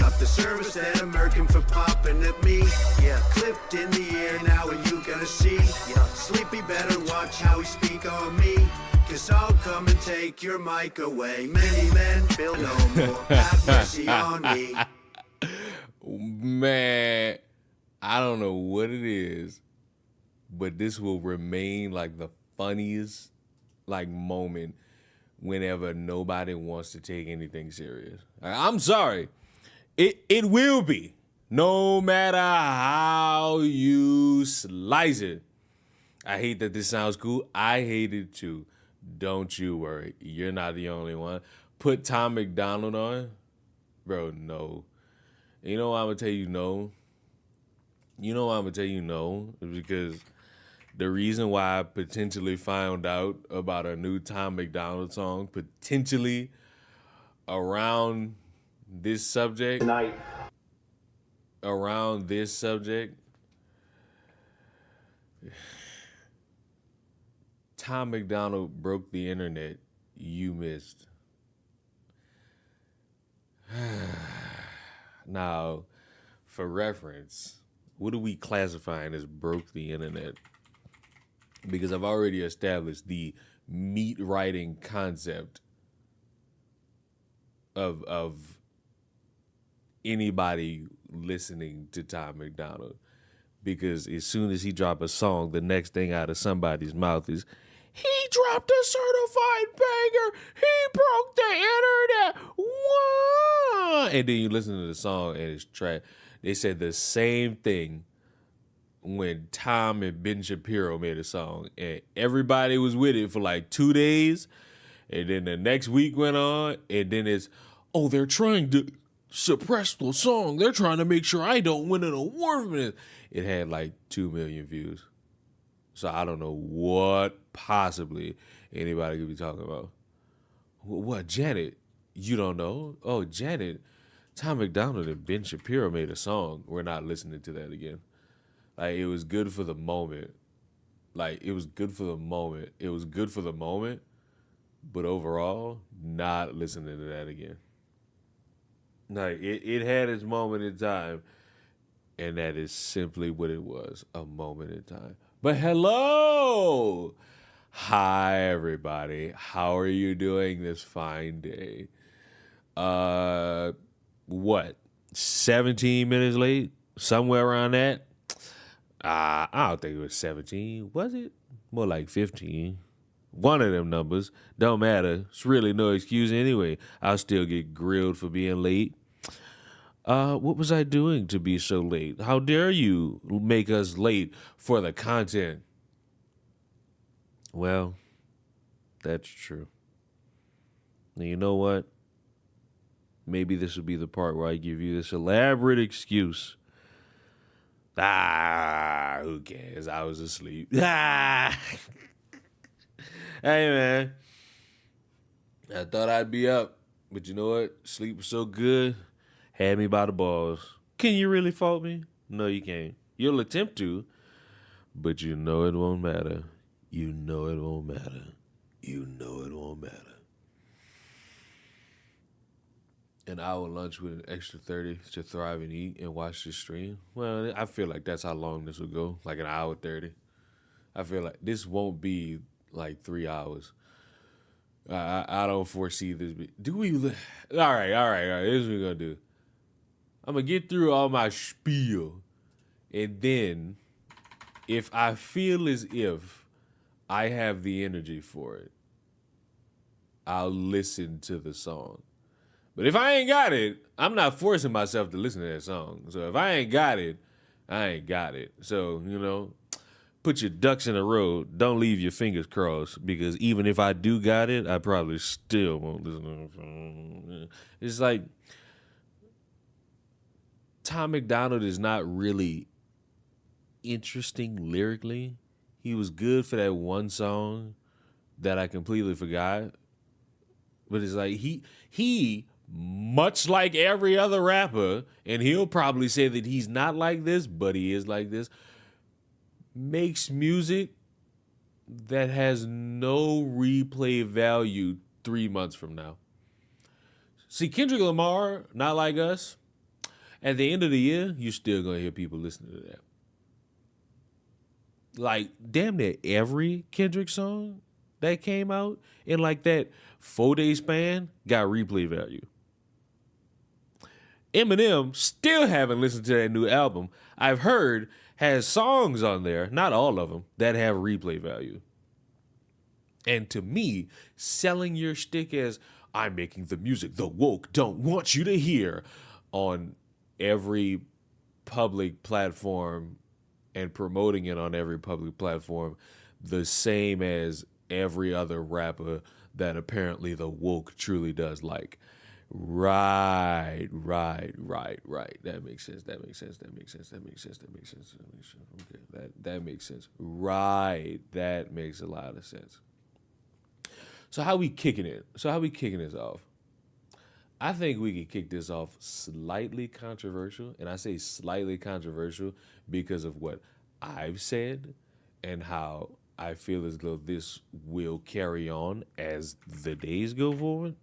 up the service that I'm working for popping at me. Yeah, clipped in the ear, now are you gonna see? Yeah, Sleepy better watch how he speak on me. Cause I'll come and take your mic away. Many men build no more, have mercy on me. Man, I don't know what it is, but this will remain like the funniest like moment whenever nobody wants to take anything serious. I'm sorry. It will be. No matter how you slice it. I hate that this sounds cool. I hate it too. Don't you worry. You're not the only one. Put Tom MacDonald on. Bro, no. You know why I'm going to tell you no? You know why I'm going to tell you no? It's because the reason why I potentially found out about a new Tom MacDonald song, potentially around this subject, tonight. around this subject, Tom MacDonald broke the internet. You missed. Now, for reference, what are we classifying as broke the internet? Because I've already established the meat writing concept of anybody listening to Tom MacDonald. Because as soon as he drop a song, the next thing out of somebody's mouth is, he dropped a certified banger. He broke the internet. What? And then you listen to the song and it's trash. They said the same thing when Tom and Ben Shapiro made a song, and everybody was with it for like 2 days, and then the next week went on, and then it's, oh, they're trying to suppress the song. They're trying to make sure I don't win an award for this. It had like 2 million views. So I don't know what possibly anybody could be talking about. What, Janet? You don't know? Oh, Janet, Tom MacDonald and Ben Shapiro made a song. We're not listening to that again. Like, it was good for the moment. Like, it was good for the moment. It was good for the moment, but overall, not listening to that again. Like, it had its moment in time, and that is simply what it was, a moment in time. But hello! Hi, everybody. How are you doing this fine day? What? 17 minutes late? Somewhere around that? I don't think it was 17. Was it? More like 15. One of them numbers. Don't matter. It's really no excuse anyway. I'll still get grilled for being late. What was I doing to be so late? How dare you make us late for the content? Well, that's true. Now, you know what? Maybe this will be the part where I give you this elaborate excuse. Who cares? I was asleep. Hey, man. I thought I'd be up, but you know what? Sleep was so good, had me by the balls. Can you really fault me? No, you can't. You'll attempt to, but you know it won't matter. You know it won't matter. You know it won't matter. An hour lunch with an extra 30 to thrive and eat and watch this stream. Well, I feel like that's how long this will go, like an hour 30. I feel like this won't be like 3 hours. I don't foresee this. Do we? All right. Here's what we're going to do. I'm going to get through all my spiel. And then, if I feel as if I have the energy for it, I'll listen to the song. But if I ain't got it, I'm not forcing myself to listen to that song. So if I ain't got it, I ain't got it. So, you know, put your ducks in a row. Don't leave your fingers crossed, because even if I do got it, I probably still won't listen to the song. It's like Tom MacDonald is not really interesting lyrically. He was good for that one song that I completely forgot. But it's like he much like every other rapper, and he'll probably say that he's not like this, but he is like this, makes music that has no replay value 3 months from now. See, Kendrick Lamar, not like us, At the end of the year, you're still going to hear people listening to that. Like, damn near every Kendrick song that came out in like that 4-day span got replay value. Eminem, still haven't listened to that new album. I've heard has songs on there, not all of them, that have replay value. And to me, selling your shtick as I'm making the music the woke don't want you to hear on every public platform and promoting it on every public platform the same as every other rapper that apparently the woke truly does like. Right. That makes sense. Okay, that makes sense. Right. That makes a lot of sense. So how we kicking it? So how we kicking this off? I think we could kick this off slightly controversial, and I say slightly controversial because of what I've said and how I feel as though this will carry on as the days go forward.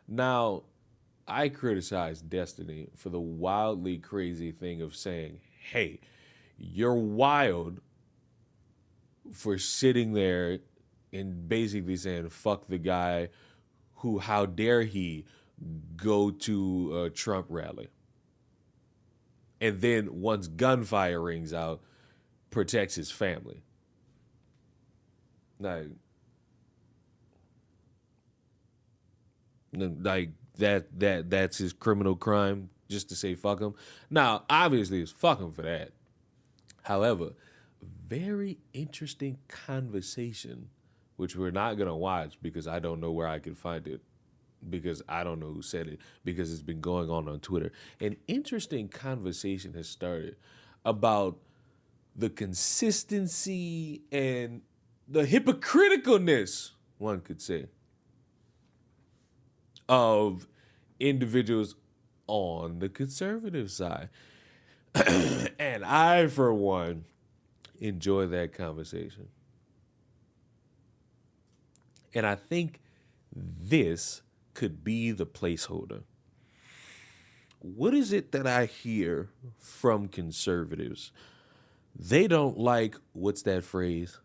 Now, I criticize Destiny for the wildly crazy thing of saying, hey, you're wild for sitting there and basically saying, fuck the guy who, how dare he go to a Trump rally. And then once gunfire rings out, protects his family. Like that's his criminal crime, just to say fuck him. Now, obviously it's fuck him for that. However, very interesting conversation, which we're not gonna watch because I don't know where I can find it, because I don't know who said it, because it's been going on Twitter. An interesting conversation has started about the consistency and the hypocriticalness, one could say, of individuals on the conservative side. And I, for one, enjoy that conversation. And I think this could be the placeholder. What is it that I hear from conservatives? They don't like, what's that phrase?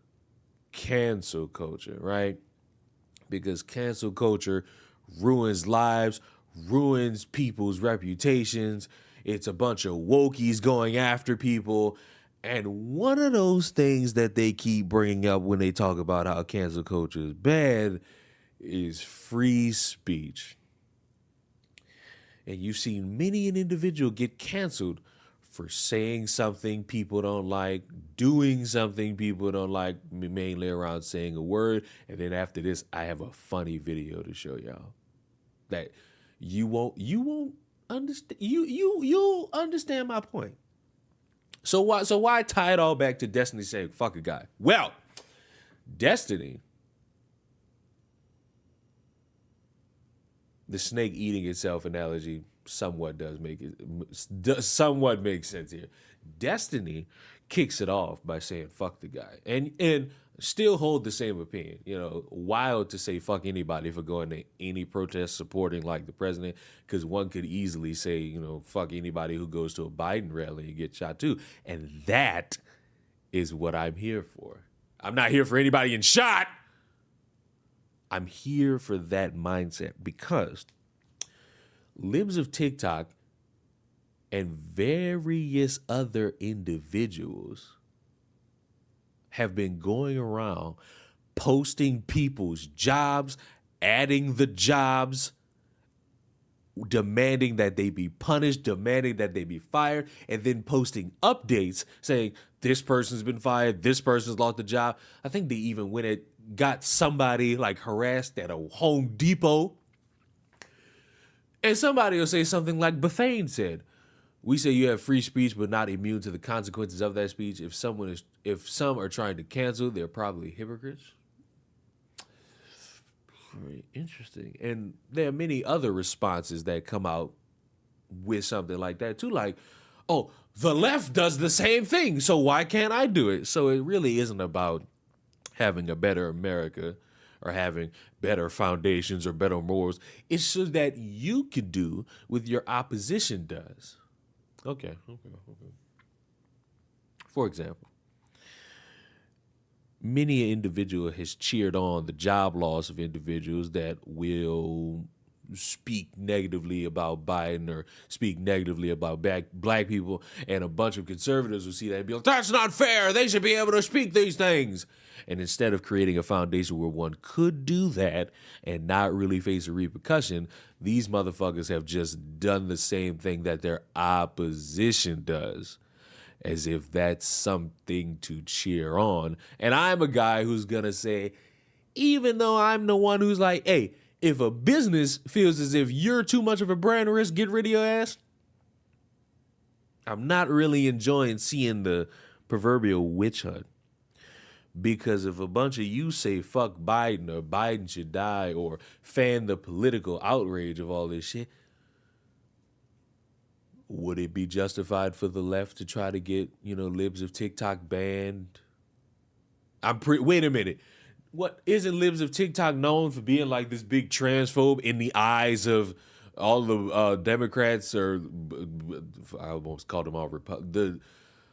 Cancel culture, right? Because cancel culture ruins lives, ruins people's reputations. It's a bunch of wokies going after people. And one of those things that they keep bringing up when they talk about how cancel culture is bad is free speech. And you've seen many an individual get canceled for saying something people don't like, doing something people don't like, mainly around saying a word. And then after this, I have a funny video to show y'all that you won't understand. You'll understand my point. So why tie it all back to Destiny saying fuck a guy? Well, Destiny, the snake eating itself analogy somewhat makes sense here. Destiny kicks it off by saying fuck the guy and still hold the same opinion. You know, wild to say fuck anybody for going to any protest supporting like the president, because one could easily say, you know, fuck anybody who goes to a Biden rally and get shot too. And that is what I'm here for. I'm not here for anybody getting shot. I'm here for that mindset because libs of TikTok and various other individuals have been going around posting people's jobs, adding the jobs, demanding that they be punished, demanding that they be fired, and then posting updates saying this person's been fired, this person's lost the job. I think they even went and got somebody like harassed at a Home Depot. And somebody will say something like Bethane said, we say you have free speech but not immune to the consequences of that speech. If some are trying to cancel, they're probably hypocrites. Very interesting. And there are many other responses that come out with something like that too, like, oh, the left does the same thing, so why can't I do it? So it really isn't about having a better America or having better foundations or better morals. It's so that you can do what your opposition does. Okay. For example, many an individual has cheered on the job loss of individuals that will speak negatively about Biden or speak negatively about black people, and a bunch of conservatives will see that and be like, that's not fair. They should be able to speak these things. And instead of creating a foundation where one could do that and not really face a repercussion, these motherfuckers have just done the same thing that their opposition does, as if that's something to cheer on. And I'm a guy who's going to say, even though I'm the one who's like, hey, if a business feels as if you're too much of a brand risk, get rid of your ass. I'm not really enjoying seeing the proverbial witch hunt. Because if a bunch of you say fuck Biden or Biden should die or fan the political outrage of all this shit, would it be justified for the left to try to get, libs of TikTok banned? Wait a minute. What, isn't libs of TikTok known for being like this big transphobe in the eyes of all the Democrats, or I almost called them all the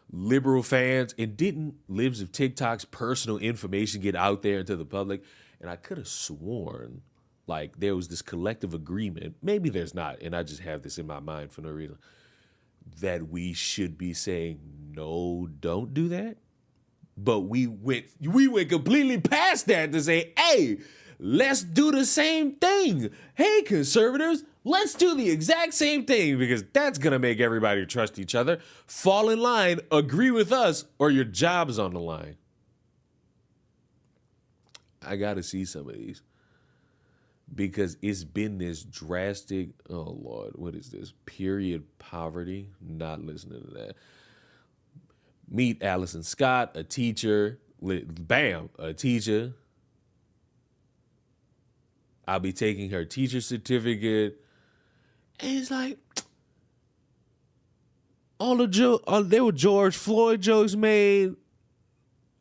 liberal fans? And didn't libs of TikTok's personal information get out there into the public? And I could have sworn like there was this collective agreement, maybe there's not, and I just have this in my mind for no reason, that we should be saying, no, don't do that. But we went completely past that to say, hey, let's do the same thing. Hey, conservatives, let's do the exact same thing, because that's going to make everybody trust each other. Fall in line, agree with us, or your job's on the line. I got to see some of these, because it's been this drastic, oh Lord, what is this? Period poverty. Not listening to that. Meet Allison Scott, a teacher. Bam, a teacher. I'll be taking her teacher certificate. And it's like, there were George Floyd jokes made,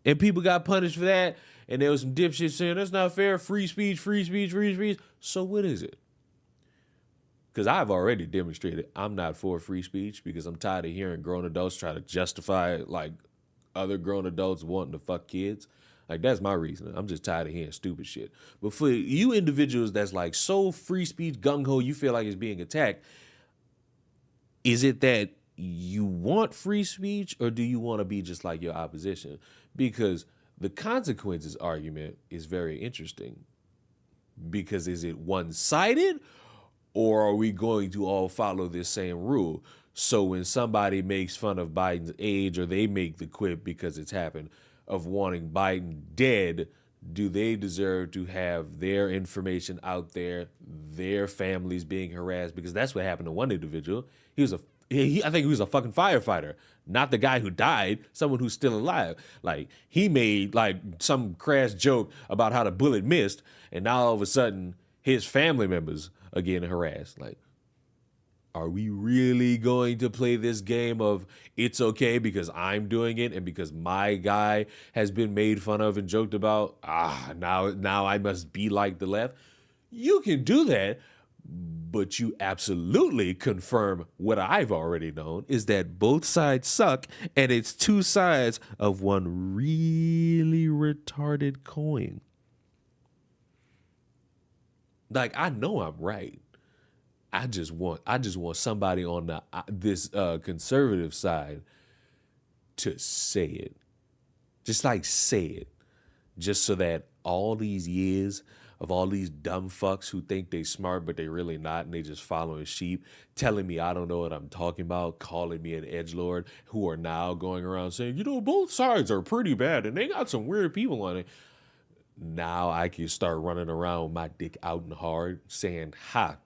and people got punished for that. And there was some dipshit saying, that's not fair, free speech. So what is it? Because I've already demonstrated I'm not for free speech, because I'm tired of hearing grown adults try to justify like other grown adults wanting to fuck kids. Like, that's my reason. I'm just tired of hearing stupid shit. But for you individuals that's like so free speech gung-ho, you feel like it's being attacked, is it that you want free speech, or do you want to be just like your opposition? Because the consequences argument is very interesting. Because is it one-sided, or are we going to all follow this same rule? So when somebody makes fun of Biden's age, or they make the quip because it's happened, of wanting Biden dead, do they deserve to have their information out there, their families being harassed? Because that's what happened to one individual. I think he was a fucking firefighter, not the guy who died, someone who's still alive. Like, he made like some crass joke about how the bullet missed, and now all of a sudden his family members are getting harassed. Like, are we really going to play this game of it's okay because I'm doing it and because my guy has been made fun of and joked about? Now I must be like the left. You can do that, but you absolutely confirm what I've already known, is that both sides suck, and it's two sides of one really retarded coin. Like, I know I'm right. I just want somebody on this conservative side to say it. Just like say it. Just so that all these years of all these dumb fucks who think they smart but they really not, and they just following sheep, telling me I don't know what I'm talking about, calling me an edgelord, who are now going around saying, both sides are pretty bad and they got some weird people on it. Now I can start running around with my dick out and hard saying, ha,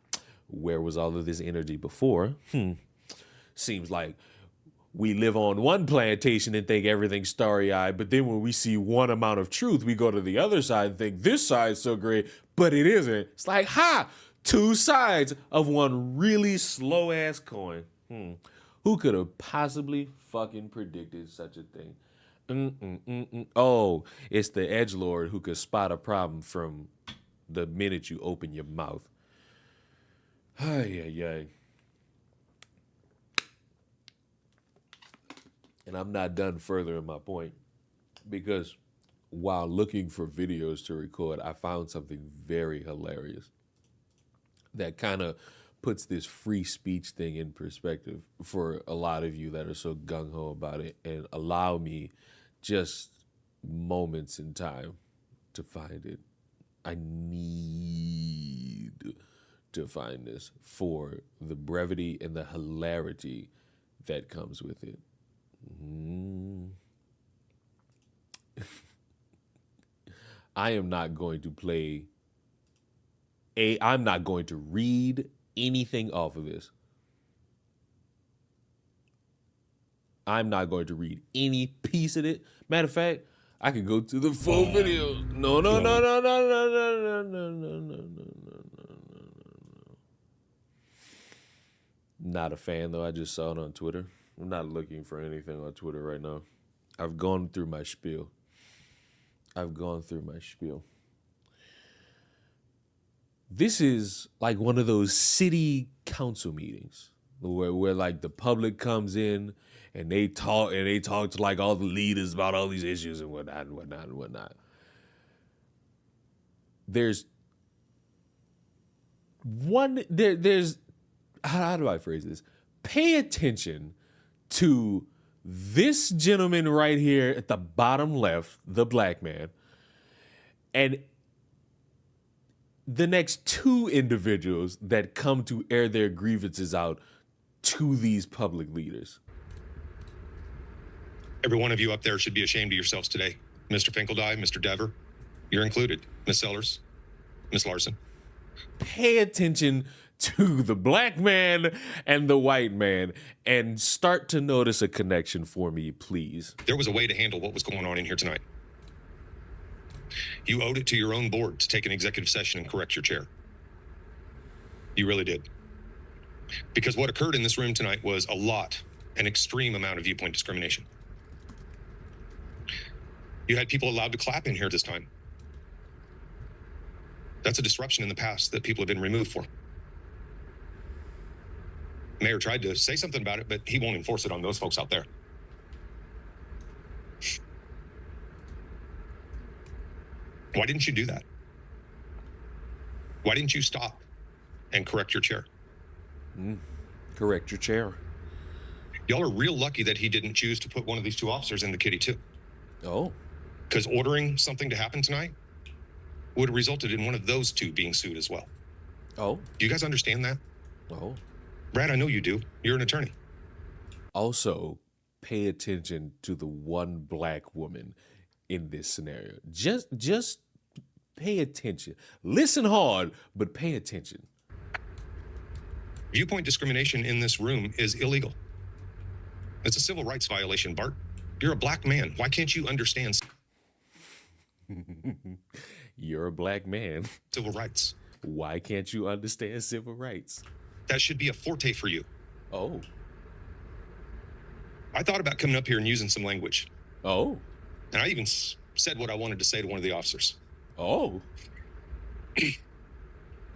where was all of this energy before? Seems like we live on one plantation and think everything's starry-eyed, but then when we see one amount of truth, we go to the other side and think this side's so great, but it isn't. It's like, ha! Two sides of one really slow-ass coin. Who could have possibly fucking predicted such a thing? Oh, it's the edgelord who could spot a problem from the minute you open your mouth. Ay. And I'm not done furthering my point, because while looking for videos to record, I found something very hilarious that kind of puts this free speech thing in perspective for a lot of you that are so gung-ho about it, and allow me just moments in time to find it. I need to find this for the brevity and the hilarity that comes with it. I am not going to I'm not going to read anything off of this. I'm not going to read any piece of it. Matter of fact, I could go to the full video. No. Not a fan, though. I just saw it on Twitter. I'm not looking for anything on Twitter right now. I've gone through my spiel. This is like one of those city council meetings where like the public comes in and they talk to like all the leaders about all these issues and whatnot. There's how do I phrase this? Pay attention to this gentleman right here at the bottom left, the black man, and the next two individuals that come to air their grievances out to these public leaders. Every one of you up there should be ashamed of yourselves today. Mr. Finkeldye, Mr. Dever, you're included. Ms. Sellers, Ms. Larson. Pay attention to the black man and the white man and start to notice a connection for me, please. There was a way to handle what was going on in here tonight. You owed it to your own board to take an executive session and correct your chair. You really did. Because what occurred in this room tonight was an extreme amount of viewpoint discrimination. You had people allowed to clap in here this time. That's a disruption in the past that people have been removed for. Mayor tried to say something about it, but he won't enforce it on those folks out there. Why didn't you do that? Why didn't you stop and correct your chair? Correct your chair. Y'all are real lucky that he didn't choose to put one of these two officers in the kitty too. Oh. Because ordering something to happen tonight would have resulted in one of those two being sued as well. Oh. Do you guys understand that? Oh. Brad, I know you do. You're an attorney. Also, pay attention to the one black woman in this scenario. Just pay attention. Listen hard, but pay attention. Viewpoint discrimination in this room is illegal. It's a civil rights violation, Bart. You're a black man. Why can't you understand You're a black man. civil rights? Why can't you understand civil rights? That should be a forte for you. Oh. I thought about coming up here and using some language. Oh. And I even said what I wanted to say to one of the officers. Oh.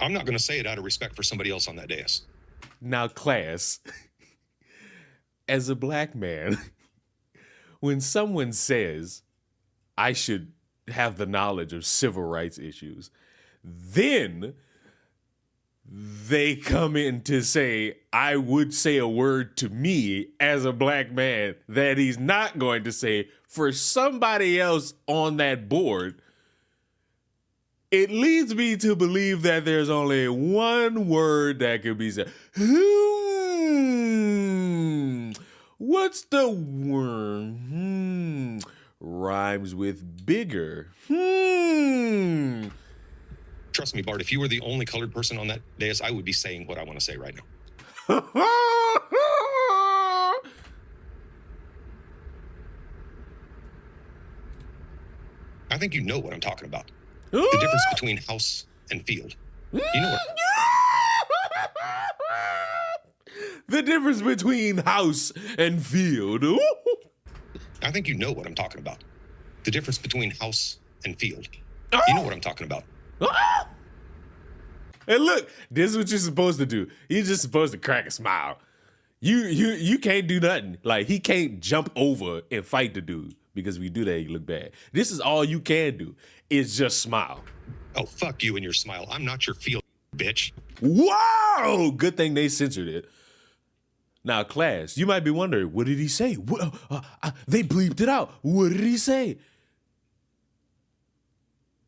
I'm not going to say it out of respect for somebody else on that dais. Now, class, as a black man, when someone says I should have the knowledge of civil rights issues, then they come in to say, I would say a word to me as a black man that he's not going to say for somebody else on that board. It leads me to believe that there's only one word that could be said. What's the word? Rhymes with bigger. Trust me, Bart, if you were the only colored person on that dais, I would be saying what I want to say right now. I think you know what I'm talking about. The difference between house and field. You know what? The difference between house and field. I think you know what I'm talking about. The difference between house and field. You know what I'm talking about. And look, this is what you're supposed to do. You're just supposed to crack a smile. You can't do nothing. Like, he can't jump over and fight the dude, because if you do that, you look bad. This is all you can do, is just smile. Oh, fuck you and your smile. I'm not your field, bitch. Whoa! Good thing they censored it. Now, class, you might be wondering, what did he say? They bleeped it out. What did he say?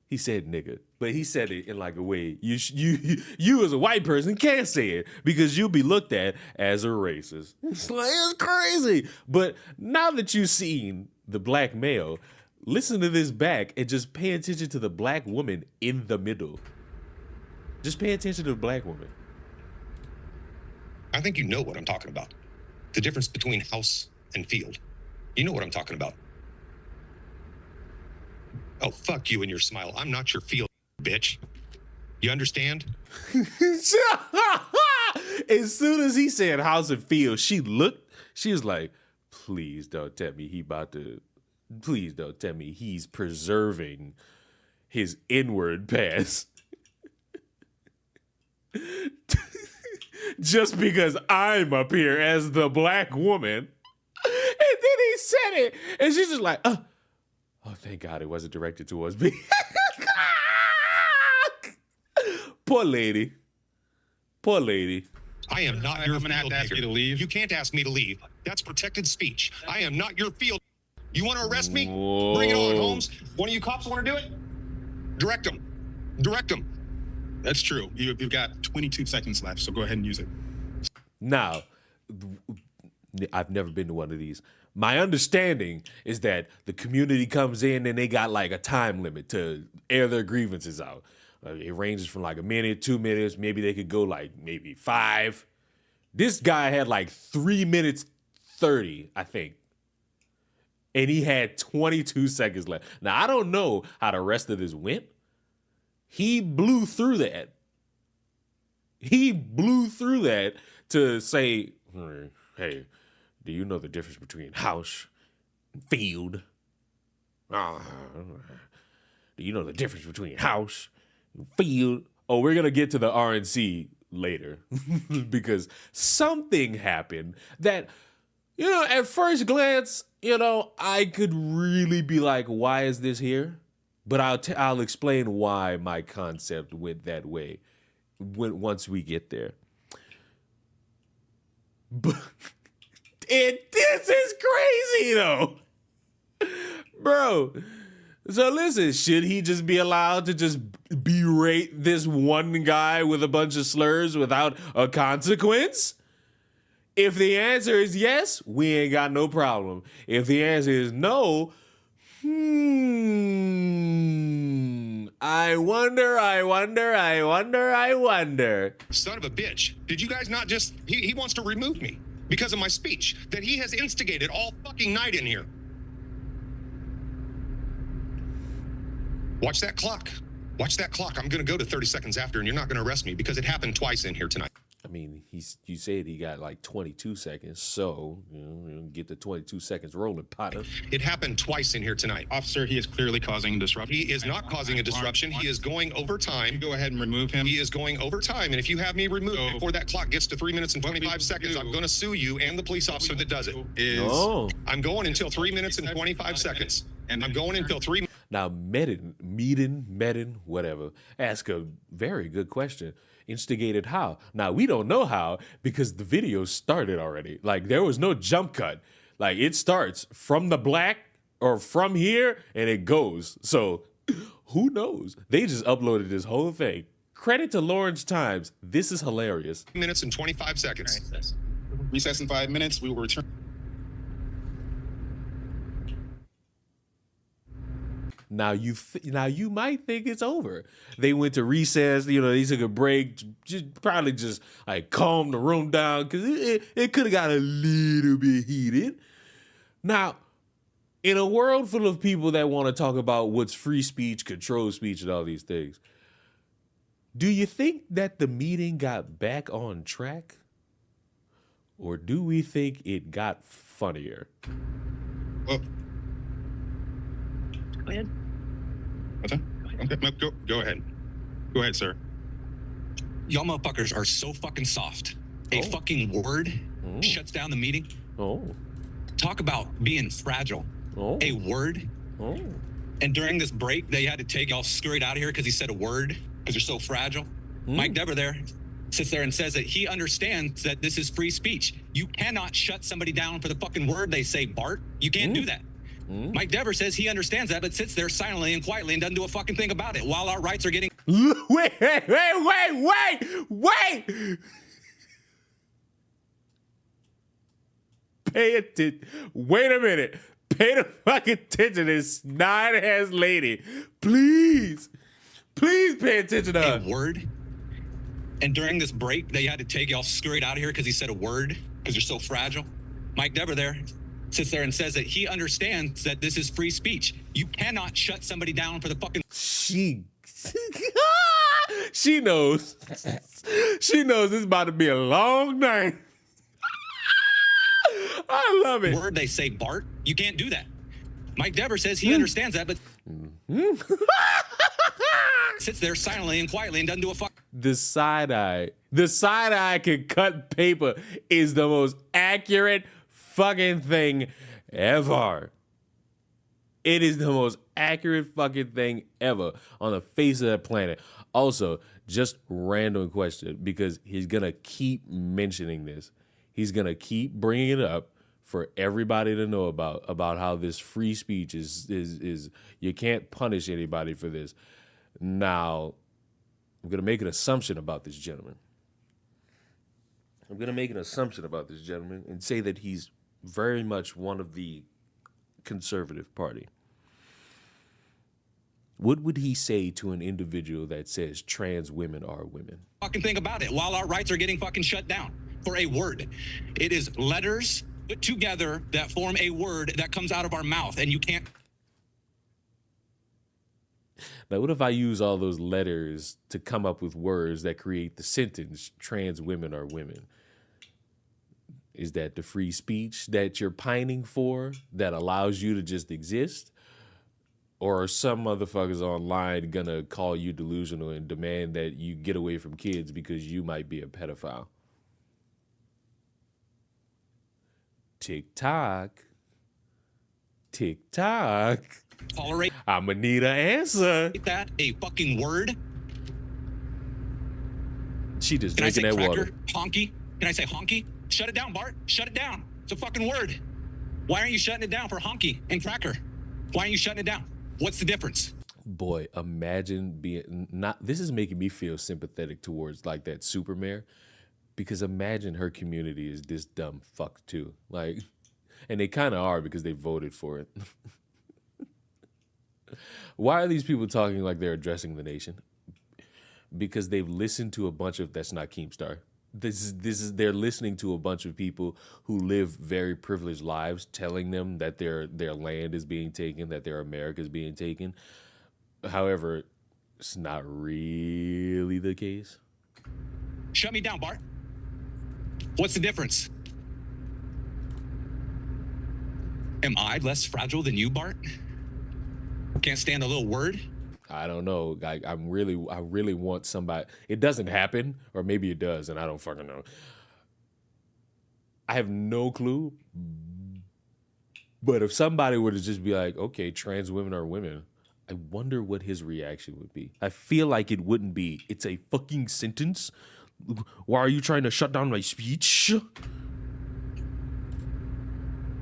He said nigga, but he said it in like a way you as a white person can't say it, because you'll be looked at as a racist. It's like, it's crazy. But now that you've seen the black male, listen to this back and just pay attention to the black woman in the middle. Just pay attention to the black woman. I think you know what I'm talking about. The difference between house and field. You know what I'm talking about. Oh, fuck you and your smile. I'm not your field, bitch. You understand? As soon as he said house and field, she was like, please don't tell me please don't tell me he's preserving his inward past. Just because I'm up here as the black woman. And then he said it, and she's just like, oh, thank God it wasn't directed towards me. Poor lady. Poor lady. I am not your I'm gonna have field to ask nigger. you to leave. You can't ask me to leave. That's protected speech. I am not your field. You want to arrest me? Whoa. Bring it on, Holmes. One of you cops want to do it? Direct them. Direct them. That's true. You've got 22 seconds left, so go ahead and use it. Now, I've never been to one of these. My understanding is that the community comes in and they got like a time limit to air their grievances out. It ranges from like a minute, 2 minutes. Maybe they could go like maybe 5. This guy had like 3 minutes 30, I think. And he had 22 seconds left. Now, I don't know how the rest of this went. He blew through that. He blew through that to say, hey, do you know the difference between house and field? Do you know the difference between house and field? Oh, we're going to get to the RNC later because something happened that, at first glance, I could really be like, why is this here? But I'll explain why my concept went that way once we get there. But this is crazy though, bro. So listen, should he just be allowed to just berate this one guy with a bunch of slurs without a consequence? If the answer is yes, we ain't got no problem. If the answer is no, I wonder. Son of a bitch. Did you guys not just... He wants to remove me because of my speech that he has instigated all fucking night in here. Watch that clock. Watch that clock. I'm going to go to 30 seconds after, and you're not going to arrest me because it happened twice in here tonight. I mean, you said he got like 22 seconds, so get the 22 seconds rolling, Potter. It happened twice in here tonight. Officer, he is clearly causing a disruption. He is not causing a disruption. He is going over time. Go ahead and remove him. He is going over time, and if you have me removed before that clock gets to 3 minutes and 25 seconds, I'm going to sue you and the police officer that does it. I'm going until 3 minutes and 25 seconds. And I'm going until 3 minutes. Now, Medin, whatever, ask a very good question. Instigated how? Now, we don't know how because the video started already. Like, there was no jump cut. Like, it starts from the black or from here and it goes. So, who knows? They just uploaded this whole thing. Credit to Lawrence Times. This is hilarious. Minutes and 25 seconds. Right. Recess in 5 minutes. We will return. Now you might think it's over. They went to recess, they took a break, probably just like calm the room down because it could have got a little bit heated. Now, in a world full of people that want to talk about what's free speech, controlled speech, and all these things, do you think that the meeting got back on track? Or do we think it got funnier? Well, Go ahead. what's that? Okay, no, go ahead. Go ahead, sir. Y'all motherfuckers are so fucking soft. A fucking word shuts down the meeting. Oh. Talk about being fragile. Oh. A word. Oh. And during this break, they had to take y'all scurried out of here because he said a word because you're so fragile. Mike Dever there sits there and says that he understands that this is free speech. You cannot shut somebody down for the fucking word they say, Bart. You can't do that. Mike Dever says he understands that, but sits there silently and quietly and doesn't do a fucking thing about it while our rights are getting... Wait. Pay attention. Wait a minute. Pay the fucking attention to this snide-ass lady. Please pay attention to her. A word. And during this break, they had to take y'all scurried out of here because he said a word because you're so fragile. Mike Dever there sits there and says that he understands that this is free speech. You cannot shut somebody down for the fucking... She knows. She knows this is about to be a long night. I love it. Word they say, Bart. You can't do that. Mike Dever says he understands that, but sits there silently and quietly and doesn't do a fuck. The side eye can cut paper is the most accurate fucking thing ever. It is the most accurate fucking thing ever on the face of the planet. Also, just random question, because he's gonna keep mentioning this. He's gonna keep bringing it up for everybody to know about how this free speech is you can't punish anybody for this. Now, I'm going to make an assumption about this gentleman. And say that he's very much one of the conservative party. What would he say to an individual that says trans women are women? Fucking think about it while our rights are getting fucking shut down for a word. It is letters put together that form a word that comes out of our mouth, and you can't. Now, what if I use all those letters to come up with words that create the sentence, trans women are women? Is that the free speech that you're pining for that allows you to just exist? Or are some motherfuckers online gonna call you delusional and demand that you get away from kids because you might be a pedophile? Tick-tock. Tolerate I'ma need an answer. that a fucking word. She just Can I say drinking that cracker? water. Honky? Can I say honky? Shut it down, Bart. Shut it down. It's a fucking word. Why aren't you shutting it down for honky and cracker? Why aren't you shutting it down? What's the difference? Boy, imagine being not. This is making me feel sympathetic towards like that super mayor, because imagine her community is this dumb fuck too. Like, and they kind of are because they voted for it. Why are these people talking like they're addressing the nation? Because they've listened to a bunch of, that's not Keemstar. They're listening to a bunch of people who live very privileged lives telling them that their land is being taken, that their America is being taken. However, it's not really the case. Shut me down, Bart. What's the difference? Am I less fragile than you, Bart? Can't stand a little word? I don't know. I really want somebody. It doesn't happen, or maybe it does, and I don't fucking know. I have no clue. But if somebody were to just be like, okay, trans women are women, I wonder what his reaction would be. I feel like it wouldn't be, it's a fucking sentence. Why are you trying to shut down my speech?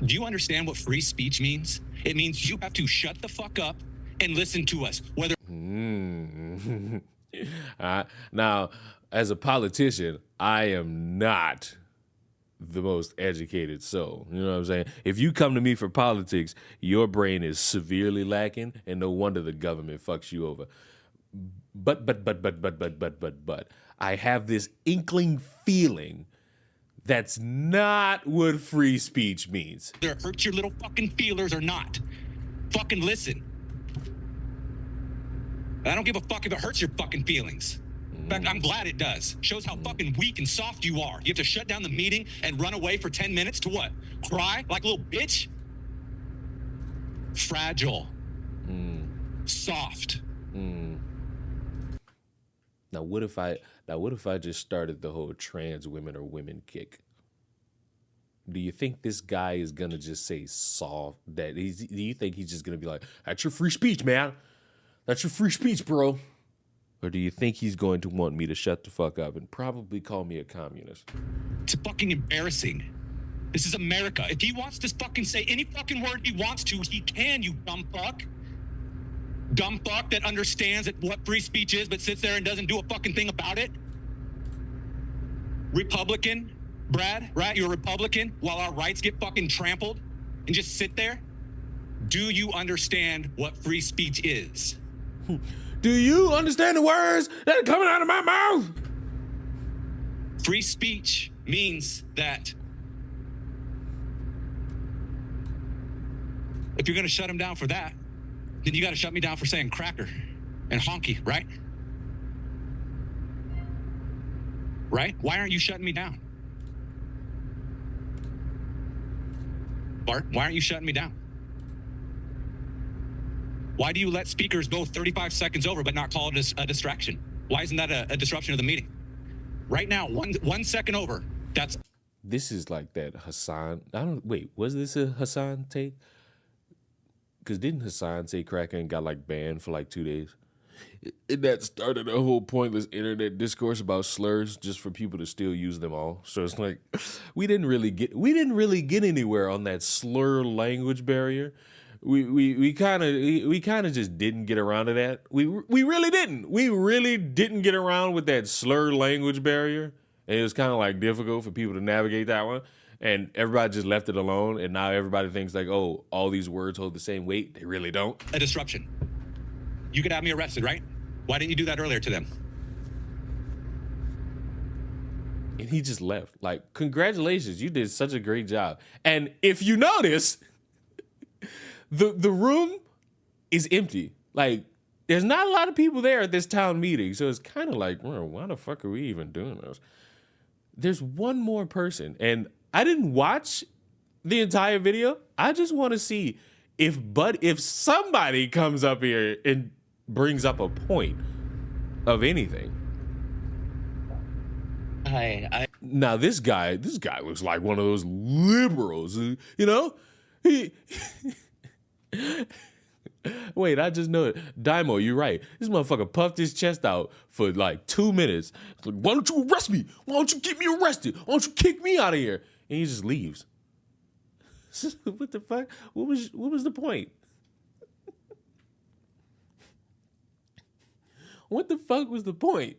Do you understand what free speech means? It means you have to shut the fuck up and listen to us, whether... Now, as a politician, I am not the most educated soul. You know what I'm saying? If you come to me for politics, your brain is severely lacking, and no wonder the government fucks you over. But, I have this inkling feeling that's not what free speech means. whether it hurts your little fucking feelers or not. Fucking listen. I don't give a fuck if it hurts your fucking feelings. In fact, I'm glad it does. Shows how fucking weak and soft you are. You have to shut down the meeting and run away for 10 minutes to what? Cry like a little bitch? Fragile. Soft. Now what if I just started the whole trans women or women kick? do you think this guy is gonna just say soft that do you think he's just gonna be like, that's your free speech, man? That's your free speech, bro? Or do you think he's going to want me to shut the fuck up and probably call me a communist? It's fucking embarrassing. This is America. If he wants to fucking say any fucking word he wants to, he can, you dumb fuck. Dumb fuck that understands what free speech is but sits there and doesn't do a fucking thing about it. Republican, Brad, right? You're a Republican while our rights get fucking trampled and just sit there? Do you understand what free speech is? Do you understand the words that are coming out of my mouth? Free speech means that if you're going to shut him down for that, then you got to shut me down for saying cracker and honky, right? Right? Why aren't you shutting me down? Bart, why aren't you shutting me down? Why do you let speakers go 35 seconds over but not call it a distraction? Why isn't that a disruption of the meeting? Right now, 1 second over, that's... This is like that Hassan. Wait, was this a Hassan take? Because didn't Hassan say cracker and got like banned for like 2 days? And that started a whole pointless internet discourse about slurs just for people to still use them all. So it's like we didn't really get anywhere on that slur language barrier. We kind of just didn't get around to that. We really didn't. We really didn't get around with that slur language barrier. And it was kind of like difficult for people to navigate that one. And everybody just left it alone. And now everybody thinks like, oh, all these words hold the same weight. They really don't. A disruption. You could have me arrested, right? Why didn't you do that earlier to them? And he just left. Like, congratulations, you did such a great job. And if you notice, the room is empty. Like, there's not a lot of people there at this town meeting. So it's kind of like, well, why the fuck are we even doing this? There's one more person. And I didn't watch the entire video. I just want to see if somebody comes up here and brings up a point of anything. Now this guy looks like one of those liberals, you know? Wait, I just know it. Daimo, you're right. This motherfucker puffed his chest out for like 2 minutes. Like, why don't you arrest me? Why don't you get me arrested? Why don't you kick me out of here? And he just leaves. What the fuck? What was the point? What the fuck was the point?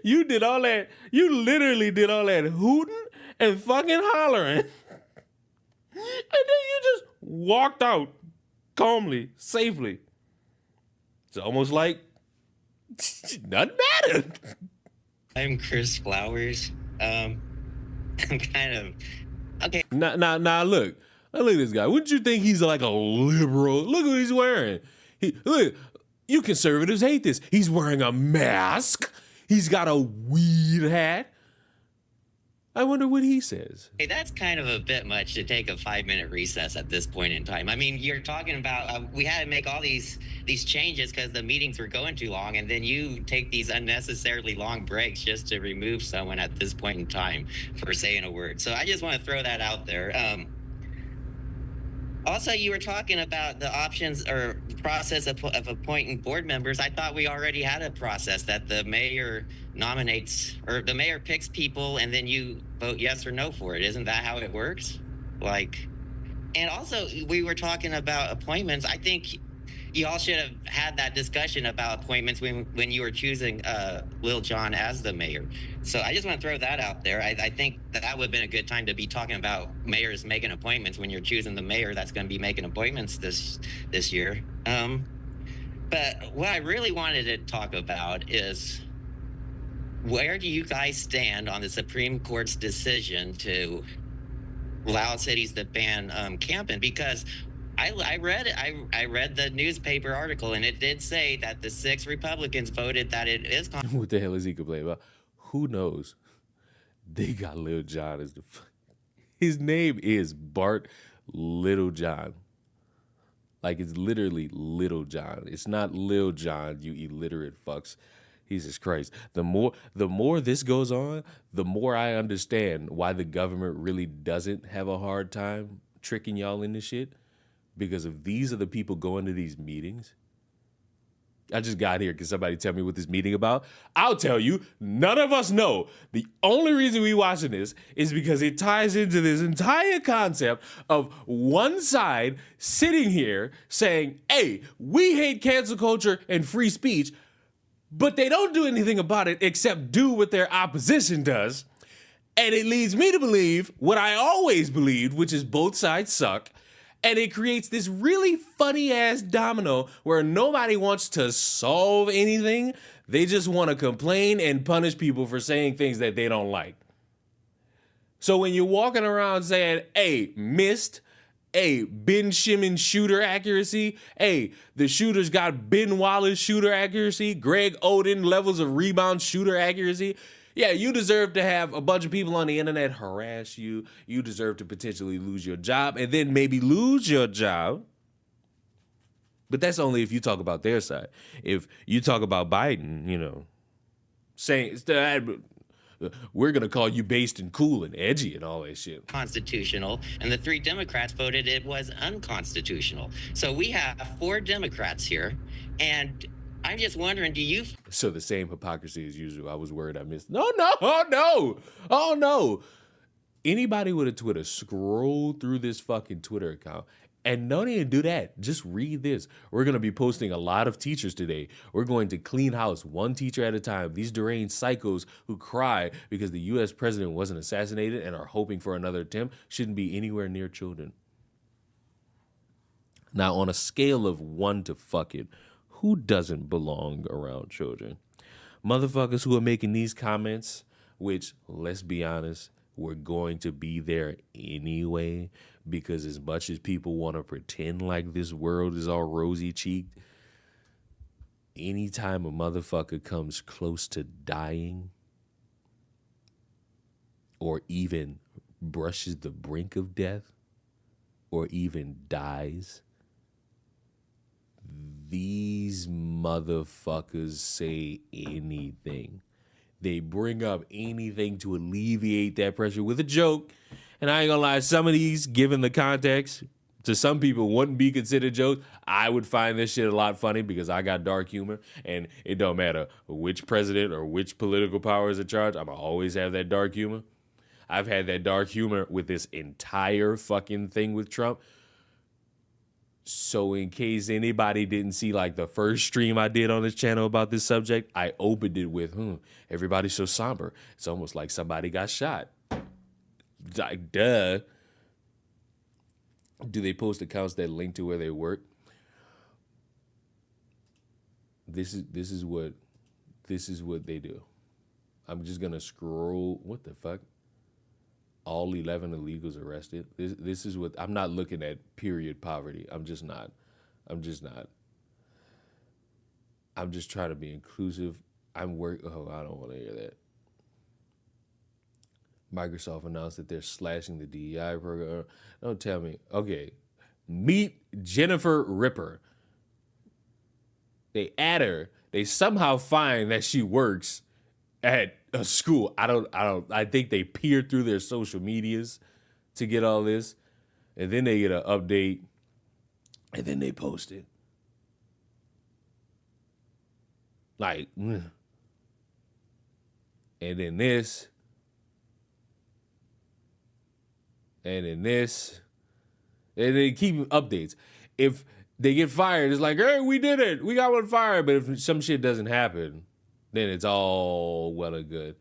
You did all that. You literally did all that hooting and fucking hollering. And then you just walked out calmly, safely. It's almost like nothing mattered. I'm Chris Flowers. I'm kind of okay. Now look at this guy. Wouldn't you think he's like a liberal? Look what he's wearing. Look, you conservatives hate this. He's wearing a mask. He's got a weed hat. I wonder what he says. Hey, that's kind of a bit much to take a 5-minute recess at this point in time. I mean, you're talking about we had to make all these changes because the meetings were going too long, and then you take these unnecessarily long breaks just to remove someone at this point in time for saying a word. So I just want to throw that out there. Also, you were talking about the options or process of appointing board members. I thought we already had a process that the mayor nominates or the mayor picks people and then you vote yes or no for it. Isn't that how it works? Like, and also we were talking about appointments. I think you all should have had that discussion about appointments when you were choosing Lil Jon as the mayor. So I just want to throw that out there. I think that would have been a good time to be talking about mayors making appointments when you're choosing the mayor that's going to be making appointments this year. But what I really wanted to talk about is where do you guys stand on the Supreme Court's decision to allow cities to ban camping? Because I read the newspaper article, and it did say that the 6 Republicans voted that it is. What the hell is he complaining about? Who knows? They got Lil Jon as his name is Bart Little John. Like, it's literally Little John. It's not Lil Jon, you illiterate fucks. Jesus Christ. The more this goes on, the more I understand why the government really doesn't have a hard time tricking y'all into shit. Because if these are the people going to these meetings, I just got here. Can somebody tell me what this meeting about? I'll tell you, none of us know. The only reason we watching this is because it ties into this entire concept of one side sitting here saying, hey, we hate cancel culture and free speech, but they don't do anything about it except do what their opposition does. And it leads me to believe what I always believed, which is both sides suck. And it creates this really funny ass domino where nobody wants to solve anything. They just want to complain and punish people for saying things that they don't like. So when you're walking around saying, hey, missed, hey, Ben Shimon shooter accuracy, hey, the shooter's got Ben Wallace shooter accuracy, Greg Oden levels of rebound shooter accuracy. Yeah, you deserve to have a bunch of people on the internet harass you. You deserve to potentially lose your job and then maybe lose your job. But that's only if you talk about their side. If you talk about Biden, you know, saying we're going to call you based and cool and edgy and all that shit. Constitutional, and the 3 Democrats voted it was unconstitutional. So we have 4 Democrats here, and I'm just wondering, do you... So the same hypocrisy as usual. I was worried I missed. Oh, no. Anybody with a Twitter, scroll through this fucking Twitter account and don't even do that. Just read this. We're going to be posting a lot of teachers today. We're going to clean house one teacher at a time. These deranged psychos who cry because the U.S. president wasn't assassinated and are hoping for another attempt shouldn't be anywhere near children. Now, on a scale of 1 to fuck it, who doesn't belong around children? Motherfuckers who are making these comments, which, let's be honest, we're going to be there anyway, because as much as people want to pretend like this world is all rosy-cheeked, anytime a motherfucker comes close to dying or even brushes the brink of death or even dies, these motherfuckers say anything. They bring up anything to alleviate that pressure with a joke. And I ain't gonna lie, some of these, given the context, to some people wouldn't be considered jokes. I would find this shit a lot funny because I got dark humor, and it don't matter which president or which political power is in charge, I'ma always have that dark humor. I've had that dark humor with this entire fucking thing with Trump. So in case anybody didn't see like the first stream I did on this channel about this subject, I opened it with, everybody's so somber. It's almost like somebody got shot. Like, duh. Do they post accounts that link to where they work? This is what they do. I'm just gonna scroll. What the fuck? All 11 illegals arrested. This is what I'm not looking at. Period poverty. I'm just not. I'm just trying to be inclusive. I don't want to hear that. Microsoft announced that they're slashing the DEI program. Don't tell me. Okay. Meet Jennifer Ripper. They add her. They somehow find that she works at a school. I think they peered through their social medias to get all this. And then they get an update. And then they post it. Like, and then this. And then this. And they keep updates. If they get fired, it's like, hey, we did it. We got one fired. But if some shit doesn't happen, then it's all well and good.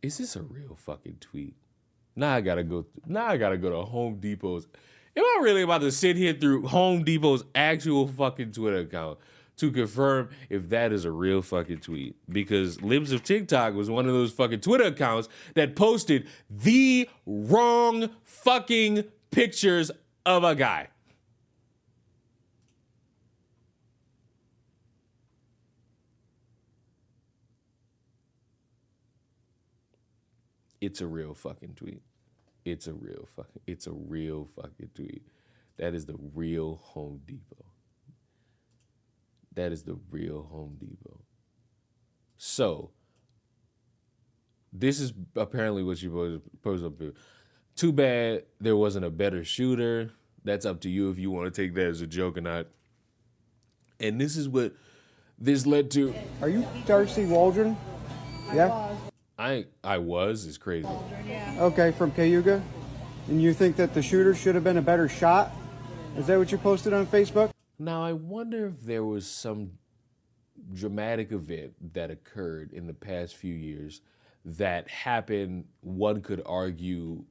Is this a real fucking tweet? Now I gotta go to Home Depot's. Am I really about to sit here through Home Depot's actual fucking Twitter account to confirm if that is a real fucking tweet? Because Libs of TikTok was one of those fucking Twitter accounts that posted the wrong fucking pictures of a guy. It's a real fucking tweet. It's a real fucking tweet. That is the real Home Depot. That is the real Home Depot. So, this is apparently what you're supposed to do. Too bad there wasn't a better shooter. That's up to you if you want to take that as a joke or not. And this is what this led to. Are you Darcy Waldron? Yeah? I was. It's crazy. Okay, from Cayuga? And you think that the shooter should have been a better shot? Is that what you posted on Facebook? Now, I wonder if there was some dramatic event that occurred in the past few years that happened, one could argue,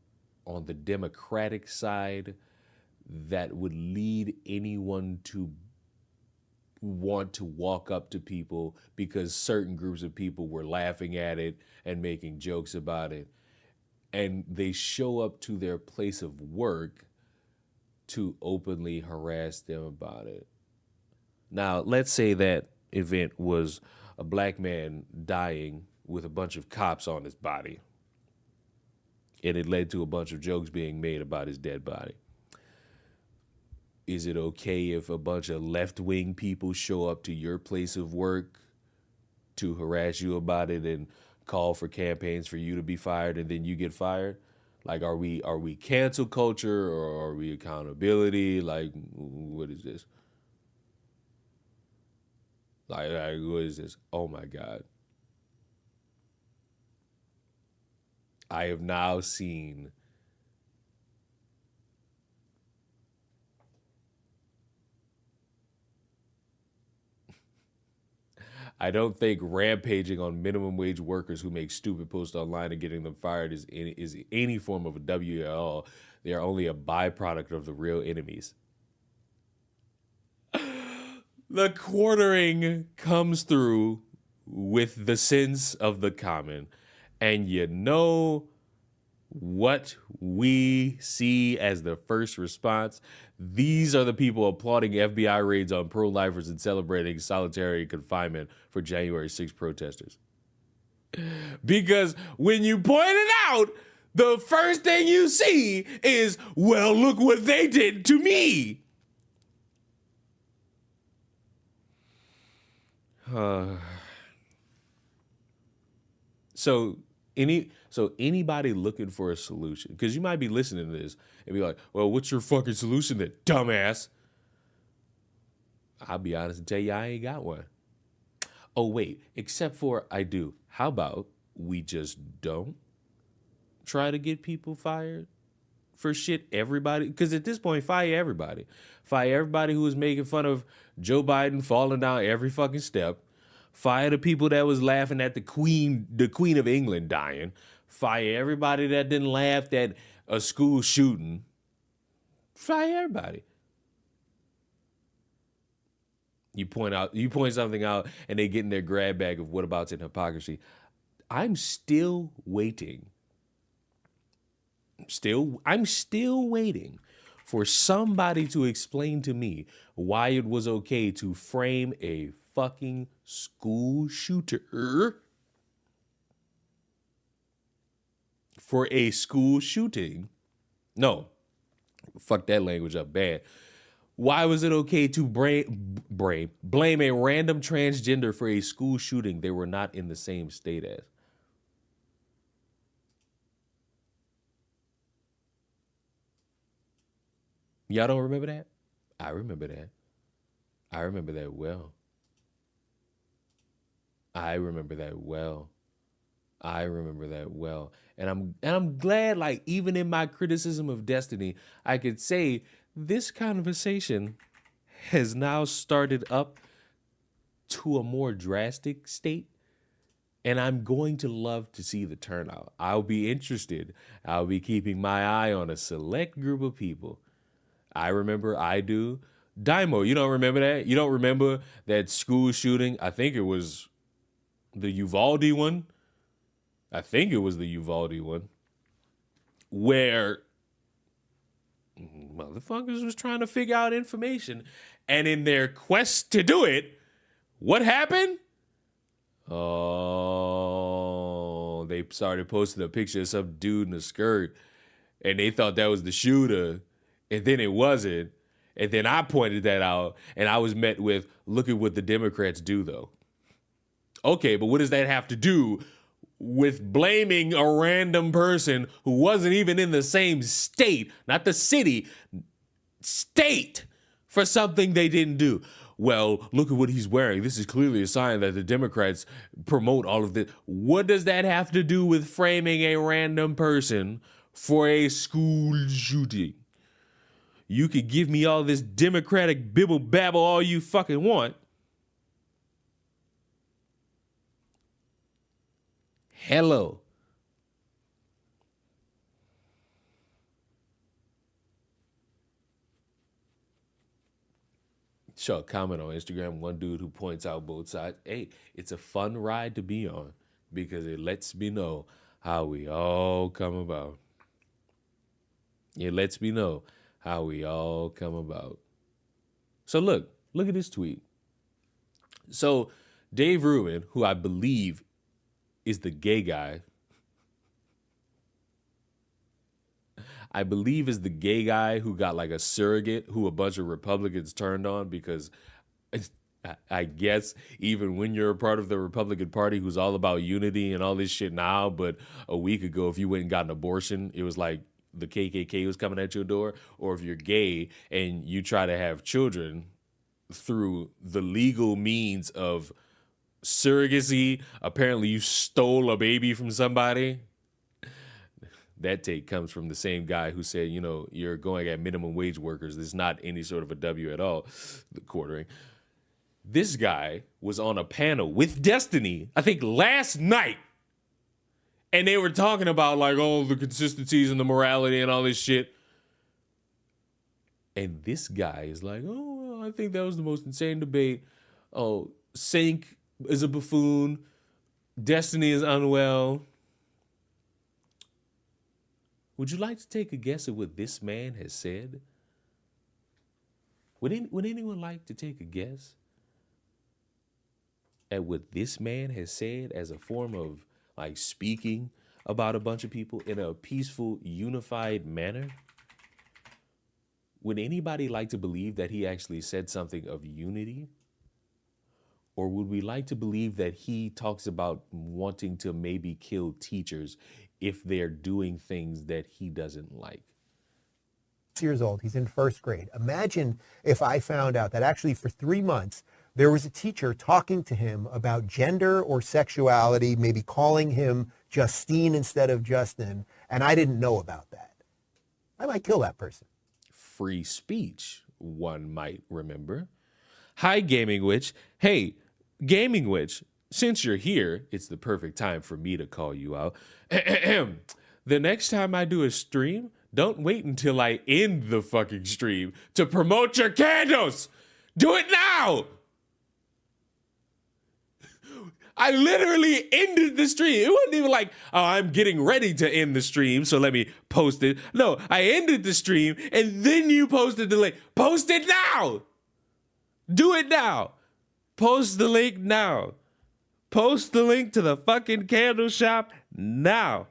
on the Democratic side that would lead anyone to want to walk up to people because certain groups of people were laughing at it and making jokes about it. And they show up to their place of work to openly harass them about it. Now, let's say that event was a black man dying with a bunch of cops on his body. And it led to a bunch of jokes being made about his dead body. Is it okay if a bunch of left-wing people show up to your place of work to harass you about it and call for campaigns for you to be fired and then you get fired? Like, are we cancel culture or are we accountability? Like, what is this? Like, what is this? Oh, my God. I have now seen I don't think rampaging on minimum wage workers who make stupid posts online and getting them fired is any form of a W at all. They are only a byproduct of the real enemies. The quartering comes through with the sense of the common. And you know what we see as the first response? These are the people applauding FBI raids on pro-lifers and celebrating solitary confinement for January 6th protesters. Because when you point it out, the first thing you see is, well, look what they did to me. So anybody looking for a solution, because you might be listening to this and be like, well, what's your fucking solution then, dumbass? I'll be honest and tell you I ain't got one. Oh, wait, except for I do. How about we just don't try to get people fired for shit everybody? Because at this point, fire everybody. Fire everybody who was making fun of Joe Biden falling down every fucking step. Fire the people that was laughing at the Queen of England dying. Fire everybody that didn't laugh at a school shooting. Fire everybody. You point something out and they get in their grab bag of whatabouts and hypocrisy. I'm still waiting. I'm still waiting for somebody to explain to me why it was okay to frame a fucking school shooter for a school shooting. No, fuck that language up bad. Why was it okay to blame a random transgender for a school shooting they were not in the same state as? Y'all don't remember that? I remember that. I remember that well. I remember that well. And I'm glad, like, even in my criticism of Destiny, I could say this conversation has now started up to a more drastic state. And I'm going to love to see the turnout. I'll be interested. I'll be keeping my eye on a select group of people. I remember, I do. Daimo, you don't remember that? You don't remember that school shooting? I think it was the Uvalde one. Where motherfuckers was trying to figure out information. And in their quest to do it, what happened? Oh, they started posting a picture of some dude in a skirt. And they thought that was the shooter. And then it wasn't. And then I pointed that out. And I was met with, look at what the Democrats do, though. Okay, but what does that have to do with blaming a random person who wasn't even in the same state, not the city, state, for something they didn't do? Well, look at what he's wearing. This is clearly a sign that the Democrats promote all of this. What does that have to do with framing a random person for a school shooting? You could give me all this Democratic bibble babble all you fucking want. Hello. Saw a comment on Instagram, one dude who points out both sides. Hey, it's a fun ride to be on because it lets me know how we all come about. It lets me know how we all come about. So look at this tweet. So Dave Rubin, who I believe is the gay guy, who got like a surrogate who a bunch of Republicans turned on, because I guess even when you're a part of the Republican Party who's all about unity and all this shit now, but a week ago, if you went and got an abortion, it was like the KKK was coming at your door. Or if you're gay and you try to have children through the legal means of surrogacy, apparently you stole a baby from somebody. That take comes from the same guy who said, you know, you're going at minimum wage workers. There's not any sort of a W at all, the quartering. This guy was on a panel with Destiny, I think last night. And they were talking about like all the consistencies and the morality and all this shit. And this guy is like, oh, I think that was the most insane debate. Oh, Sink is a buffoon. Destiny is unwell. Would you like to take a guess at what this man has said? Would anyone like to take a guess at what this man has said as a form of like speaking about a bunch of people in a peaceful, unified manner? Would anybody like to believe that he actually said something of unity? Or would we like to believe that he talks about wanting to maybe kill teachers if they're doing things that he doesn't like? Years old, he's in first grade. Imagine if I found out that actually for 3 months, there was a teacher talking to him about gender or sexuality, maybe calling him Justine instead of Justin, and I didn't know about that. I might kill that person. Free speech, one might remember. Hi, Gaming Witch. Hey, Gaming Witch, since you're here, it's the perfect time for me to call you out. The next time I do a stream, don't wait until I end the fucking stream to promote your candles. Do it now. I literally ended the stream. It wasn't even like, oh, I'm getting ready to end the stream, so let me post it. No, I ended the stream, and then you posted the link. Post it now. Do it now. Post the link now. Post the link to the fucking candle shop now.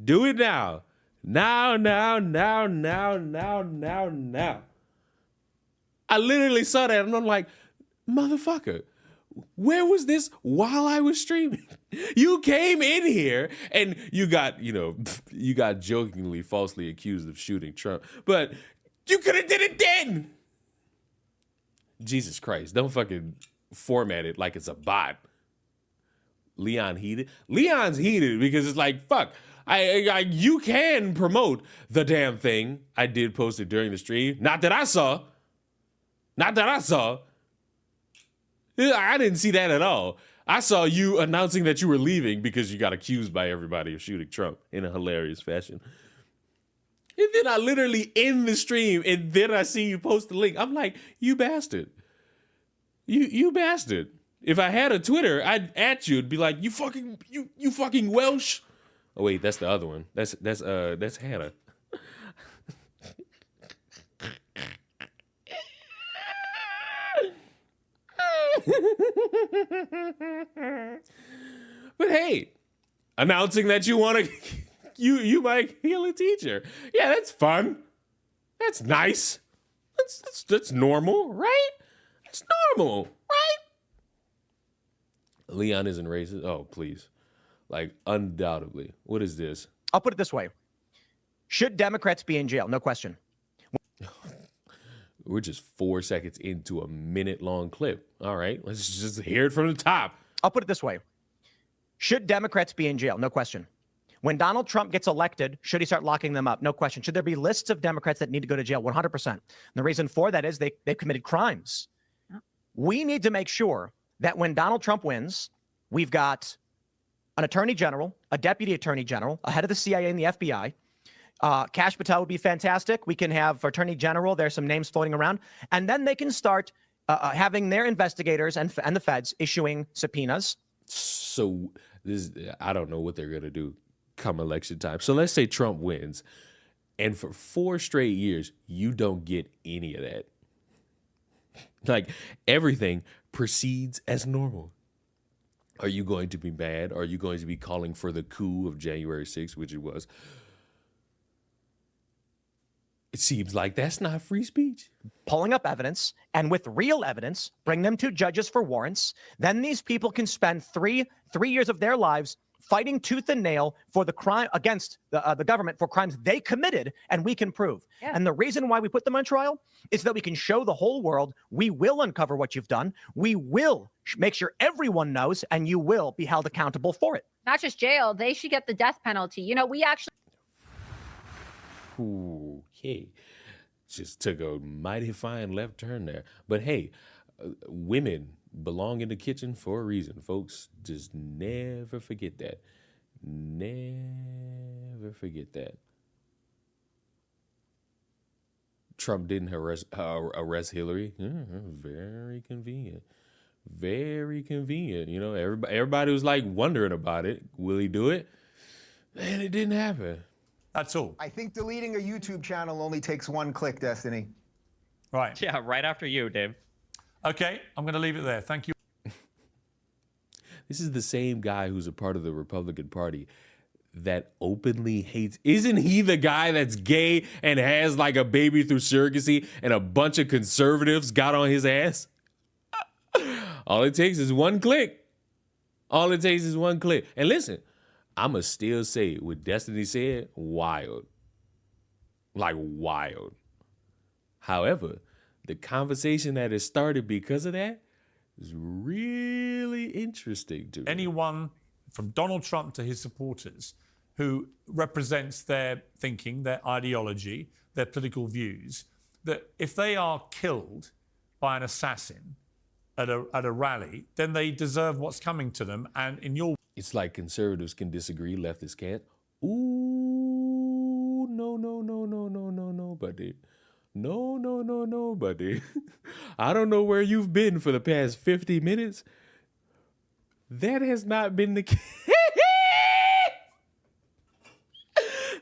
Do it now. Now. I literally saw that, and I'm like, motherfucker. Where was this while I was streaming? You came in here and you got jokingly falsely accused of shooting Trump, but you could have did it then. Jesus Christ, don't fucking format it like it's a bot. Leon's heated because it's like, fuck, you can promote the damn thing. I did post it during the stream. Not that I saw. I didn't see that at all. I saw you announcing that you were leaving because you got accused by everybody of shooting Trump in a hilarious fashion. And then I literally end the stream, and then I see you post the link. I'm like, you bastard. You bastard. If I had a Twitter, I'd at you and be like, you fucking Welsh. Oh wait, that's the other one. That's Hannah. But hey, announcing that you want to, you might kill a teacher. Yeah, that's fun. That's nice. That's normal, right? That's normal, right? Leon isn't racist. Oh, please. Like, undoubtedly. What is this? I'll put it this way. Should Democrats be in jail? No question. We're just 4 seconds into a minute-long clip. All right, let's just hear it from the top. I'll put it this way. Should Democrats be in jail? No question. When Donald Trump gets elected, should he start locking them up? No question. Should there be lists of Democrats that need to go to jail? 100%. And the reason for that is they've committed crimes. We need to make sure that when Donald Trump wins, we've got an attorney general, a deputy attorney general, a head of the CIA and the FBI. Kash Patel would be fantastic. We can have attorney general. There's some names floating around. And then they can start having their investigators and the feds issuing subpoenas. So I don't know what they're going to do come election time. So let's say Trump wins, and for 4 straight years, you don't get any of that. Like, everything proceeds as normal. Are you going to be mad? Are you going to be calling for the coup of January 6th, which it was? It seems like that's not free speech. Pulling up evidence, and with real evidence, bring them to judges for warrants. Then these people can spend three years of their lives fighting tooth and nail for the crime against the government for crimes they committed, and we can prove. Yeah. And the reason why we put them on trial is that we can show the whole world we will uncover what you've done. We will make sure everyone knows, and you will be held accountable for it. Not just jail, they should get the death penalty. You know, we actually... Okay. Just took a mighty fine left turn there. But hey, women belong in the kitchen for a reason, folks. Just never forget that. Never forget that. Trump didn't arrest Hillary. Very convenient. Very convenient. You know, everybody was like wondering about it. Will he do it? And it didn't happen. That's all. I think deleting a YouTube channel only takes 1 click, Destiny. Right. Yeah, right after you, Dave. Okay, I'm going to leave it there. Thank you. This is the same guy who's a part of the Republican Party that openly hates. Isn't he the guy that's gay and has like a baby through surrogacy and a bunch of conservatives got on his ass? All it takes is 1 click. All it takes is 1 click. And listen, I'ma still say it. What Destiny said, wild. Like wild. However, the conversation that has started because of that is really interesting to me. Anyone from Donald Trump to his supporters who represents their thinking, their ideology, their political views, that if they are killed by an assassin at a rally, then they deserve what's coming to them. And in your... It's like conservatives can disagree, leftists can't. Ooh, no, buddy. No, buddy. I don't know where you've been for the past 50 minutes. That has not been the case.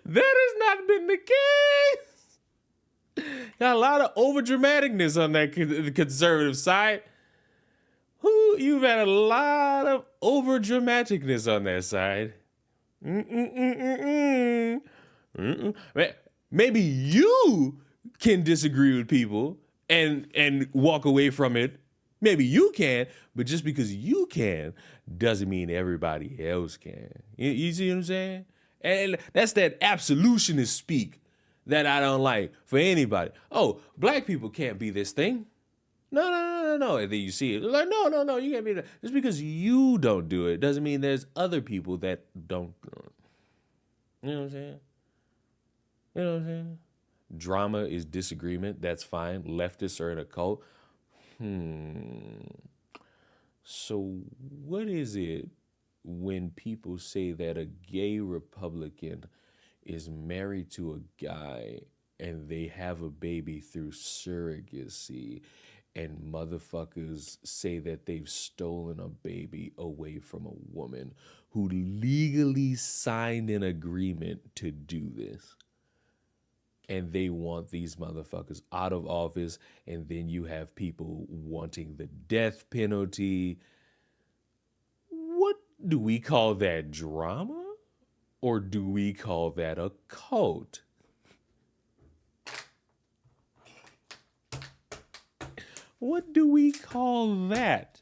That has not been the case. Got a lot of overdramaticness on that conservative side. You've had a lot of overdramaticness on that side. Maybe you can disagree with people and walk away from it. Maybe you can, but just because you can doesn't mean everybody else can. You see what I'm saying? And that's that absolutionist speak that I don't like for anybody. Oh, black people can't be this thing. No. And then you see it. Like, no, you can't be that. Just because you don't do it doesn't mean there's other people that don't do it. You know what I'm saying? Drama is disagreement. That's fine. Leftists are in a cult. So what is it when people say that a gay Republican is married to a guy and they have a baby through surrogacy, and motherfuckers say that they've stolen a baby away from a woman who legally signed an agreement to do this? And they want these motherfuckers out of office, and then you have people wanting the death penalty. What do we call that, drama? Or do we call that a cult? What do we call that?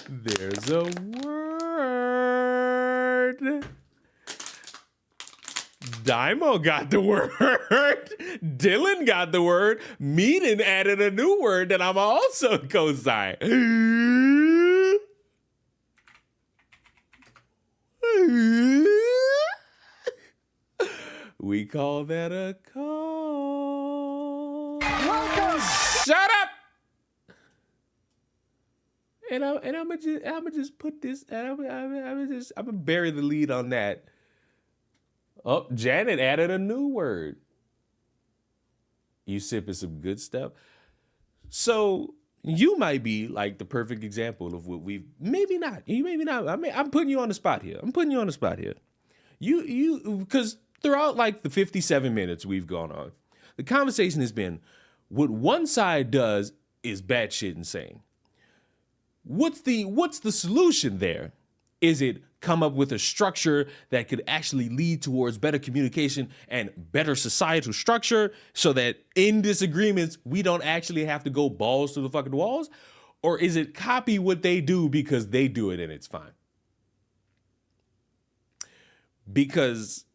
There's a word. Dymo got the word. Dylan got the word. Meaden added a new word that I'm also co-sign. We call that a call. Welcome. Shut up. And I'm gonna just put this. I'm gonna bury the lead on that. Oh, Janet added a new word. You sipping some good stuff. So you might be like the perfect example of what we've. Maybe not. You maybe not. I mean, I'm putting you on the spot here. You because throughout like the 57 minutes we've gone on, the conversation has been what one side does is batshit insane. What's the solution there? Is it come up with a structure that could actually lead towards better communication and better societal structure so that in disagreements, we don't actually have to go balls to the fucking walls? Or is it copy what they do because they do it and it's fine? Because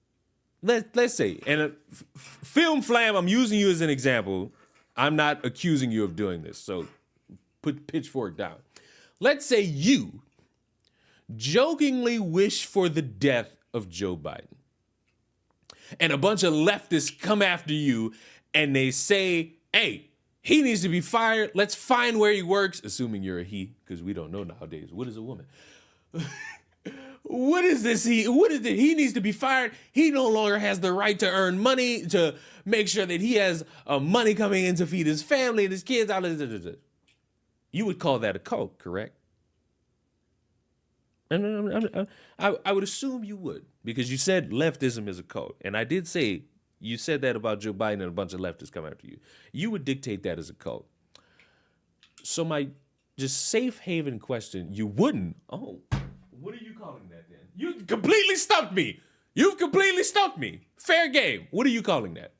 let's say, and Film Flam, I'm using you as an example. I'm not accusing you of doing this, so put pitchfork down. Let's say you jokingly wish for the death of Joe Biden. And a bunch of leftists come after you and they say, hey, he needs to be fired. Let's find where he works, assuming you're a he, because we don't know nowadays. What is a woman? What is this? What is it? He needs to be fired. He no longer has the right to earn money, to make sure that he has money coming in to feed his family and his kids. You would call that a cult, correct? And I would assume you would, because you said leftism is a cult. And I did say, you said that about Joe Biden and a bunch of leftists come after you. You would dictate that as a cult. So my just safe haven question, you wouldn't. Oh, what are you calling that then? You completely stumped me. You've completely stumped me. Fair game. What are you calling that?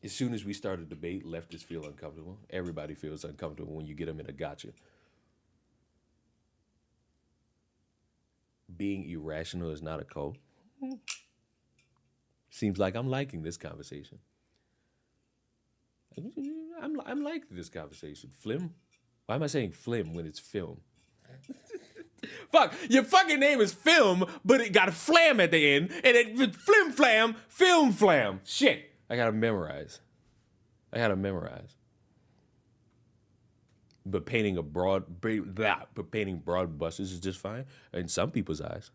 As soon as we start a debate, leftists feel uncomfortable. Everybody feels uncomfortable when you get them in a gotcha. Being irrational is not a cult. Seems like I'm liking this conversation. I'm liking this conversation. Flim? Why am I saying flim when it's film? Fuck, your fucking name is Film, but it got a flam at the end, and it flim flam, film flam. Shit. I gotta memorize. But painting broad brushes is just fine in some people's eyes.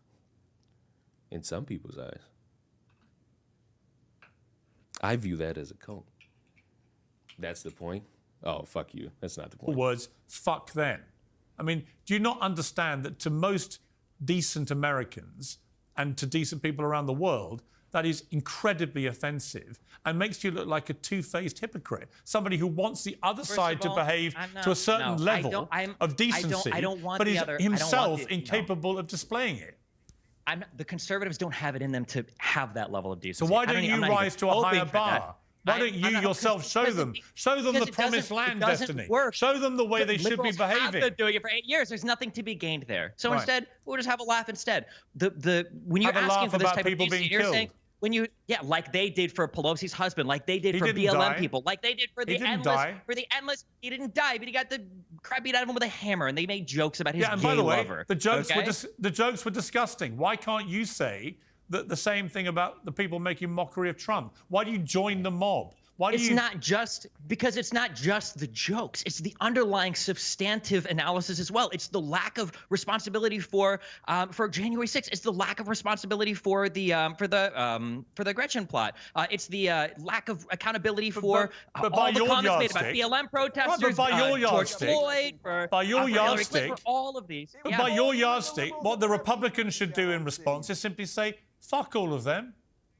I view that as a cult. That's the point. Oh, fuck you. That's not the point. Words, fuck them. I mean, do you not understand that to most decent Americans and to decent people around the world, that is incredibly offensive and makes you look like a two-faced hypocrite, somebody who wants the other side to behave to a certain level of decency, but is himself incapable of displaying it. The conservatives don't have it in them to have that level of decency. So why don't you rise to a higher bar? Why don't you yourself show them the promised land destiny? Show them the way they should be behaving. Have been doing it for 8 years. There's nothing to be gained there. So instead, we'll just have a laugh instead. When you're asking for this type of decency, you're saying like they did for Pelosi's husband, like they did for BLM people, like they did for the endless. He didn't die, but he got the crap beat out of him with a hammer, and they made jokes about his gay lover. Yeah, and by the way, the jokes were disgusting. Why can't you say the same thing about the people making mockery of Trump? Why do you join the mob? It's not just the jokes. It's the underlying substantive analysis as well. It's the lack of responsibility for January 6th. It's the lack of responsibility for the Gretchen plot. It's the lack of accountability for all the comments made about BLM protesters, George Floyd, by your yardstick, for all of these. By your yardstick, what the Republicans should do in response is simply say, "Fuck all of them,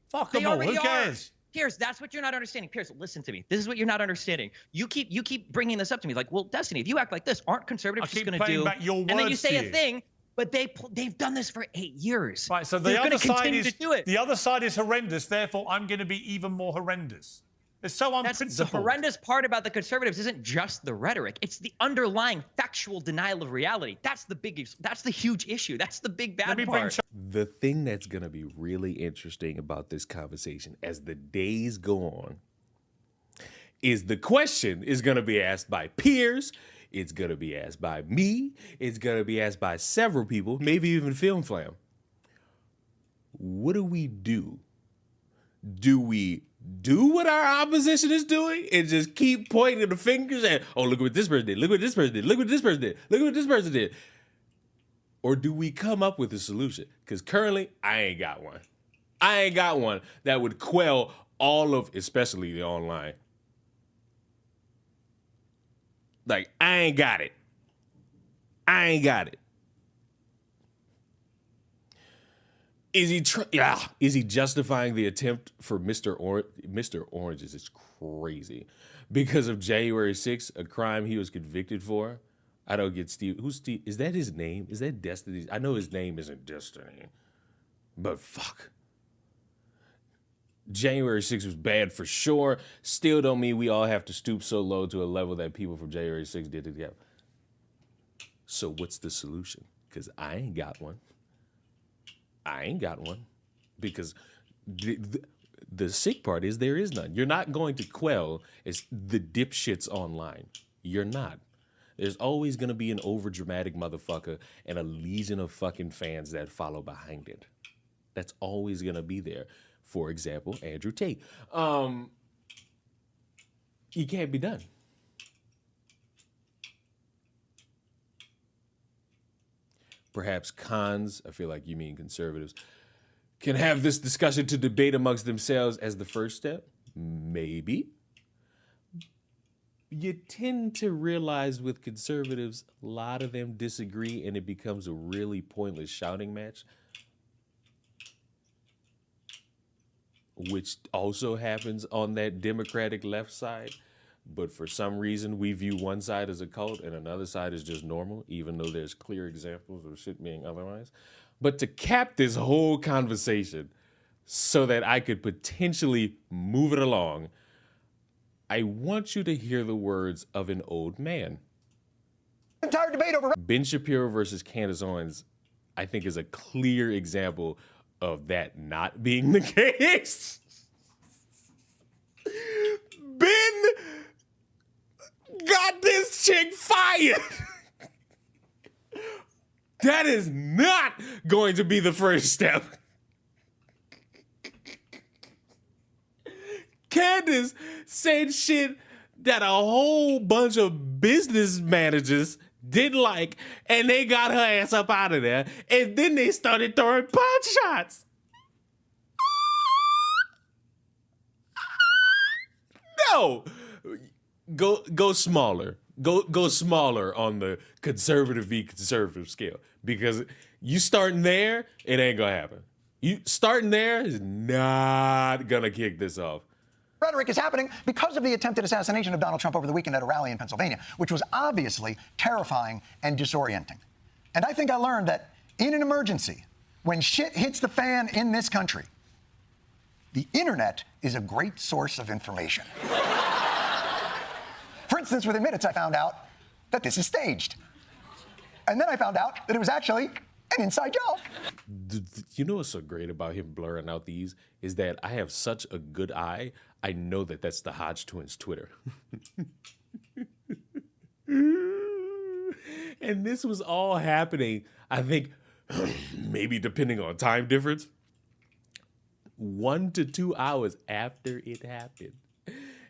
fuck them all. Who cares?" Pierce, that's what you're not understanding. Pierce, listen to me. This is what you're not understanding. You keep bringing this up to me like, well, Destiny, if you act like this, aren't conservatives just going to do? Back your words and then you say to a thing, but they've done this for 8 years. Right, so they're going to continue to do it. The other side is horrendous, therefore I'm going to be even more horrendous. It's so unprincipled. The horrendous part about the conservatives isn't just the rhetoric. It's the underlying factual denial of reality. That's the huge issue. That's the big bad part. The thing that's going to be really interesting about this conversation as the days go on is the question is going to be asked by peers. It's going to be asked by me. It's going to be asked by several people, maybe even Film Flam. What do we do? Do we do what our opposition is doing and just keep pointing the fingers at, oh, look what this person did, look what this person did, look what this person did, look what this person did? Or do we come up with a solution? Because currently, I ain't got one. I ain't got one that would quell all of, especially the online. Like, I ain't got it. I ain't got it. Is he justifying the attempt for Mr. Oranges? It's crazy. Because of January 6th, a crime he was convicted for. I don't get Steve. Who's Steve? Is that his name? Is that Destiny? I know his name isn't Destiny. But fuck. January 6th was bad for sure. Still don't mean we all have to stoop so low to a level that people from January 6th did together. So what's the solution? Because I ain't got one. I ain't got one. Because the sick part is there is none. You're not going to quell the dipshits online. You're not. There's always going to be an overdramatic motherfucker and a legion of fucking fans that follow behind it. That's always going to be there. For example, Andrew Tate. You can't be done. Perhaps cons, I feel like you mean conservatives, can have this discussion to debate amongst themselves as the first step. Maybe. You tend to realize with conservatives, a lot of them disagree and it becomes a really pointless shouting match. Which also happens on that Democratic left side. But for some reason, we view one side as a cult and another side as just normal, even though there's clear examples of shit being otherwise. But to cap this whole conversation so that I could potentially move it along, I want you to hear the words of an old man. Entire debate over Ben Shapiro versus Candace Owens, I think, is a clear example of that not being the case. Ben got this chick fired. That is not going to be the first step. Candace said shit that a whole bunch of business managers didn't like, and they got her ass up out of there, and then they started throwing pot shots. No, go smaller. Go smaller on the conservative v conservative scale, because you starting there, it ain't gonna happen. You starting there is not gonna kick this off. Rhetoric is happening because of the attempted assassination of Donald Trump over the weekend at a rally in Pennsylvania, which was obviously terrifying and disorienting. And I think I learned that in an emergency, when shit hits the fan in this country, the internet is a great source of information. For instance, within minutes, I found out that this is staged. And then I found out that it was actually an inside job. You know what's so great about him blurring out these is that I have such a good eye. I know that that's the Hodge twins' Twitter. And this was all happening, I think, maybe depending on time difference, 1 to 2 hours after it happened.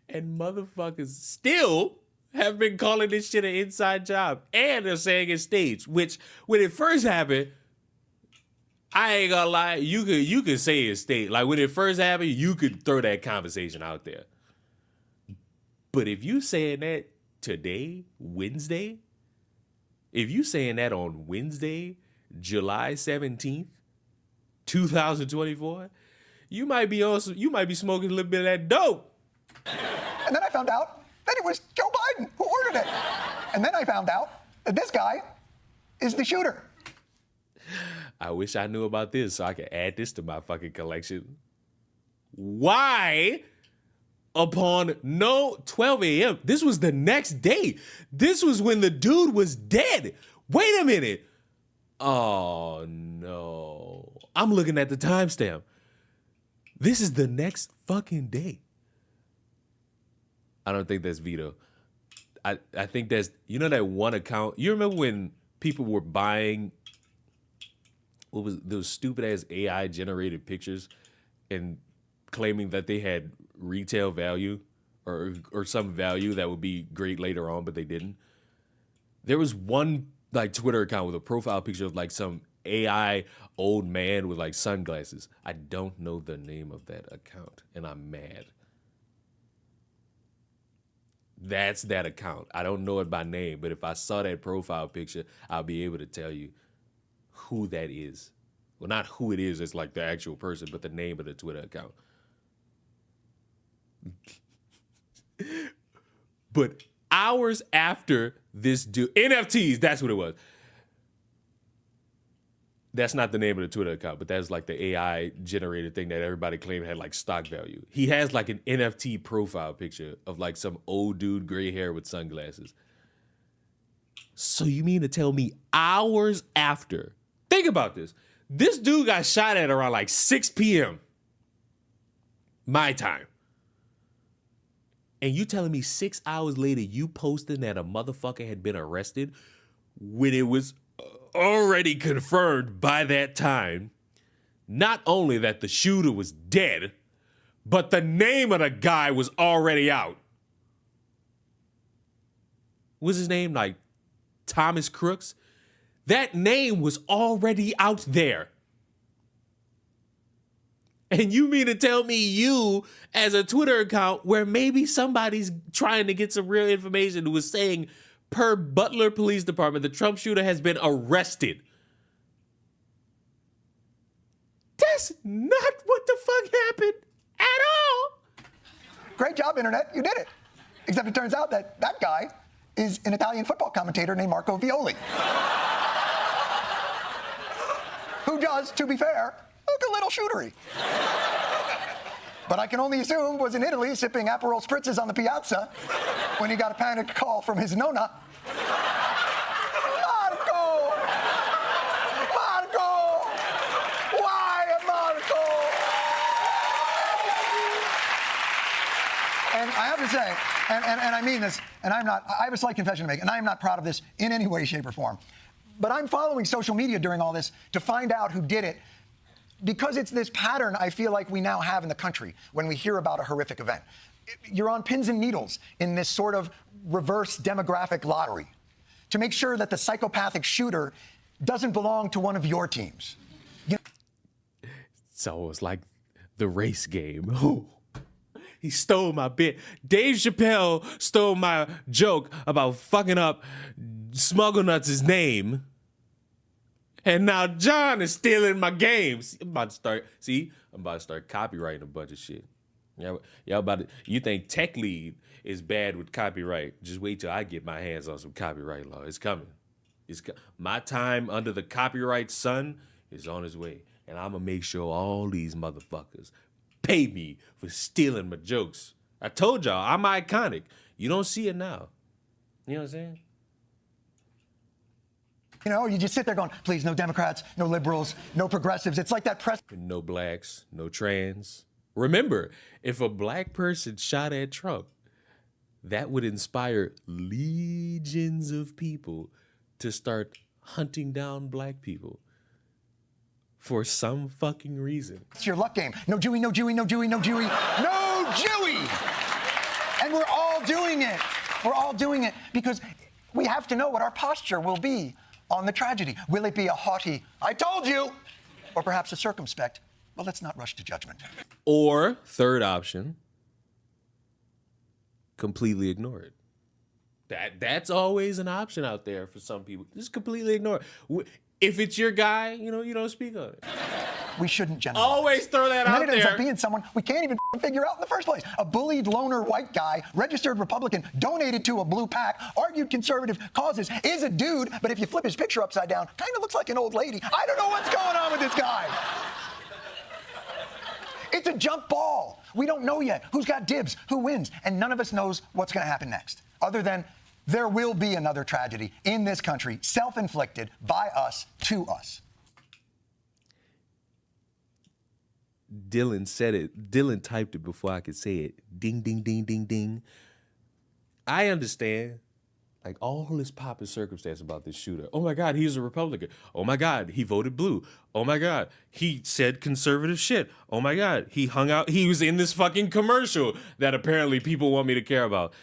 And motherfuckers still have been calling this shit an inside job. And they're saying it's staged, which when it first happened, I ain't gonna lie, you could say it's staged. Like when it first happened, you could throw that conversation out there. But if you saying that today, Wednesday, if you saying that on Wednesday, July 17th, 2024, you might be smoking a little bit of that dope. And then I found out that it was Joe Biden who ordered it. And then I found out that this guy is the shooter. I wish I knew about this so I could add this to my fucking collection. Why? Upon 12 a.m. This was the next day. This was when the dude was dead. Wait a minute. Oh, no. I'm looking at the timestamp. This is the next fucking day. I don't think that's Vito. I think that's, you know, that one account. You remember when people were buying those stupid ass AI generated pictures and claiming that they had retail value or some value that would be great later on, but they didn't. There was one like Twitter account with a profile picture of like some AI old man with like sunglasses. I don't know the name of that account and I'm mad. That's that account. I don't know it by name, but if I saw that profile picture, I'll be able to tell you who that is. Well, not who it is, it's like the actual person, but the name of the Twitter account. But hours after this dude, NFTs, that's what it was. That's not the name of the Twitter account, but that's like the AI generated thing that everybody claimed had like stock value. He has like an NFT profile picture of like some old dude, gray hair with sunglasses. So you mean to tell me hours after, think about this. This dude got shot at around like 6 p.m. my time. And you telling me 6 hours later you posting that a motherfucker had been arrested when it was already confirmed by that time, not only that the shooter was dead, but the name of the guy was already out. What's his name? Like Thomas Crooks? That name was already out there. And you mean to tell me you, as a Twitter account where maybe somebody's trying to get some real information, who was saying, per Butler Police Department, the Trump shooter has been arrested. That's not what the fuck happened at all. Great job, Internet. You did it. Except it turns out that that guy is an Italian football commentator named Marco Violi. Who does, to be fair, look a little shootery. But I can only assume was in Italy sipping Aperol spritzes on the piazza when he got a panicked call from his nonna. Marco! Marco! Why, Marco? And I have to say, and I mean this, and I have a slight confession to make, and I am not proud of this in any way, shape, or form. But I'm following social media during all this to find out who did it, because it's this pattern I feel like we now have in the country when we hear about a horrific event. You're on pins and needles in this sort of reverse demographic lottery to make sure that the psychopathic shooter doesn't belong to one of your teams. It's almost like the race game. Oh, he stole my bit. Dave Chappelle stole my joke about fucking up Smuggle Nuts' name. And now John is stealing my games. I'm about to start copyrighting a bunch of shit. Y'all about to, you think Tech Lead is bad with copyright? Just wait till I get my hands on some copyright law. It's coming. My time under the copyright sun is on its way. And I'm going to make sure all these motherfuckers pay me for stealing my jokes. I told y'all, I'm iconic. You don't see it now. You know what I'm saying? You know, you just sit there going, please, no Democrats, no liberals, no progressives. It's like that press. No blacks, no trans. Remember, if a black person shot at Trump, that would inspire legions of people to start hunting down black people for some fucking reason. It's your luck game. No Jewy, no Jewy, no Jewy, no Jewy, no Jewy! And we're all doing it. We're all doing it because we have to know what our posture will be on the tragedy. Will it be a haughty, I told you, or perhaps a circumspect, well, let's not rush to judgment. Or, third option, completely ignore it. That's always an option out there for some people. Just completely ignore it. If it's your guy, you know, you don't speak on it. we shouldn't generalize. Always throw that and out then it ends there. up being someone we can't even figure out in the first place. A bullied loner white guy, registered Republican, donated to a blue PAC, argued conservative causes, is a dude, but if you flip his picture upside down, kind of looks like an old lady. I don't know what's going on with this guy. It's a jump ball. We don't know yet who's got dibs, who wins, and none of us knows what's going to happen next, other than there will be another tragedy in this country, self-inflicted by us to us. Dylan said it. Dylan typed it before I could say it. Ding, ding, ding, ding, ding. I understand, like, all this pop and circumstance about this shooter. Oh, my God, he's a Republican. Oh, my God, he voted blue. Oh, my God, he said conservative shit. Oh, my God, he hung out. He was in this fucking commercial that apparently people want me to care about.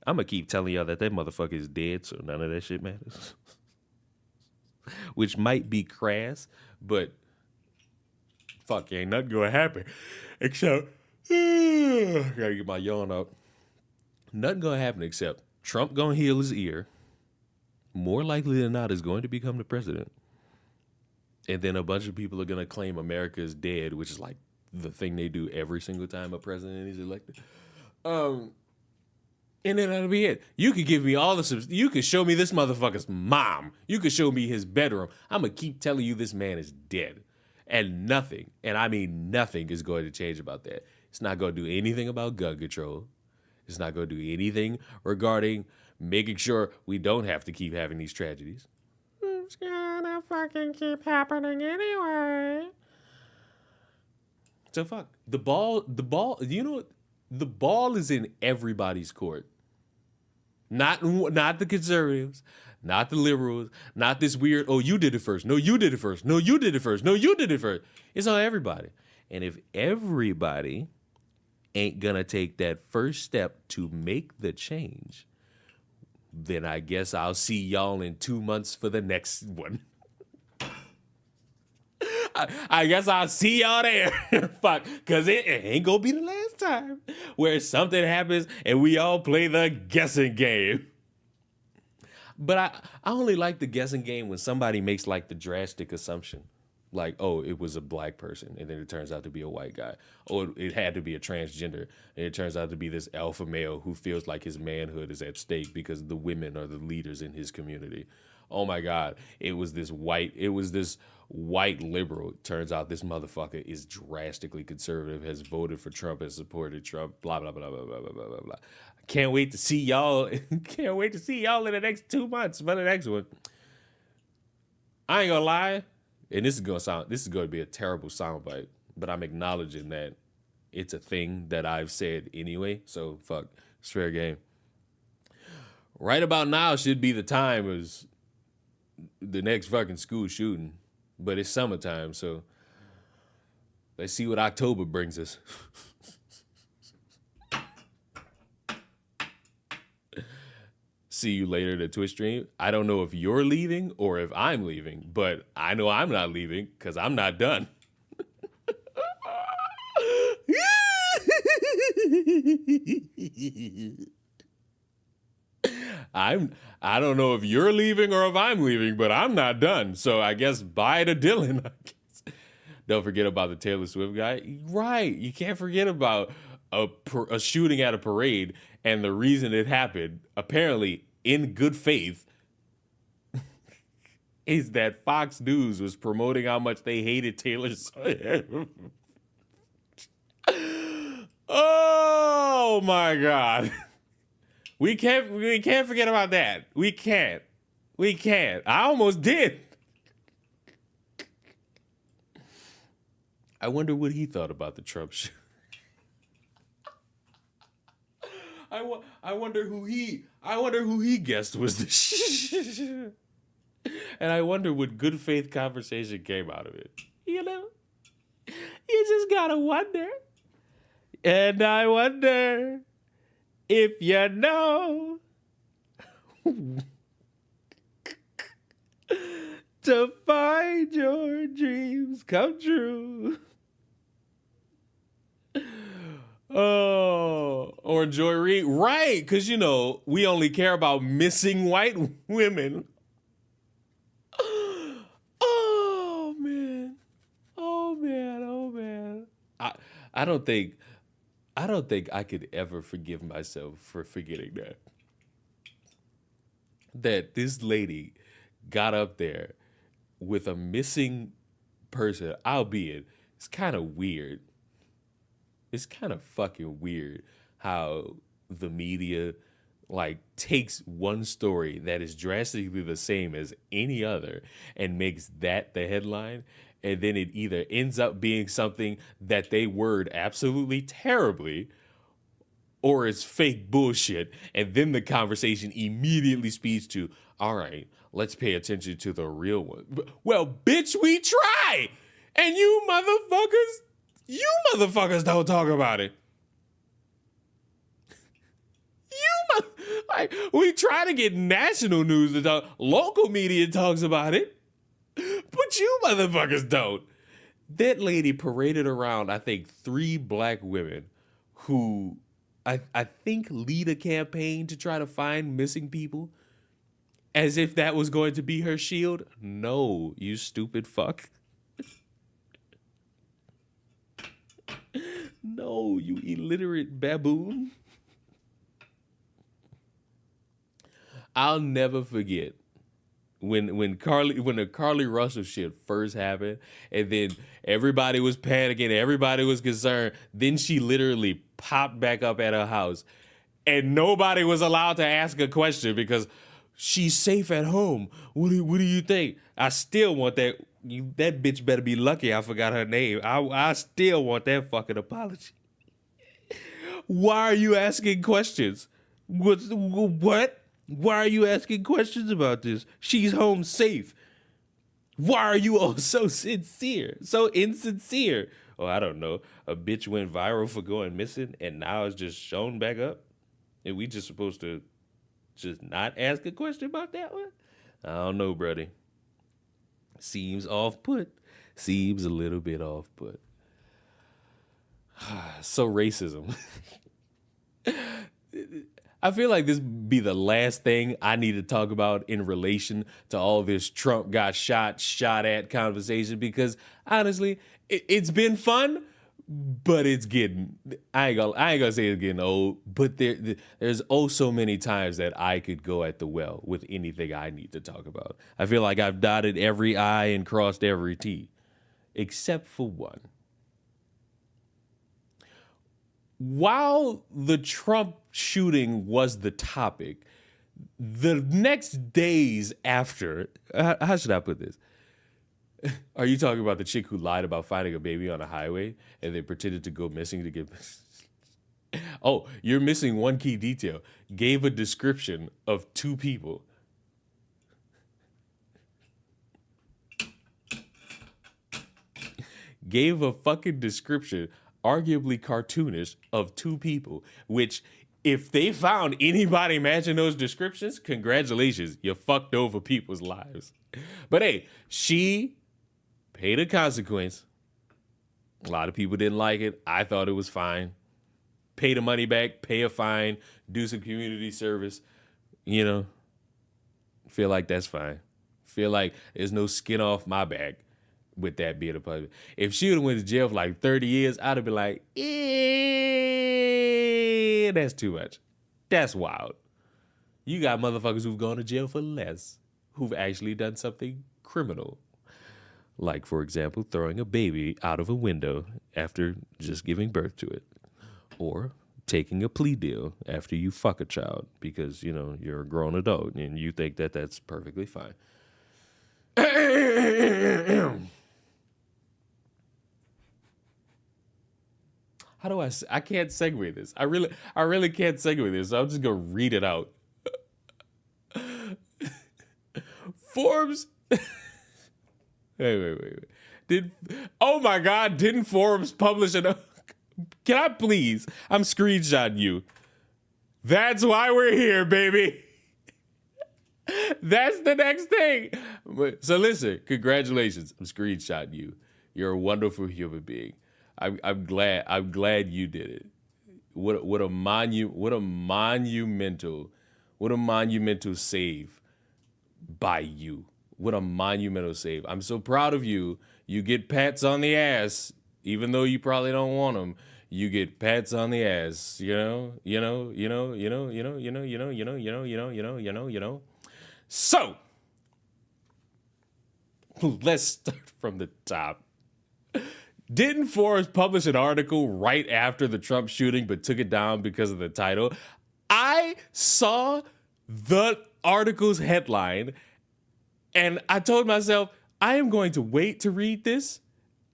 I'm going to keep telling y'all that motherfucker is dead, so none of that shit matters. Which might be crass, but fuck, ain't nothing going to happen. Except, gotta get my yawn out. Nothing going to happen except Trump going to heal his ear. More likely than not is going to become the president. And then a bunch of people are going to claim America is dead, which is like the thing they do every single time a president is elected. And then that'll be it. You could give me all the... You could show me this motherfucker's mom. You could show me his bedroom. I'm going to keep telling you this man is dead. And nothing, and I mean nothing, is going to change about that. It's not going to do anything about gun control. It's not going to do anything regarding making sure we don't have to keep having these tragedies. It's gonna fucking keep happening anyway. So fuck. The ball, you know, the ball is in everybody's court. Not the conservatives, not the liberals, not this weird, oh, you did it first. No, you did it first. No, you did it first. No, you did it first. It's on everybody. And if everybody ain't gonna take that first step to make the change, then I guess I'll see y'all in 2 months for the next one. I guess I'll see y'all there. Fuck, because it ain't gonna be the last time where something happens and we all play the guessing game. But I only like the guessing game when somebody makes like the drastic assumption. Like, oh, it was a black person, and then it turns out to be a white guy. Or it had to be a transgender, and it turns out to be this alpha male who feels like his manhood is at stake because the women are the leaders in his community. Oh my God, it was this white liberal. Turns out this motherfucker is drastically conservative, has voted for Trump, has supported Trump, blah, blah, blah, blah, blah, blah, blah, blah. Can't wait to see y'all. Can't wait to see y'all in the next 2 months for the next one. I ain't gonna lie. And this is going to be a terrible soundbite, but I'm acknowledging that it's a thing that I've said anyway. So fuck, it's fair game. Right about now should be the time as the next fucking school shooting, but it's summertime, so let's see what October brings us. See you later to Twitch stream. I don't know if you're leaving or if I'm leaving, but I know I'm not leaving because I'm not done. I don't know if you're leaving or if I'm leaving, but I'm not done. So I guess bye to Dylan. Don't forget about the Taylor Swift guy. Right. You can't forget about a shooting at a parade, and the reason it happened, apparently in good faith, is that Fox News was promoting how much they hated Taylor Swift. Oh my God. We can't forget about that. We can't. I almost did. I wonder what he thought about the Trump shit. I wonder who he guessed was the shit. And I wonder what good faith conversation came out of it. You know? You just gotta wonder. And I wonder if you know to find your dreams come true. Oh, or Joy Reid. Right, because, you know, we only care about missing white women. Oh, man. I don't think I could ever forgive myself for forgetting that this lady got up there with a missing person, albeit it's kind of weird. It's kind of fucking weird how the media like takes one story that is drastically the same as any other and makes that the headline, and then it either ends up being something that they word absolutely terribly or it's fake bullshit, and then the conversation immediately speeds to, all right, let's pay attention to the real one. Well, bitch, we try, and you motherfuckers don't talk about it. We try to get national news to talk, local media talks about it, but you motherfuckers don't. That lady paraded around, I think, 3 black women who I think lead a campaign to try to find missing people, as if that was going to be her shield. No, you stupid fuck. No, you illiterate baboon. I'll never forget when the Carly Russell shit first happened, and then everybody was panicking, everybody was concerned. Then she literally popped back up at her house, and nobody was allowed to ask a question because she's safe at home. What do you think? I still want that. That bitch better be lucky I forgot her name. I still want that fucking apology. Why are you asking questions? What? Why are you asking questions about this? She's home safe. Why are you all so sincere? So insincere? Oh, I don't know. A bitch went viral for going missing and now it's just shown back up? And we just supposed to just not ask a question about that one? I don't know, buddy. Seems off-put. Seems a little bit off-put. So racism. I feel like this be the last thing I need to talk about in relation to all this Trump got shot at conversation, because honestly, it's been fun, but it's getting, I ain't gonna say it's getting old, but there's oh so many times that I could go at the well with anything I need to talk about. I feel like I've dotted every I and crossed every T, except for one. While the Trump shooting was the topic, the next days after, how should I put this? Are you talking about the chick who lied about finding a baby on a highway and they pretended to go missing to get... Oh, you're missing one key detail. Gave a description of 2 people. Gave a fucking description, arguably cartoonish, of 2 people, which if they found anybody matching those descriptions, congratulations, you fucked over people's lives. But hey, she paid a consequence. A lot of people didn't like it. I thought it was fine. Pay the money back, pay a fine, do some community service. You know, feel like that's fine. Feel like there's no skin off my back with that being a public. If she would have went to jail for like 30 years, I'd have been like, that's too much. That's wild. You got motherfuckers who've gone to jail for less, who've actually done something criminal. Like, for example, throwing a baby out of a window after just giving birth to it. Or taking a plea deal after you fuck a child because, you know, you're a grown adult and you think that that's perfectly fine. How do I can't segue this. I really can't segue this. So I'm just going to read it out. Forbes. Wait. Oh my God, didn't Forbes publish an... Can I please? I'm screenshotting you. That's why we're here, baby. That's the next thing. So listen, congratulations. I'm screenshotting you. You're a wonderful human being. I'm glad you did it. What a monumental save by you. What a monumental save. I'm so proud of you. You get pats on the ass even though you probably don't want them, you get pats on the ass, So, let's start from the top. Didn't Forbes publish an article right after the Trump shooting but took it down because of the title? I saw the article's headline and I told myself, I am going to wait to read this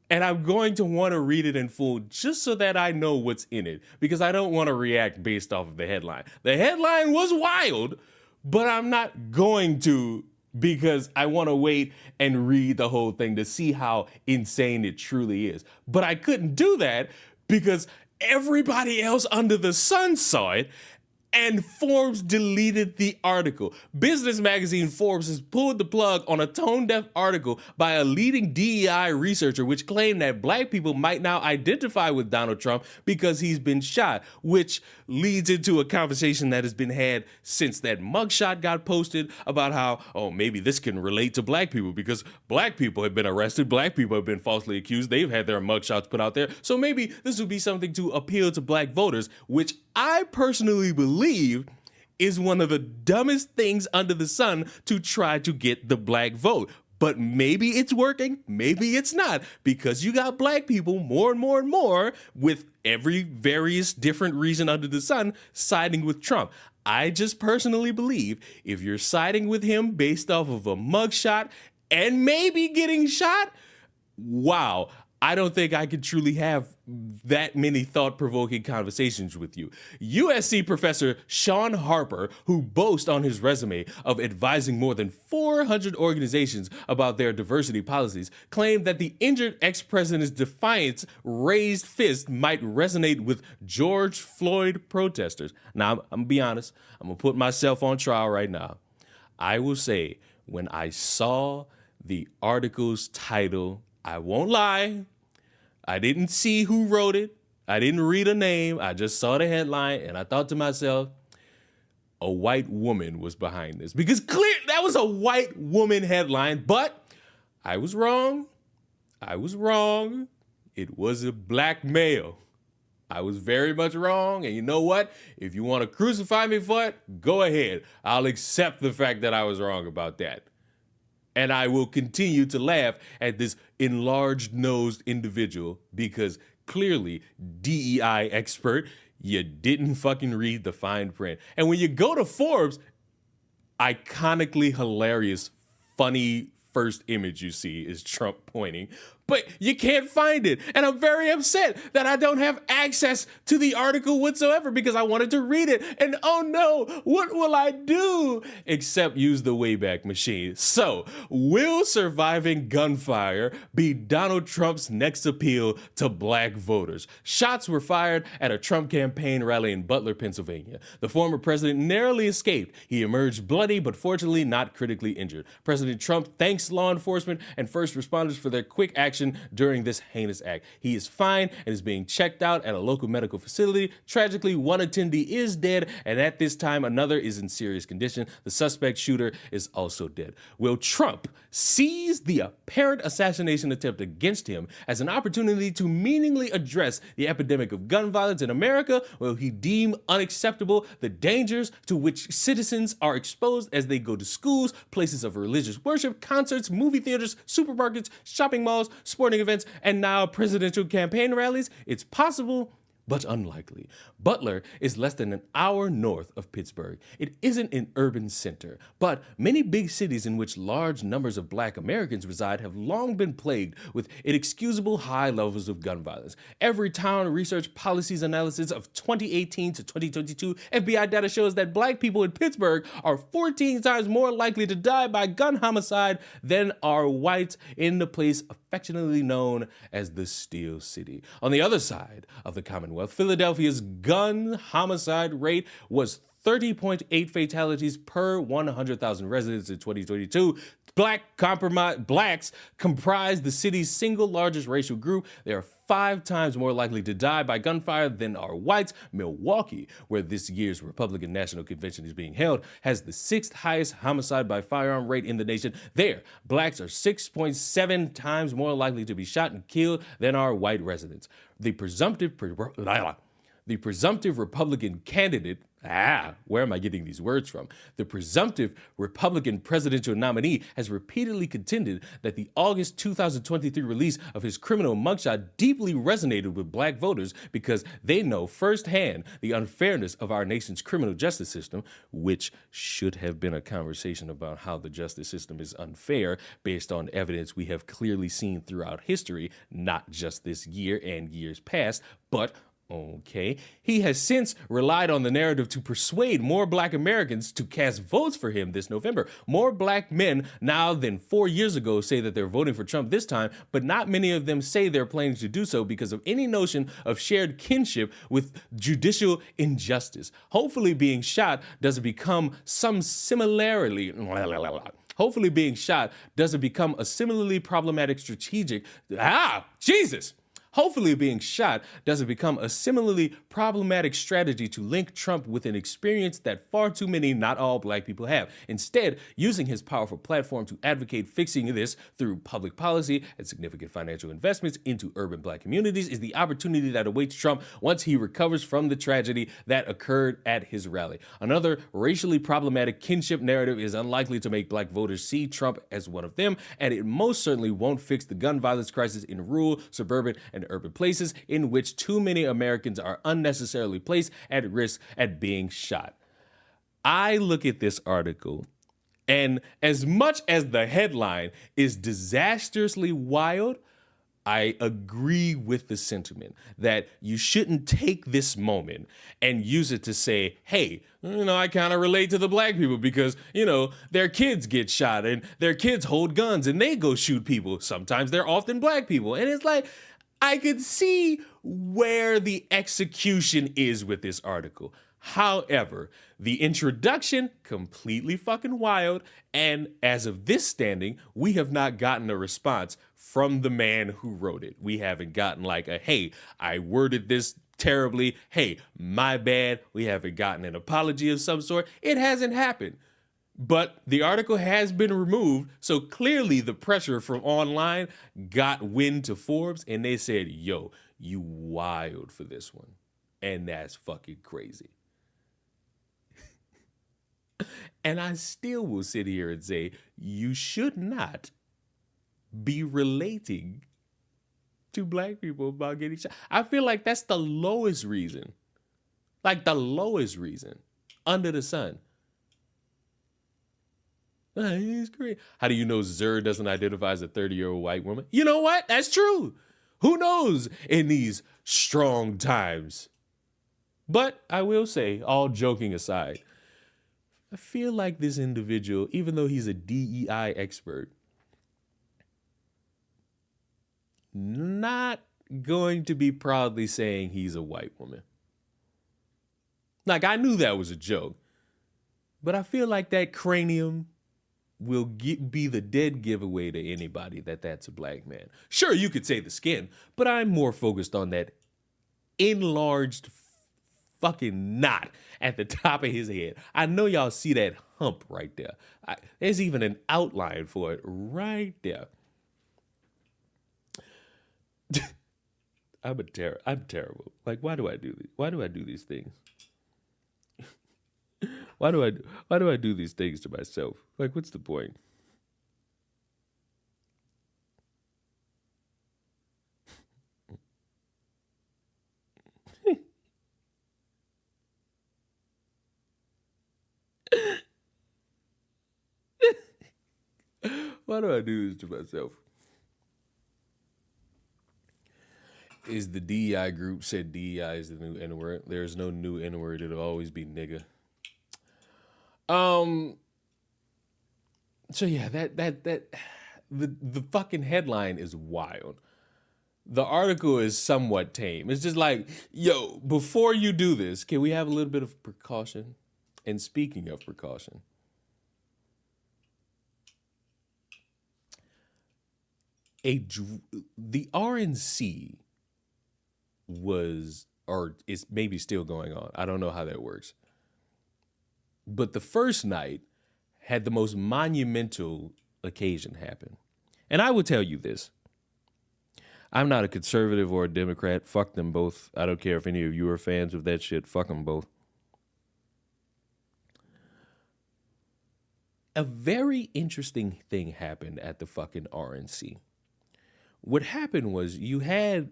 and I'm going to want to read it in full just so that I know what's in it, because I don't want to react based off of the headline. The headline was wild, but I'm not going to, because I want to wait and read the whole thing to see how insane it truly is. But I couldn't do that because everybody else under the sun saw it, and Forbes deleted the article. Business magazine Forbes has pulled the plug on a tone-deaf article by a leading DEI researcher which claimed that black people might now identify with Donald Trump because he's been shot, which leads into a conversation that has been had since that mugshot got posted about how, oh, maybe this can relate to black people because black people have been arrested, black people have been falsely accused, they've had their mugshots put out there, so maybe this would be something to appeal to black voters, which I personally believe is one of the dumbest things under the sun to try to get the black vote. But maybe it's working, maybe it's not, because you got black people more and more and more with every various different reason under the sun siding with Trump. I just personally believe if you're siding with him based off of a mugshot and maybe getting shot, wow, I don't think I could truly have that many thought-provoking conversations with you. USC professor Sean Harper, who boasts on his resume of advising more than 400 organizations about their diversity policies, claimed that the injured ex-president's defiance raised fist might resonate with George Floyd protesters. Now, I'm gonna be honest, I'm gonna put myself on trial right now. I will say, when I saw the article's title, I won't lie, I didn't see who wrote it. I didn't read a name. I just saw the headline and I thought to myself, a white woman was behind this. Because clear, that was a white woman headline, but I was wrong. I was wrong. It was a black male. I was very much wrong. And you know what? If you want to crucify me for it, go ahead. I'll accept the fact that I was wrong about that. And I will continue to laugh at this enlarged-nosed individual because clearly, DEI expert, you didn't fucking read the fine print. And when you go to Forbes, iconically hilarious, funny first image you see is Trump pointing, but you can't find it. And I'm very upset that I don't have access to the article whatsoever because I wanted to read it. And oh no, what will I do? Except use the Wayback Machine. So, will surviving gunfire be Donald Trump's next appeal to black voters? Shots were fired at a Trump campaign rally in Butler, Pennsylvania. The former president narrowly escaped. He emerged bloody, but fortunately not critically injured. President Trump thanks law enforcement and first responders for their quick action during this heinous act. He is fine and is being checked out at a local medical facility. Tragically, one attendee is dead, and at this time, another is in serious condition. The suspect shooter is also dead. Will Trump seize the apparent assassination attempt against him as an opportunity to meaningfully address the epidemic of gun violence in America? Will he deem unacceptable the dangers to which citizens are exposed as they go to schools, places of religious worship, concerts, movie theaters, supermarkets, shopping malls, sporting events, and now presidential campaign rallies? It's possible, but unlikely. Butler is less than an hour north of Pittsburgh. It isn't an urban center, but many big cities in which large numbers of black Americans reside have long been plagued with inexcusable high levels of gun violence. Every Town Research Policies analysis of 2018 to 2022 FBI data shows that black people in Pittsburgh are 14 times more likely to die by gun homicide than are whites in the place affectionately known as the Steel City. On the other side of the Commonwealth, Philadelphia's gun homicide rate was 30.8 fatalities per 100,000 residents in 2022. Blacks comprise the city's single largest racial group. They are 5 times more likely to die by gunfire than are whites. Milwaukee, where this year's Republican National Convention is being held, has the 6th highest homicide by firearm rate in the nation. There, blacks are 6.7 times more likely to be shot and killed than are white residents. The presumptive Republican candidate, where am I getting these words from? The presumptive Republican presidential nominee has repeatedly contended that the August 2023 release of his criminal mugshot deeply resonated with black voters because they know firsthand the unfairness of our nation's criminal justice system, which should have been a conversation about how the justice system is unfair based on evidence we have clearly seen throughout history, not just this year and years past, but okay. He has since relied on the narrative to persuade more black Americans to cast votes for him this November. More black men now than 4 years ago say that they're voting for Trump this time, but not many of them say they're planning to do so because of any notion of shared kinship with judicial injustice. Hopefully being shot doesn't become some similarly... Hopefully being shot doesn't become a similarly problematic strategic... Jesus! Hopefully being shot doesn't become a similarly problematic strategy to link Trump with an experience that far too many, not all black people have. Instead, using his powerful platform to advocate fixing this through public policy and significant financial investments into urban black communities is the opportunity that awaits Trump once he recovers from the tragedy that occurred at his rally. Another racially problematic kinship narrative is unlikely to make black voters see Trump as one of them, and it most certainly won't fix the gun violence crisis in rural, suburban, and urban places in which too many Americans are unnecessarily placed at risk at being shot. I look at this article, and as much as the headline is disastrously wild, I agree with the sentiment that you shouldn't take this moment and use it to say, hey, I kind of relate to the black people because, their kids get shot and their kids hold guns and they go shoot people. Sometimes they're often black people. And it's like, I could see where the execution is with this article. However, the introduction, completely fucking wild, and as of this standing, we have not gotten a response from the man who wrote it. We haven't gotten like a, hey, I worded this terribly, hey, my bad. We haven't gotten an apology of some sort. It hasn't happened. But the article has been removed, so clearly the pressure from online got wind to Forbes, and they said, yo, you wild for this one. And that's fucking crazy. And I still will sit here and say, you should not be relating to black people about getting shot. I feel like that's the lowest reason. Like the lowest reason under the sun. He's great. How do you know Zer doesn't identify as a 30-year-old white woman? You know what? That's true. Who knows in these strong times? But I will say, all joking aside, I feel like this individual, even though he's a DEI expert, not going to be proudly saying he's a white woman. Like, I knew that was a joke, but I feel like that cranium will be the dead giveaway to anybody that that's a black man. Sure, you could say the skin, but I'm more focused on that enlarged fucking knot at the top of his head. I know y'all see that hump right there. There's even an outline for it right there. I'm terrible. Like, why do I do this? Why do I do these things? Why do I do these things to myself? Like, what's the point? Why do I do this to myself? Is the DEI group said DEI is the new N-word? There's no new N-word. It'll always be nigga. So yeah, the fucking headline is wild. The article is somewhat tame. It's just like, yo, before you do this, can we have a little bit of precaution? And speaking of precaution, the RNC was, or is maybe still going on. I don't know how that works. But the first night had the most monumental occasion happen. And I will tell you this. I'm not a conservative or a Democrat. Fuck them both. I don't care if any of you are fans of that shit. Fuck them both. A very interesting thing happened at the fucking RNC. What happened was you had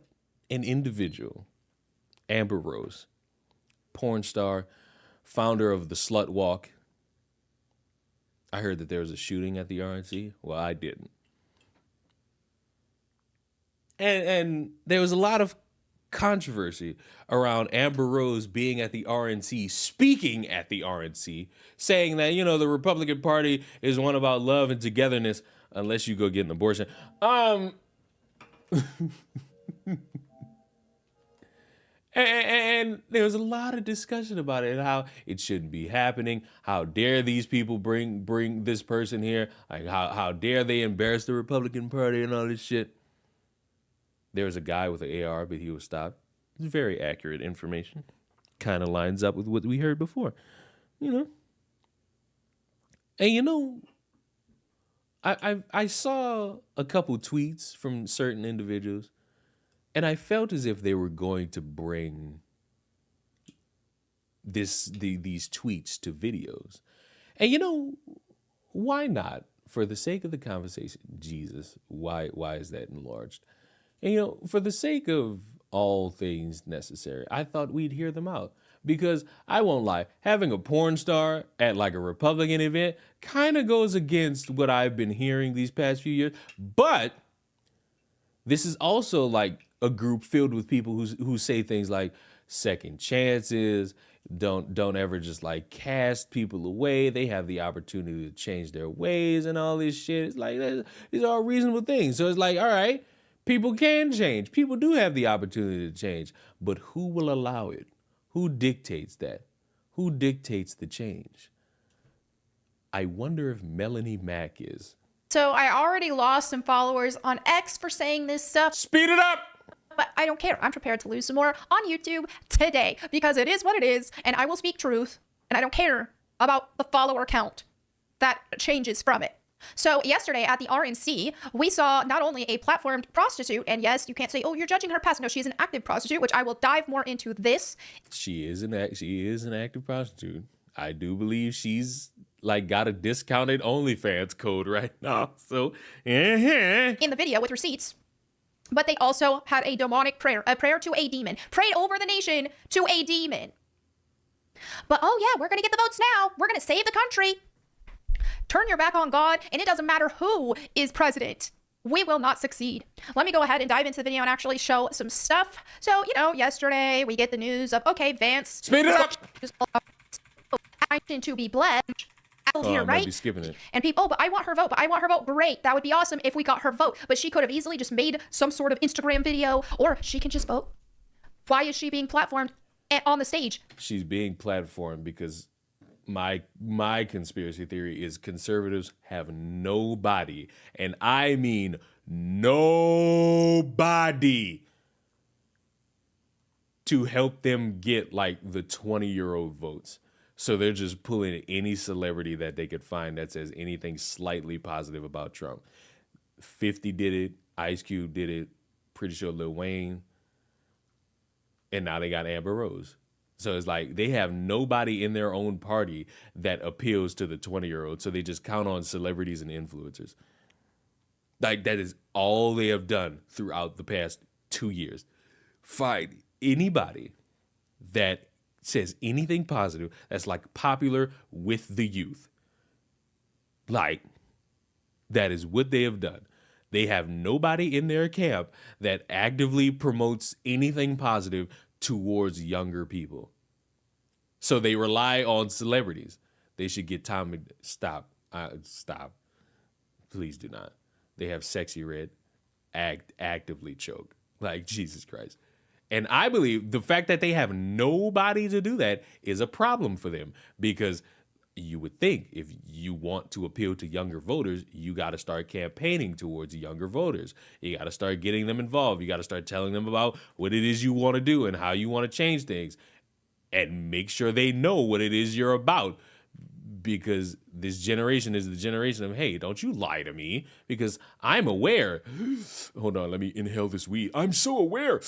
an individual, Amber Rose, porn star, founder of the Slut Walk. I heard that there was a shooting at the RNC. Well, I didn't. And there was a lot of controversy around Amber Rose being at the RNC, speaking at the RNC, saying that, you know, the Republican Party is one about love and togetherness, unless you go get an abortion. And there was a lot of discussion about it and how it shouldn't be happening. How dare these people bring this person here? Like how dare they embarrass the Republican Party and all this shit? There was a guy with an AR, but he was stopped. It's very accurate information. Kind of lines up with what we heard before, you know. And you know, I saw a couple tweets from certain individuals, and I felt as if they were going to bring these tweets to videos. And you know, why not? For the sake of the conversation, Jesus, why is that enlarged? And you know, for the sake of all things necessary, I thought we'd hear them out. Because I won't lie, having a porn star at like a Republican event kind of goes against what I've been hearing these past few years. But this is also like a group filled with people who say things like second chances, don't ever just like cast people away. They have the opportunity to change their ways and all this shit. It's like, these are all reasonable things. So it's like, all right, people can change. People do have the opportunity to change. But who will allow it? Who dictates that? Who dictates the change? I wonder if Melanie Mack is. So I already lost some followers on X for saying this stuff. Speed it up! But I don't care. I'm prepared to lose some more on YouTube today because it is what it is, and I will speak truth, and I don't care about the follower count that changes from it. So yesterday at the RNC, we saw not only a platformed prostitute, and yes, you can't say, oh, you're judging her past. No, she's an active prostitute, which I will dive more into this. She is an active prostitute. I do believe she's like got a discounted OnlyFans code right now. So in the video with receipts. But they also had a demonic prayer, a prayer to a demon, prayed over the nation to a demon. But oh yeah, we're gonna get the votes now. We're gonna save the country. Turn your back on God, and it doesn't matter who is president. We will not succeed. Let me go ahead and dive into the video and actually show some stuff. So, you know, yesterday we get the news of, okay, Vance. Speed it up! To be blessed. Here, I right? might be skipping it. And people, oh, but I want her vote. But I want her vote. Great. That would be awesome if we got her vote. But she could have easily just made some sort of Instagram video, or she can just vote. Why is she being platformed on the stage? She's being platformed because my conspiracy theory is conservatives have nobody, and I mean nobody, to help them get like the 20-year-old votes. So they're just pulling any celebrity that they could find that says anything slightly positive about Trump. 50 did it, Ice Cube did it, pretty sure Lil Wayne, and now they got Amber Rose. So it's like they have nobody in their own party that appeals to the 20-year-old, so they just count on celebrities and influencers. Like that is all they have done throughout the past 2 years. Find anybody that says anything positive that's like popular with the youth. Like, that is what they have done. They have nobody in their camp that actively promotes anything positive towards younger people. So they rely on celebrities. They should get Tom. Stop. Please do not. They have Sexy Red actively choke. Like, Jesus Christ. And I believe the fact that they have nobody to do that is a problem for them, because you would think if you want to appeal to younger voters, you got to start campaigning towards younger voters. You got to start getting them involved. You got to start telling them about what it is you want to do and how you want to change things, and make sure they know what it is you're about. Because this generation is the generation of, hey, don't you lie to me, because I'm aware. Hold on, let me inhale this weed. I'm so aware.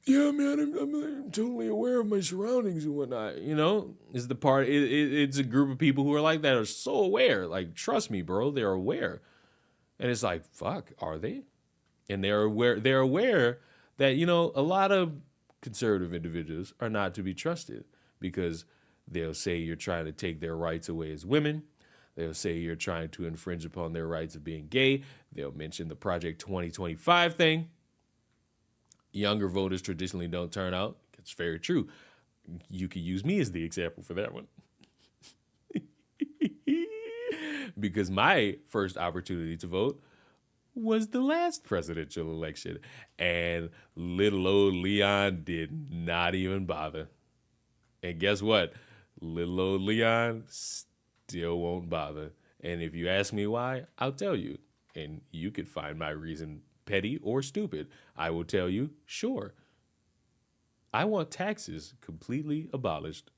Yeah, man, I'm totally aware of my surroundings and whatnot. You know, is the part. It's a group of people who are like that, are so aware. Like, trust me, bro, they're aware. And it's like, fuck, are they? And they're aware. They're aware that, you know, a lot of conservative individuals are not to be trusted, because they'll say you're trying to take their rights away as women. They'll say you're trying to infringe upon their rights of being gay. They'll mention the Project 2025 thing. Younger voters traditionally don't turn out. It's very true. You could use me as the example for that one. Because my first opportunity to vote was the last presidential election. And little old Leon did not even bother. And guess what? Little old Leon still won't bother. And if you ask me why, I'll tell you. And you could find my reason petty or stupid. I will tell you, sure. I want taxes completely abolished.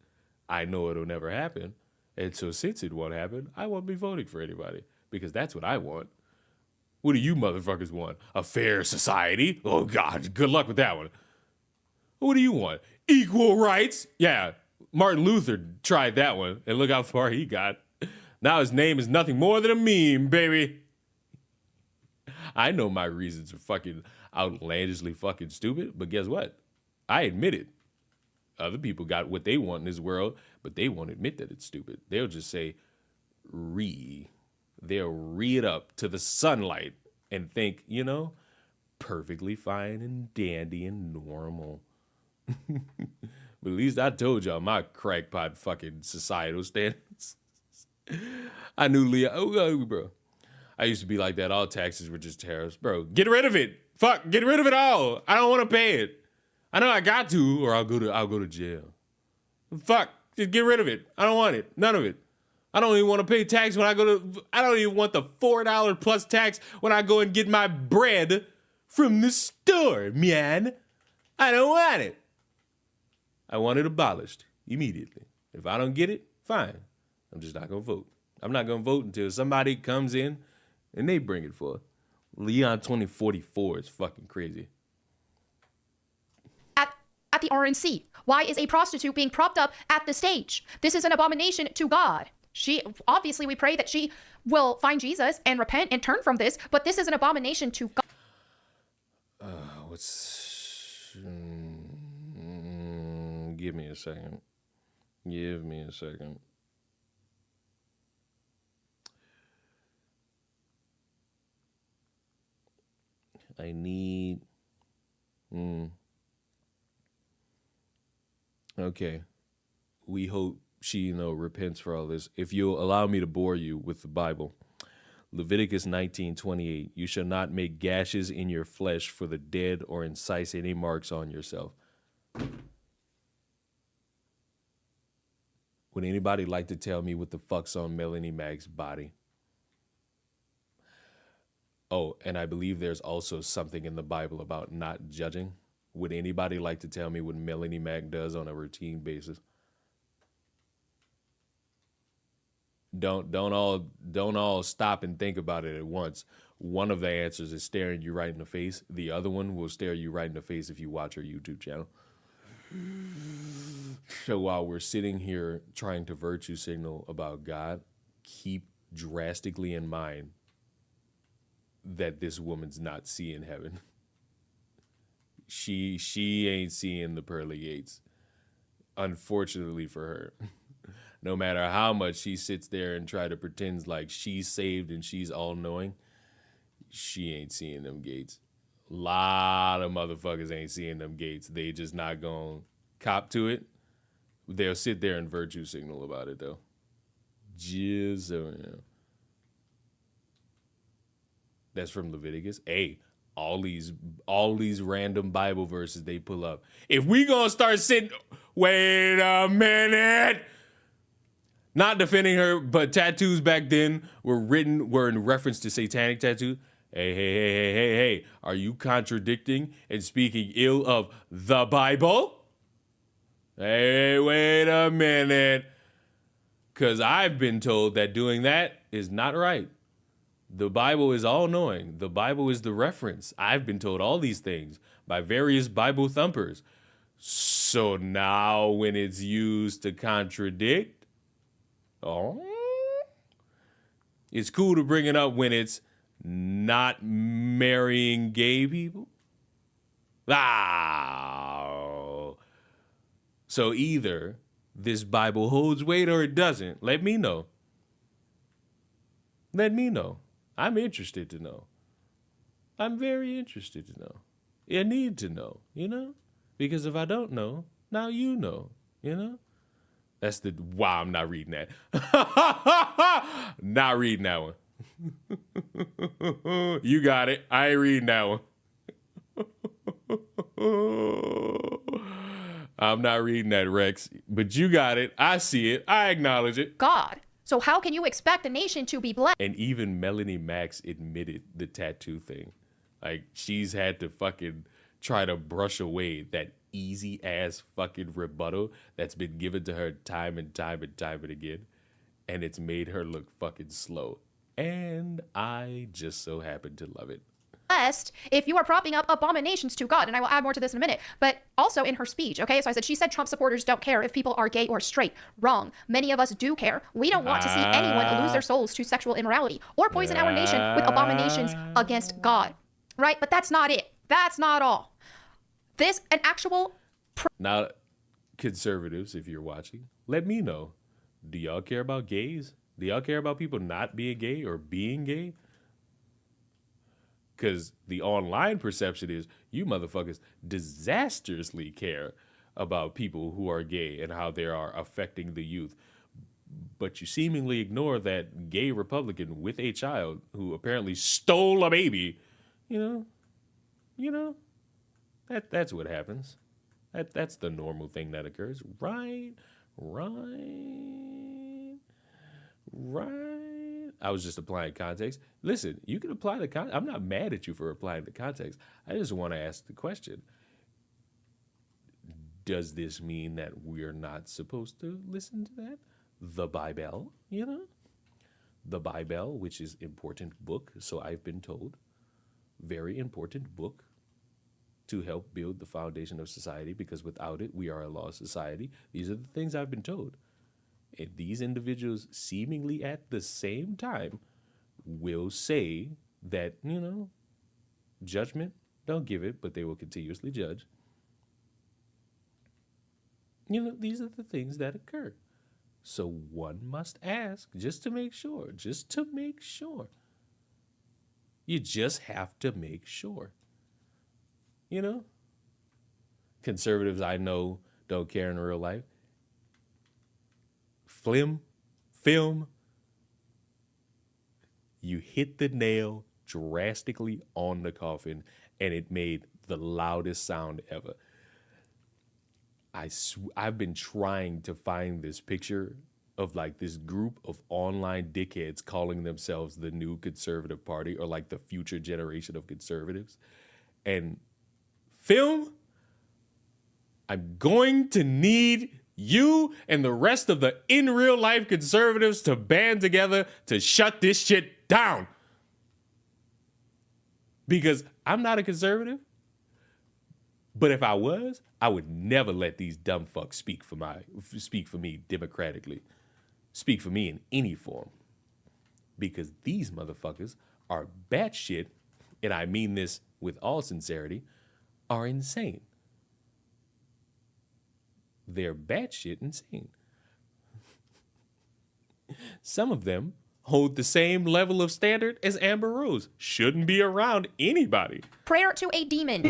I know it'll never happen. And so since it won't happen, I won't be voting for anybody, because that's what I want. What do you motherfuckers want? A fair society? Oh, God, good luck with that one. What do you want? Equal rights? Yeah, Martin Luther tried that one, and look how far he got. Now his name is nothing more than a meme, baby. I know my reasons are fucking outlandishly fucking stupid, but guess what? I admit it. Other people got what they want in this world, but they won't admit that it's stupid. They'll just say, they'll re it up to the sunlight and think, you know, perfectly fine and dandy and normal. But at least I told y'all my crackpot fucking societal standards. I knew Leo, bro. I used to be like that. All taxes were just tariffs. Bro, get rid of it. Fuck, get rid of it all. I don't want to pay it. I know I got to, or I'll go to jail. Fuck, just get rid of it. I don't want it. None of it. I don't even want to pay tax when I don't even want the $4 plus tax when I go and get my bread from the store, man. I don't want it. I want it abolished immediately. If I don't get it, fine. I'm just not going to vote. I'm not going to vote until somebody comes in and they bring it forth. Leon 2044 is fucking crazy. At the RNC, why is a prostitute being propped up at the stage? This is an abomination to God. Obviously, we pray that she will find Jesus and repent and turn from this, but this is an abomination to God. Give me a second. Give me a second. I need... Okay. We hope she, repents for all this. If you'll allow me to bore you with the Bible. Leviticus 19:28. You shall not make gashes in your flesh for the dead or incise any marks on yourself. Would anybody like to tell me what the fuck's on Melanie Mack's body? Oh, and I believe there's also something in the Bible about not judging. Would anybody like to tell me what Melanie Mack does on a routine basis? Don't all stop and think about it at once. One of the answers is staring you right in the face. The other one will stare you right in the face if you watch her YouTube channel. So while we're sitting here trying to virtue signal about God, keep drastically in mind that this woman's not seeing heaven. She ain't seeing the pearly gates. Unfortunately for her. No matter how much she sits there and try to pretend like she's saved and she's all-knowing, she ain't seeing them gates. A lot of motherfuckers ain't seeing them gates. They just not gonna cop to it. They'll sit there and virtue signal about it, though. Just so you know. That's from Leviticus. Hey, all these random Bible verses they pull up. If we gonna start sitting, wait a minute. Not defending her, but tattoos back then were in reference to satanic tattoos. Hey, are you contradicting and speaking ill of the Bible? Hey, wait a minute. Because I've been told that doing that is not right. The Bible is all-knowing. The Bible is the reference. I've been told all these things by various Bible thumpers. So now when it's used to contradict, it's cool to bring it up when it's not marrying gay people. So either this Bible holds weight or it doesn't. Let me know. Let me know. I'm interested to know. I'm very interested to know. I need to know, you know? Because if I don't know, now you know, you know? That's the, wow, I'm not reading that. Not reading that one. You got it. I ain't reading that one. I'm not reading that, Rex. But you got it. I see it. I acknowledge it. God. So how can you expect a nation to be blessed? And even Melanie Max admitted the tattoo thing. Like, she's had to fucking try to brush away that easy ass fucking rebuttal that's been given to her time and time and time and again. And it's made her look fucking slow. And I just so happen to love it. Blessed if you are propping up abominations to God. And I will add more to this in a minute. But also in her speech, okay? So I said, she said Trump supporters don't care if people are gay or straight. Wrong. Many of us do care. We don't want to see anyone lose their souls to sexual immorality or poison our nation with abominations against God. Right? But that's not it. That's not all. This, an actual... Now, conservatives, if you're watching, let me know. Do y'all care about gays? Do y'all care about people not being gay or being gay? Because the online perception is you motherfuckers disastrously care about people who are gay and how they are affecting the youth. But you seemingly ignore that gay Republican with a child who apparently stole a baby. You know, that's what happens. That's the normal thing that occurs. Right. I was just applying context. Listen, you can apply the context. I'm not mad at you for applying the context. I just want to ask the question. Does this mean that we're not supposed to listen to that? The Bible, you know? The Bible, which is important book, so I've been told. Very important book to help build the foundation of society, because without it, we are a lost society. These are the things I've been told. And these individuals seemingly at the same time will say that, you know, judgment, don't give it, but they will continuously judge. You know, these are the things that occur. So one must ask, just to make sure. You just have to make sure. You know? Conservatives I know don't care in real life. Film, you hit the nail drastically on the coffin, and it made the loudest sound ever. I've been trying to find this picture of like this group of online dickheads calling themselves the new conservative party, or like the future generation of conservatives. And film, I'm going to need you and the rest of the in real life conservatives to band together to shut this shit down. Because I'm not a conservative, but if I was, I would never let these dumb fucks speak for me democratically. Speak for me in any form. Because these motherfuckers are batshit, and I mean this with all sincerity, are insane. They're batshit insane. Some of them hold the same level of standard as Amber Rose. Shouldn't be around anybody. Prayer to a demon.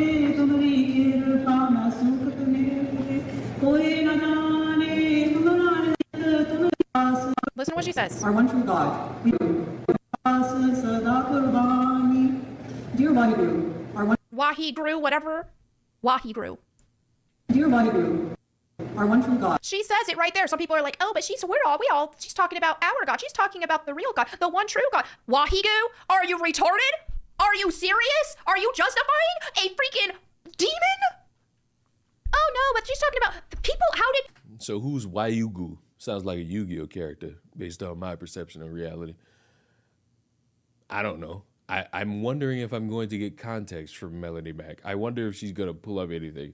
Listen to what she says. Our one true God. Dear Vaheguru, our Wahiguru, whatever. Wahiguru. Dear Wahiguru, our one true God. She says it right there. Some people are like, oh, but she's talking about our God. She's talking about the real God, the one true God. Wahigu, are you retarded? Are you serious? Are you justifying a freaking demon? Oh no, but she's talking about the people. How did? So who's Wayugu? Sounds like a Yu-Gi-Oh character based on my perception of reality. I don't know. I'm wondering if I'm going to get context from Melanie Mac. I wonder if she's going to pull up anything.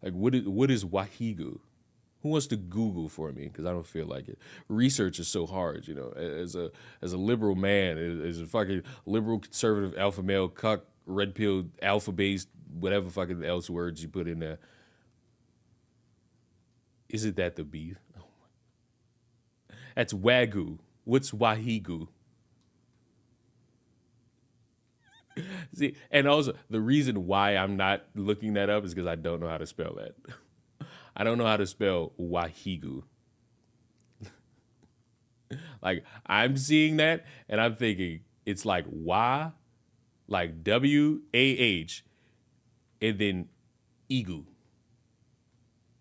Like, what is Wahigu? Who wants to Google for me? Because I don't feel like it. Research is so hard, you know. As a liberal man, as a fucking liberal, conservative, alpha male, cuck, red pill, alpha-based, whatever fucking else words you put in there. Isn't that the beef? Oh my. That's Wagyu. What's Wahigu? See, and also the reason why I'm not looking that up is because I don't know how to spell that. I don't know how to spell Wahigu. Like, I'm seeing that and I'm thinking it's like Y, like W-A-H, and then Igu.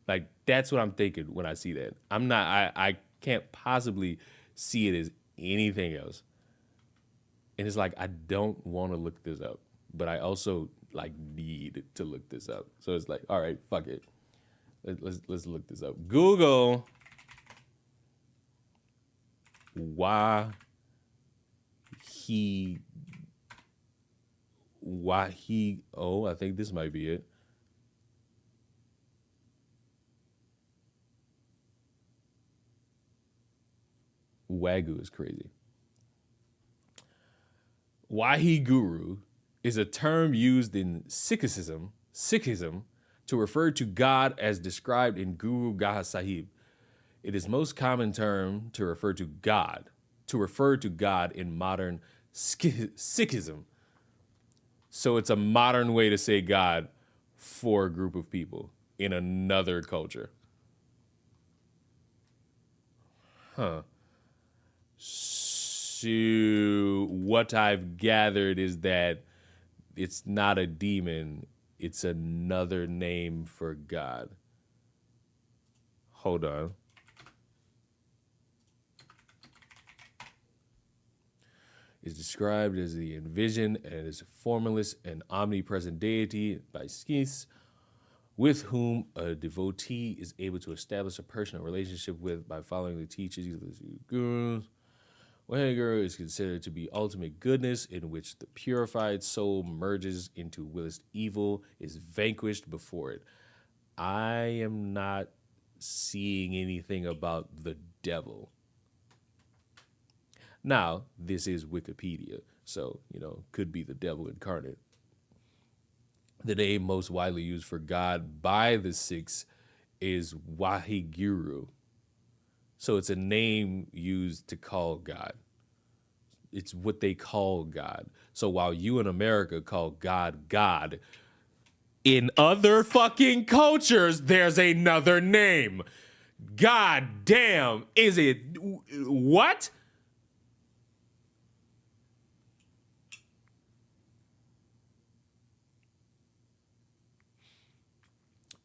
Like, that's what I'm thinking when I see that. I can't possibly see it as anything else. And it's like, I don't want to look this up, but I also like need to look this up. So it's like, all right, fuck it. Let's look this up. Google Wahigu. Oh, I think this might be it. Wagyu is crazy. Wahiguru is a term used in Sikhism to refer to God as described in Guru Granth Sahib. It is most common term to refer to God in modern Sikhism. So it's a modern way to say God for a group of people in another culture. Huh. So what I've gathered is that it's not a demon, it's another name for God. Hold on. Is described as the envisioned and is a formless and omnipresent deity by Sikhs with whom a devotee is able to establish a personal relationship with by following the teachings of the gurus. Waheguru is considered to be ultimate goodness in which the purified soul merges into willist evil, is vanquished before it. I am not seeing anything about the devil. Now, this is Wikipedia, so, could be the devil incarnate. The name most widely used for God by the Sikhs is Waheguru. So it's a name used to call God. It's what they call God. So while you in America call God God, in other fucking cultures, there's another name. God damn, is it what?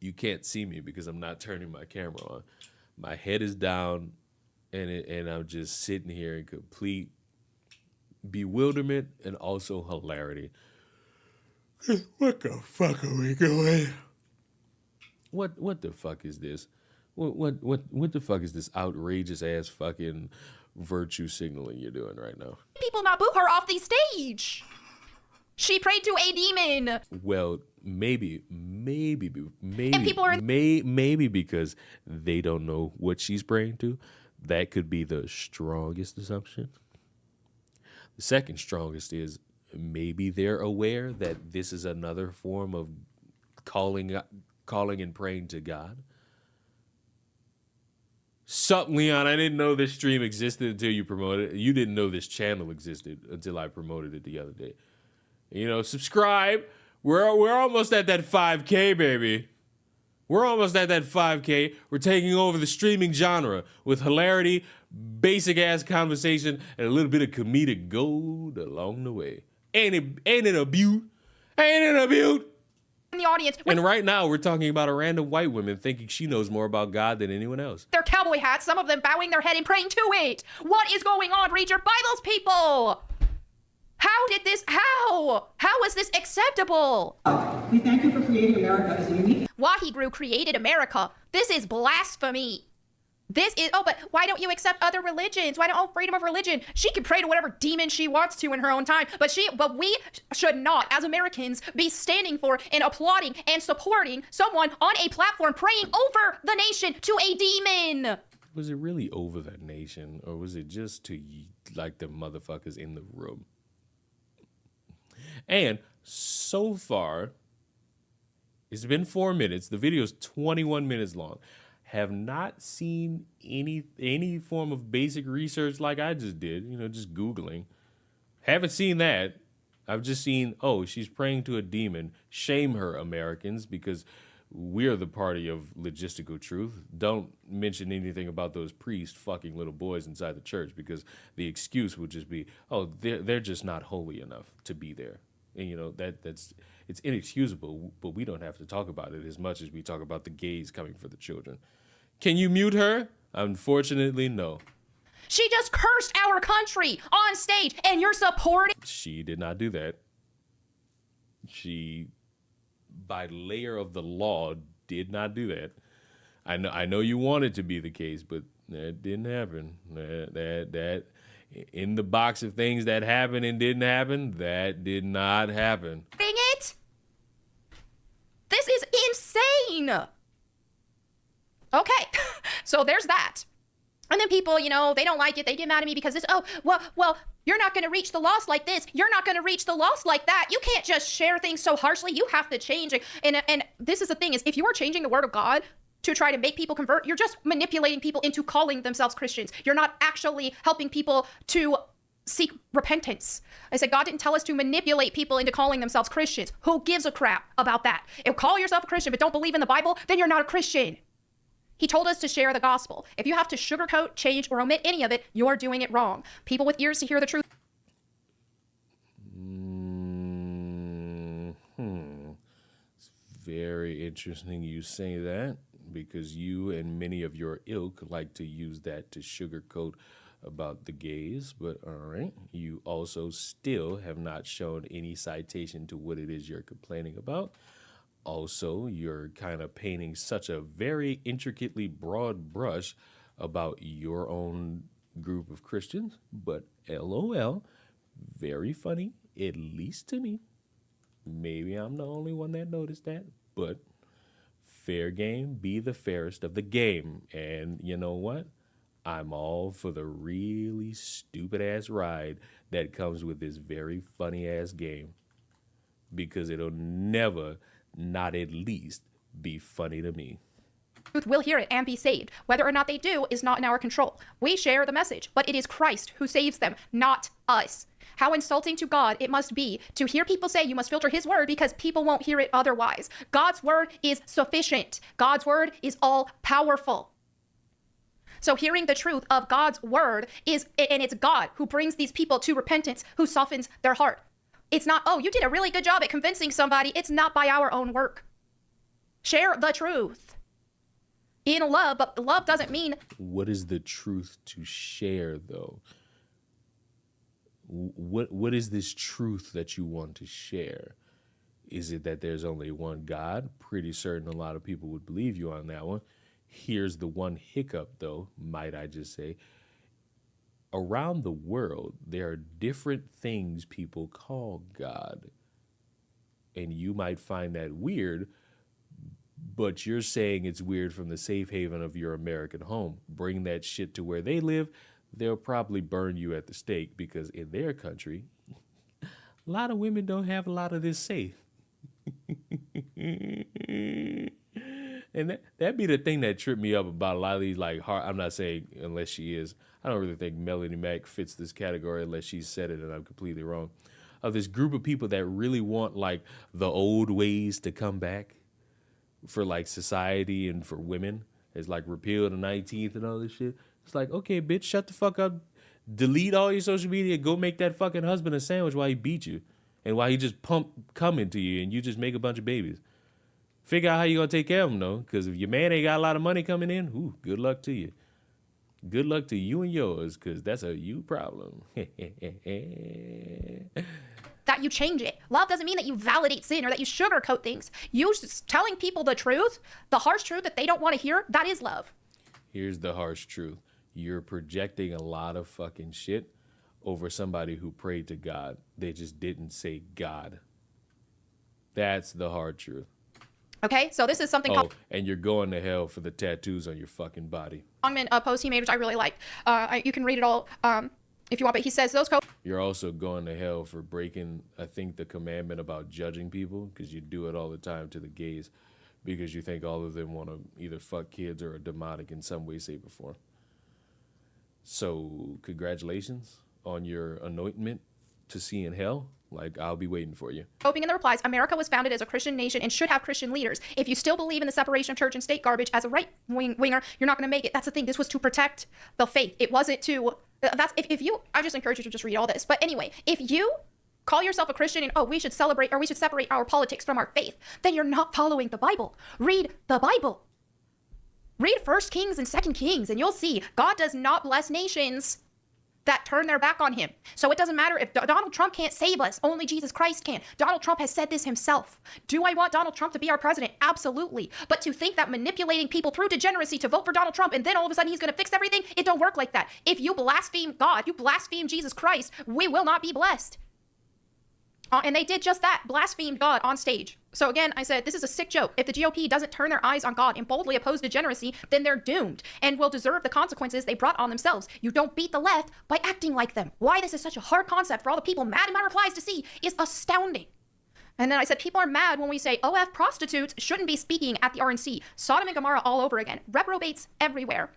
You can't see me because I'm not turning my camera on. My head is down, and I'm just sitting here in complete bewilderment and also hilarity. What the fuck are we doing? What the fuck is this? What the fuck is this outrageous ass fucking virtue signaling you're doing right now? People not boo her off the stage. She prayed to a demon. Well, maybe And people are maybe because they don't know what she's praying to. That could be the strongest assumption. The second strongest is maybe they're aware that this is another form of calling and praying to God. Sup, Leon, I didn't know this stream existed until you promoted it. You didn't know this channel existed until I promoted it the other day. Subscribe. We're almost at that 5K, baby. We're almost at that 5K. We're taking over the streaming genre with hilarity, basic-ass conversation, and a little bit of comedic gold along the way. Ain't it a beaut? Ain't it a beaut? in the audience. And right now, we're talking about a random white woman thinking she knows more about God than anyone else. Their cowboy hats, some of them bowing their head and praying to it. What is going on? Read your Bibles, people. How did this, how is this acceptable? We thank you for creating America as a unique. Waheguru created America. This is blasphemy. This is, oh, but why don't you accept other religions? Why don't, oh, freedom of religion. She can pray to whatever demon she wants to in her own time, but we should not, as Americans, be standing for and applauding and supporting someone on a platform praying over the nation to a demon. Was it really over that nation, or was it just to, like, the motherfuckers in the room? And so far, it's been 4 minutes. The video is 21 minutes long. Have not seen any form of basic research like I just did, just Googling. Haven't seen that. I've just seen, oh, she's praying to a demon. Shame her, Americans, because we're the party of logistical truth. Don't mention anything about those priests fucking little boys inside the church, because the excuse would just be, oh, they're just not holy enough to be there. And it's inexcusable, but we don't have to talk about it as much as we talk about the gays coming for the children. Can you mute her? Unfortunately, no. She just cursed our country on stage, and you're supporting. She did not do that. She, by layer of the law, did not do that. I know you want it to be the case, but that didn't happen. That in the box of things that happened and didn't happen, that did not happen. It? This is insane. Okay, so there's that. And then people, they don't like it. They get mad at me because this, well, you're not going to reach the lost like this. You're not going to reach the lost like that. You can't just share things so harshly. You have to change it. And this is the thing, is if you are changing the word of God to try to make people convert, you're just manipulating people into calling themselves Christians. You're not actually helping people to seek repentance. I said, God didn't tell us to manipulate people into calling themselves Christians. Who gives a crap about that? If call yourself a Christian but don't believe in the Bible, then you're not a Christian. He told us to share the gospel. If you have to sugarcoat, change, or omit any of it, you're doing it wrong. People with ears to hear the truth. It's very interesting you say that, because you and many of your ilk like to use that to sugarcoat about the gays. But all right, you also still have not shown any citation to what it is you're complaining about. Also, you're kind of painting such a very intricately broad brush about your own group of Christians, but LOL, very funny, at least to me. Maybe I'm the only one that noticed that, but fair game, be the fairest of the game. And you know what? I'm all for the really stupid-ass ride that comes with this very funny-ass game, because it'll never not at least be funny to me. Will hear it and be saved. Whether or not they do is not in our control. We share the message, but it is Christ who saves them, not us. How insulting to God it must be to hear people say you must filter his word because people won't hear it otherwise. God's word is sufficient. God's word is all powerful. So hearing the truth of God's word is, and it's God who brings these people to repentance, who softens their heart. It's not, oh, you did a really good job at convincing somebody. It's not by our own work. Share the truth in love, but love doesn't mean... What is the truth to share, though? What is this truth that you want to share? Is it that there's only one God? Pretty certain a lot of people would believe you on that one. Here's the one hiccup, though, might I just say. Around the world, there are different things people call God. And you might find that weird, but you're saying it's weird from the safe haven of your American home. Bring that shit to where they live, they'll probably burn you at the stake, because in their country, a lot of women don't have a lot of this say. And that'd be the thing that tripped me up about a lot of these, like, I'm not saying unless she is. I don't really think Melanie Mac fits this category unless she said it and I'm completely wrong. Of this group of people that really want, like, the old ways to come back for, like, society and for women. It's like repeal the 19th and all this shit. It's like, okay, bitch, shut the fuck up. Delete all your social media. Go make that fucking husband a sandwich while he beat you. And while he just pump cum into you and you just make a bunch of babies. Figure out how you gonna take care of them though, because if your man ain't got a lot of money coming in, good luck to you. Good luck to you and yours, because that's a you problem. That you change it. Love doesn't mean that you validate sin or that you sugarcoat things. You just telling people the truth, the harsh truth that they don't want to hear, that is love. Here's the harsh truth. You're projecting a lot of fucking shit over somebody who prayed to God. They just didn't say God. That's the hard truth. Okay, so this is something called... and you're going to hell for the tattoos on your fucking body. A post he made, which I really like. You can read it all if you want, but he says those... You're also going to hell for breaking, I think, the commandment about judging people, because you do it all the time to the gays, because you think all of them want to either fuck kids or are demonic in some way, shape, or form. So, congratulations on your anointment to see in hell. Like, I'll be waiting for you. Hoping in the replies, America was founded as a Christian nation and should have Christian leaders. If you still believe in the separation of church and state garbage as a right-winger, you're not going to make it. That's the thing. This was to protect the faith. It wasn't to... If you... I just encourage you to just read all this. But anyway, if you call yourself a Christian and, we should celebrate or we should separate our politics from our faith, then you're not following the Bible. Read the Bible. Read 1 Kings and 2 Kings, and you'll see God does not bless nations that turn their back on him. So it doesn't matter if Donald Trump can't save us, only Jesus Christ can. Donald Trump has said this himself. Do I want Donald Trump to be our president? Absolutely. But to think that manipulating people through degeneracy to vote for Donald Trump and then all of a sudden he's going to fix everything, it don't work like that. If you blaspheme God, you blaspheme Jesus Christ, we will not be blessed. And they did just that, blasphemed God on stage. So again, I said, this is a sick joke. If the GOP doesn't turn their eyes on God and boldly oppose degeneracy, then they're doomed and will deserve the consequences they brought on themselves. You don't beat the left by acting like them. Why this is such a hard concept for all the people mad in my replies to see is astounding. And then I said, people are mad when we say, OF prostitutes shouldn't be speaking at the RNC. Sodom and Gomorrah all over again. Reprobates everywhere.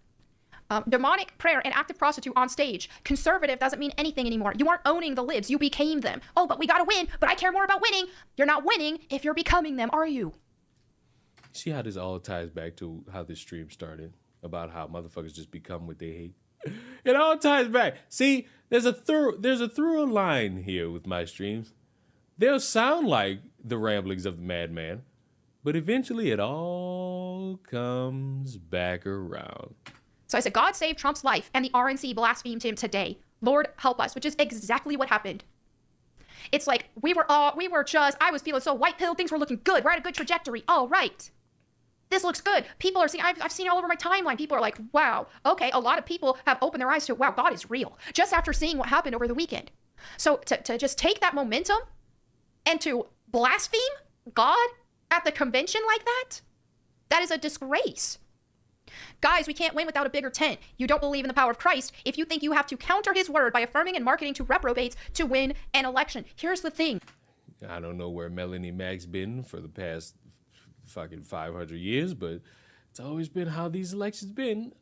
Demonic prayer and active prostitute on stage. Conservative doesn't mean anything anymore. You aren't owning the libs. You became them. Oh, but we gotta win. But I care more about winning. You're not winning if you're becoming them, are you? See how this all ties back to how this stream started? About how motherfuckers just become what they hate. It all ties back. See, there's a through line here with my streams. They'll sound like the ramblings of the madman, but eventually it all comes back around. So I said, God saved Trump's life, and the RNC blasphemed him today. Lord, help us, which is exactly what happened. It's like, I was feeling so white-pilled, things were looking good. We're at a good trajectory. All right. This looks good. People are seeing, I've seen it all over my timeline. People are like, wow, okay. A lot of people have opened their eyes to, wow, God is real. Just after seeing what happened over the weekend. So to just take that momentum and to blaspheme God at the convention like that is a disgrace. Guys, we can't win without a bigger tent. You don't believe in the power of Christ if you think you have to counter his word by affirming and marketing to reprobates to win an election. Here's the thing. I don't know where Melanie Mack's been for the past fucking 500 years, but it's always been how these elections been.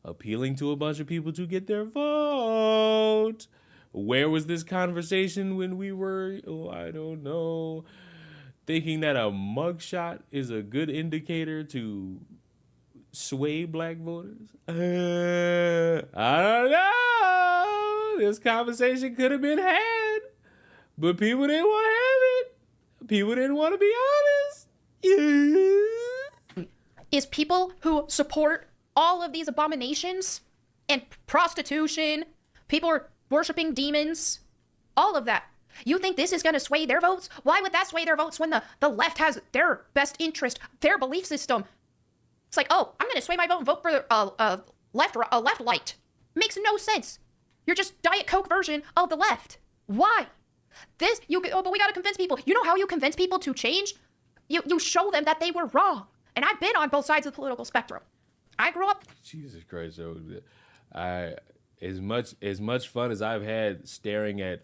Appealing to a bunch of people to get their vote. Where was this conversation when we were, I don't know, thinking that a mugshot is a good indicator to sway black voters? I don't know. This conversation could have been had, but people didn't want to have it. People didn't want to be honest. Is people who support all of these abominations and prostitution, people are worshiping demons, all of that. You think this is going to sway their votes? Why would that sway their votes when the left has their best interest, their belief system? It's like, oh, I'm going to sway my vote and vote for a left light. Makes no sense. You're just Diet Coke version of the left. Why? But we got to convince people. You know how you convince people to change? You show them that they were wrong. And I've been on both sides of the political spectrum. I grew up. Jesus Christ. So as much fun as I've had staring at,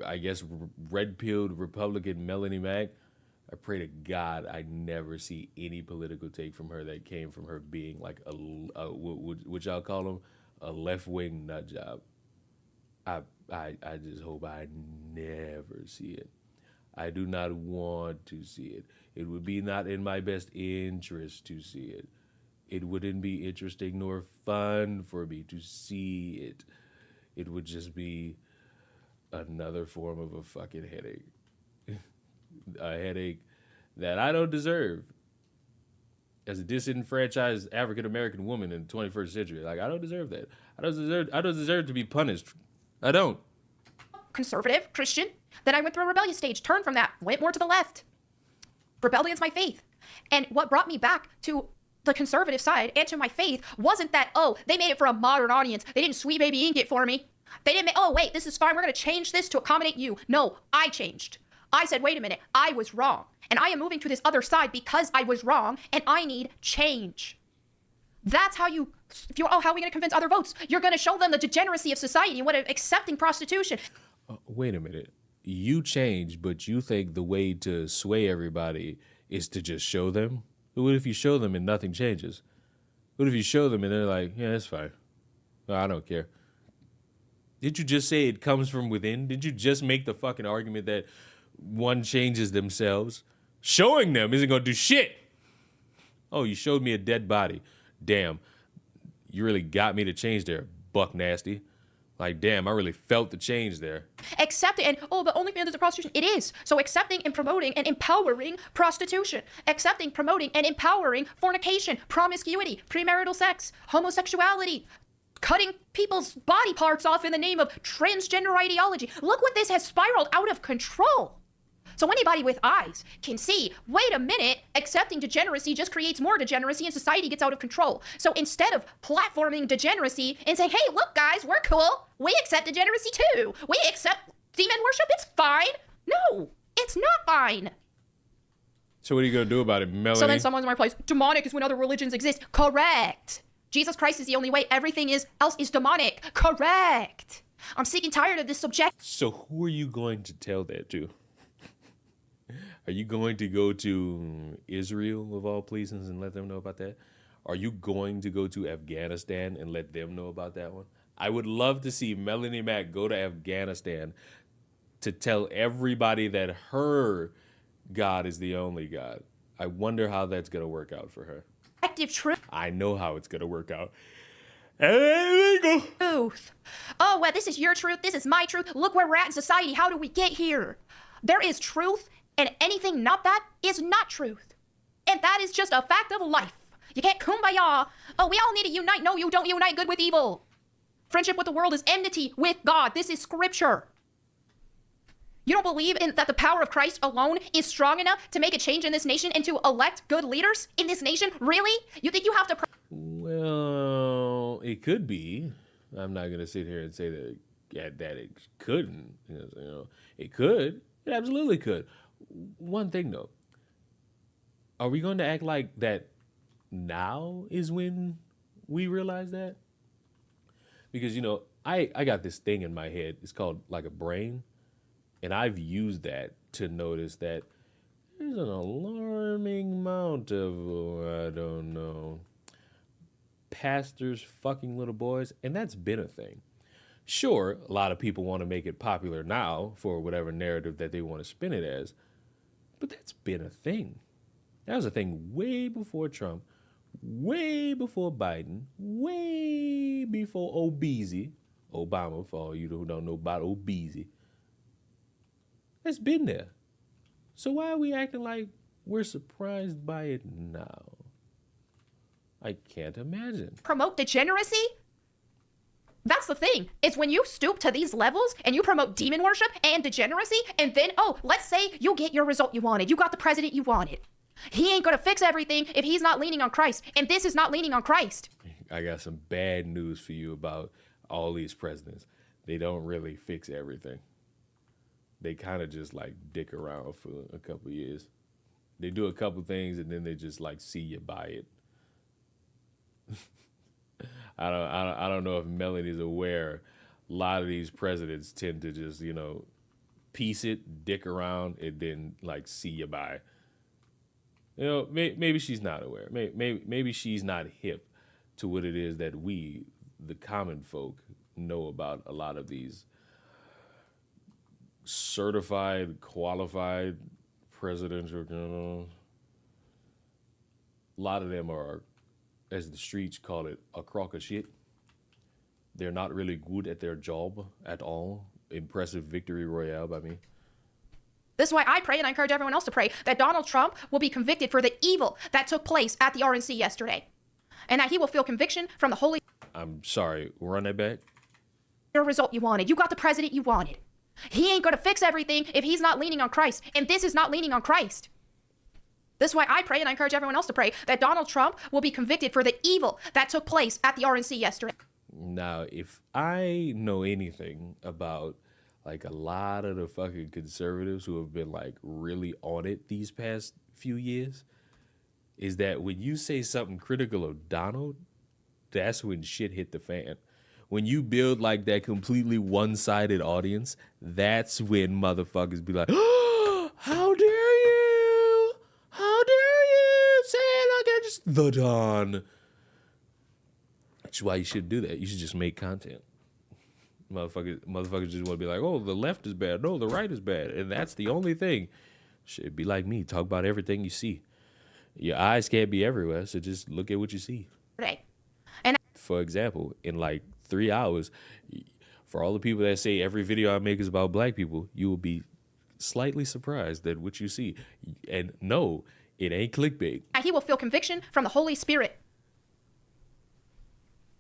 I guess, red-pilled Republican Melanie Mack, I pray to God I never see any political take from her that came from her being like what y'all call them, a left-wing nut job. I just hope I never see it. I do not want to see it. It would be not in my best interest to see it. It wouldn't be interesting nor fun for me to see it. It would just be another form of a fucking headache. A headache that I don't deserve. as a disenfranchised African American woman in the 21st century. Like, I don't deserve that. I don't deserve to be punished. I don't. Conservative, Christian. Then I went through a rebellious stage, turned from that, went more to the left. Rebelled against my faith. And what brought me back to the conservative side and to my faith wasn't that, oh, they made it for a modern audience. They didn't sweet baby ink it for me. They didn't make, oh, wait, this is fine. We're going to change this to accommodate you. No, I changed. I said, wait a minute, I was wrong. And I am moving to this other side because I was wrong and I need change. That's how you, how are we going to convince other votes? You're going to show them the degeneracy of society and what accepting prostitution. Wait a minute. You changed, but you think the way to sway everybody is to just show them? What if you show them and nothing changes? What if you show them and they're like, yeah, that's fine. No, I don't care. Did you just say it comes from within? Did you just make the fucking argument that one changes themselves? Showing them isn't going to do shit. Oh, you showed me a dead body. Damn. You really got me to change there, buck nasty. Like, damn, I really felt the change there. Accepting, and oh, but OnlyFans is a prostitution. It is. So accepting and promoting and empowering prostitution. Accepting, promoting, and empowering fornication, promiscuity, premarital sex, homosexuality, cutting people's body parts off in the name of transgender ideology. Look what this has spiraled out of control. So anybody with eyes can see, wait a minute, accepting degeneracy just creates more degeneracy and society gets out of control. So instead of platforming degeneracy and saying, hey, look, guys, we're cool. We accept degeneracy too. We accept demon worship. It's fine. No, it's not fine. So what are you going to do about it, Melanie? So then someone's in my place. Demonic is when other religions exist. Correct. Jesus Christ is the only way. Everything else is demonic. Correct. I'm sick and tired of this subject. So who are you going to tell that to? Are you going to go to Israel, of all places, and let them know about that? Are you going to go to Afghanistan and let them know about that one? I would love to see Melanie Mack go to Afghanistan to tell everybody that her God is the only God. I wonder how that's going to work out for her. Truth. I know how it's going to work out. Truth. Oh, well, this is your truth. This is my truth. Look where we're at in society. How do we get here? There is truth. And anything not that is not truth. And that is just a fact of life. You can't kumbaya. Oh, we all need to unite. No, you don't unite good with evil. Friendship with the world is enmity with God. This is scripture. You don't believe in that the power of Christ alone is strong enough to make a change in this nation and to elect good leaders in this nation? Really? You think you have to... Well, it could be. I'm not going to sit here and say that it couldn't. You know, it could. It absolutely could. One thing, though. Are we going to act like that now is when we realize that? Because, you know, I got this thing in my head. It's called like a brain. And I've used that to notice that there's an alarming amount of, I don't know, pastors fucking little boys. And that's been a thing. Sure, a lot of people want to make it popular now for whatever narrative that they want to spin it as. But that's been a thing. That was a thing way before Trump, way before Biden, way before Obama, for all you who don't know about Obeezy. That's been there. So why are we acting like we're surprised by it now? I can't imagine. Promote degeneracy? That's the thing. It's when you stoop to these levels and you promote demon worship and degeneracy, and then, oh, let's say you get your result you wanted. You got the president you wanted. He ain't gonna fix everything if he's not leaning on Christ. And this is not leaning on Christ. I got some bad news for you about all these presidents. They don't really fix everything. They kind of just like dick around for a couple years. They do a couple things and then they just like see you buy it. I don't know if Melanie's aware. A lot of these presidents tend to just, you know, piece it, dick around, and then like see you buy. You know, maybe she's not aware. Maybe she's not hip to what it is that we, the common folk, know about a lot of these certified, qualified presidential. You know, a lot of them are, as the streets call it, a crock of shit. They're not really good at their job at all. Impressive victory royale by me. This is why I pray, and I encourage everyone else to pray, that Donald Trump will be convicted for the evil that took place at the RNC yesterday, and that he will feel conviction from the Holy. I'm sorry, run that back. Result you wanted. You got the president you wanted. He ain't going to fix everything if he's not leaning on Christ, and this is not leaning on Christ. This is why I pray, and I encourage everyone else to pray, that Donald Trump will be convicted for the evil that took place at the RNC yesterday. Now, if I know anything about like a lot of the fucking conservatives who have been like really on it these past few years, is that when you say something critical of Donald, that's when shit hit the fan. When you build like that completely one-sided audience, that's when motherfuckers be like, oh, how dare you? How dare you say it against the Don? That's why you should do that. You should just make content. Motherfuckers just want to be like, oh, the left is bad. No, the right is bad. And that's the only thing. Should be like me. Talk about everything you see. Your eyes can't be everywhere, so just look at what you see. Right. And for example, in like 3 hours, for all the people that say every video I make is about black people, you will be slightly surprised at what you see. And no, it ain't clickbait. he will feel conviction from the Holy Spirit.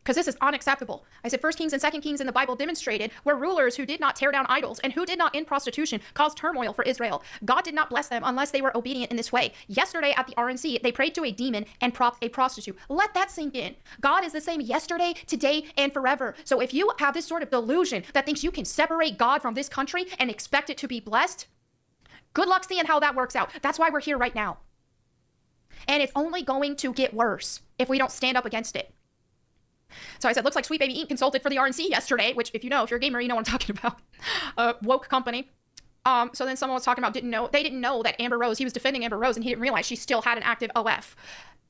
Because this is unacceptable. I said 1 Kings and 2 Kings in the Bible demonstrated where rulers who did not tear down idols and who did not end prostitution caused turmoil for Israel. God did not bless them unless they were obedient in this way. Yesterday at the RNC, they prayed to a demon and propped a prostitute. Let that sink in. God is the same yesterday, today, and forever. So if you have this sort of delusion that thinks you can separate God from this country and expect it to be blessed, good luck seeing how that works out. That's why we're here right now. And it's only going to get worse if we don't stand up against it. So I said, looks like Sweet Baby Inc. consulted for the RNC yesterday, which if you're a gamer, you know what I'm talking about. Woke company. So then someone was talking about, they didn't know that Amber Rose, he was defending Amber Rose and he didn't realize she still had an active OF.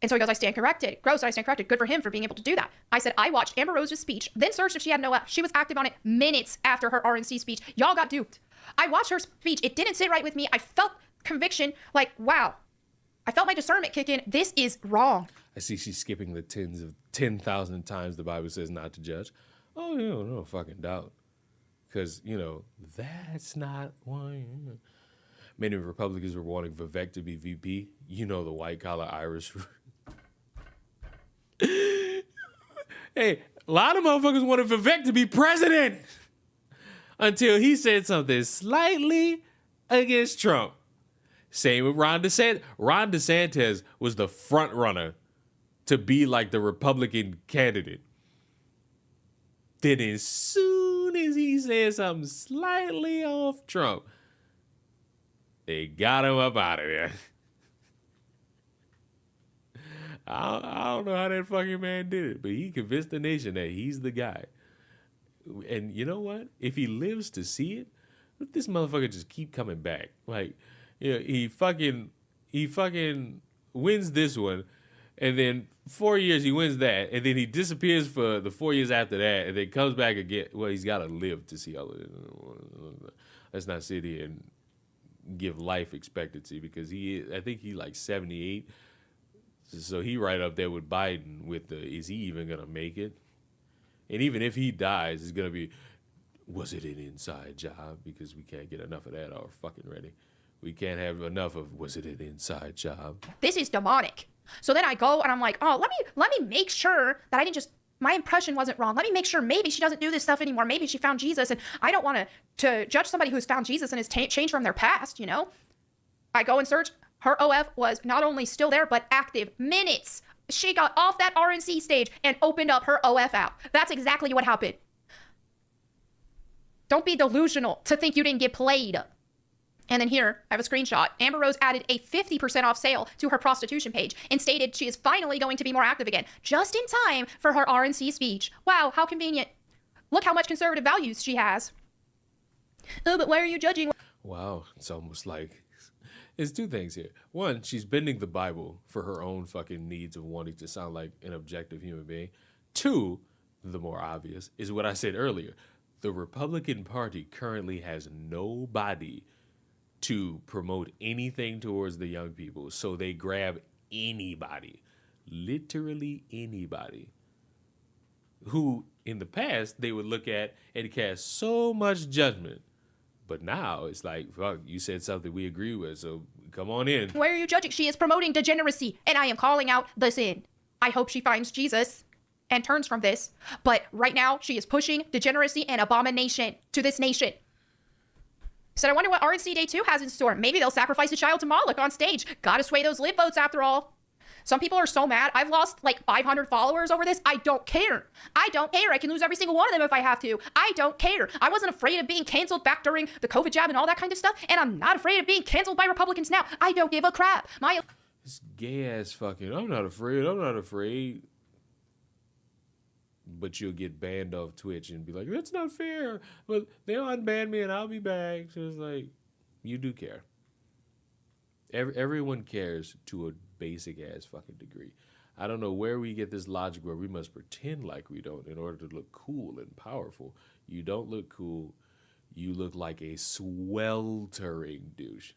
And so he goes, I stand corrected. Gross, I stand corrected. Good for him for being able to do that. I said, I watched Amber Rose's speech, then searched if she had an OF. She was active on it minutes after her RNC speech. Y'all got duped. I watched her speech. It didn't sit right with me. I felt conviction, like, wow. I felt my discernment kick in. This is wrong. I see she's skipping the 10,000 times the Bible says not to judge. Oh, no fucking doubt. Because, that's not why. Many Republicans were wanting Vivek to be VP. The white-collar Irish. Hey, a lot of motherfuckers wanted Vivek to be president until he said something slightly against Trump. Same with Ron DeSantis. Ron DeSantis was the front runner to be like the Republican candidate. Then as soon as he said something slightly off Trump, they got him up out of there. I don't know how that fucking man did it, but he convinced the nation that he's the guy. And you know what? If he lives to see it, this motherfucker just keep coming back. Like, he fucking wins this one, and then 4 years he wins that, and then he disappears for the 4 years after that, and then comes back again. Well, he's got to live to see all of it. Let's not sit here and give life expectancy, because I think he like 78. So he right up there with Biden with is he even going to make it? And even if he dies, it's going to be, was it an inside job? Because we can't get enough of that fucking ready. We can't have enough of, was it an inside job? This is demonic. So then I go and I'm like, oh, let me make sure that I didn't just, my impression wasn't wrong. Let me make sure maybe she doesn't do this stuff anymore. Maybe she found Jesus, and I don't want to judge somebody who's found Jesus and has changed from their past, I go and search. Her OF was not only still there, but active minutes. She got off that RNC stage and opened up her OF app. That's exactly what happened. Don't be delusional to think you didn't get played. And then here, I have a screenshot. Amber Rose added a 50% off sale to her prostitution page and stated she is finally going to be more active again, just in time for her RNC speech. Wow, how convenient. Look how much conservative values she has. Oh, but why are you judging? Wow, it's almost like, there's two things here. One, she's bending the Bible for her own fucking needs of wanting to sound like an objective human being. Two, the more obvious, is what I said earlier. The Republican Party currently has nobody to promote anything towards the young people. So they grab anybody, literally anybody, who in the past they would look at and cast so much judgment But now it's like, fuck, you said something we agree with, so come on in. Why are you judging? She is promoting degeneracy, and I am calling out the sin. I hope she finds Jesus and turns from this. But right now, she is pushing degeneracy and abomination to this nation. So I wonder what RNC Day 2 has in store. Maybe they'll sacrifice a child to Moloch on stage. Gotta sway those live votes after all. Some people are so mad. I've lost like 500 followers over this. I don't care. I don't care. I can lose every single one of them if I have to. I don't care. I wasn't afraid of being canceled back during the COVID jab and all that kind of stuff. And I'm not afraid of being canceled by Republicans now. I don't give a crap. This gay ass fucking, I'm not afraid. But you'll get banned off Twitch and be like, that's not fair. But they'll unban me and I'll be back. So it's like, you do care. Everyone cares to a basic ass fucking degree. I don't know where we get this logic where we must pretend like we don't in order to look cool and powerful. You don't look cool. You look like a sweltering douche.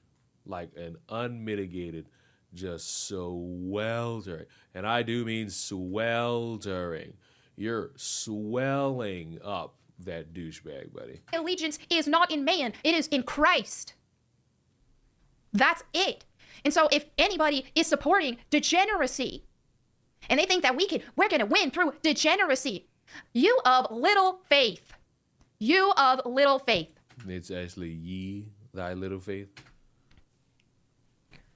Like an unmitigated, just sweltering. And I do mean sweltering. You're swelling up that douchebag, buddy. Allegiance is not in man. It is in Christ. That's it. And so if anybody is supporting degeneracy and they think that we're going to win through degeneracy, you of little faith. You of little faith. It's actually ye, thy little faith.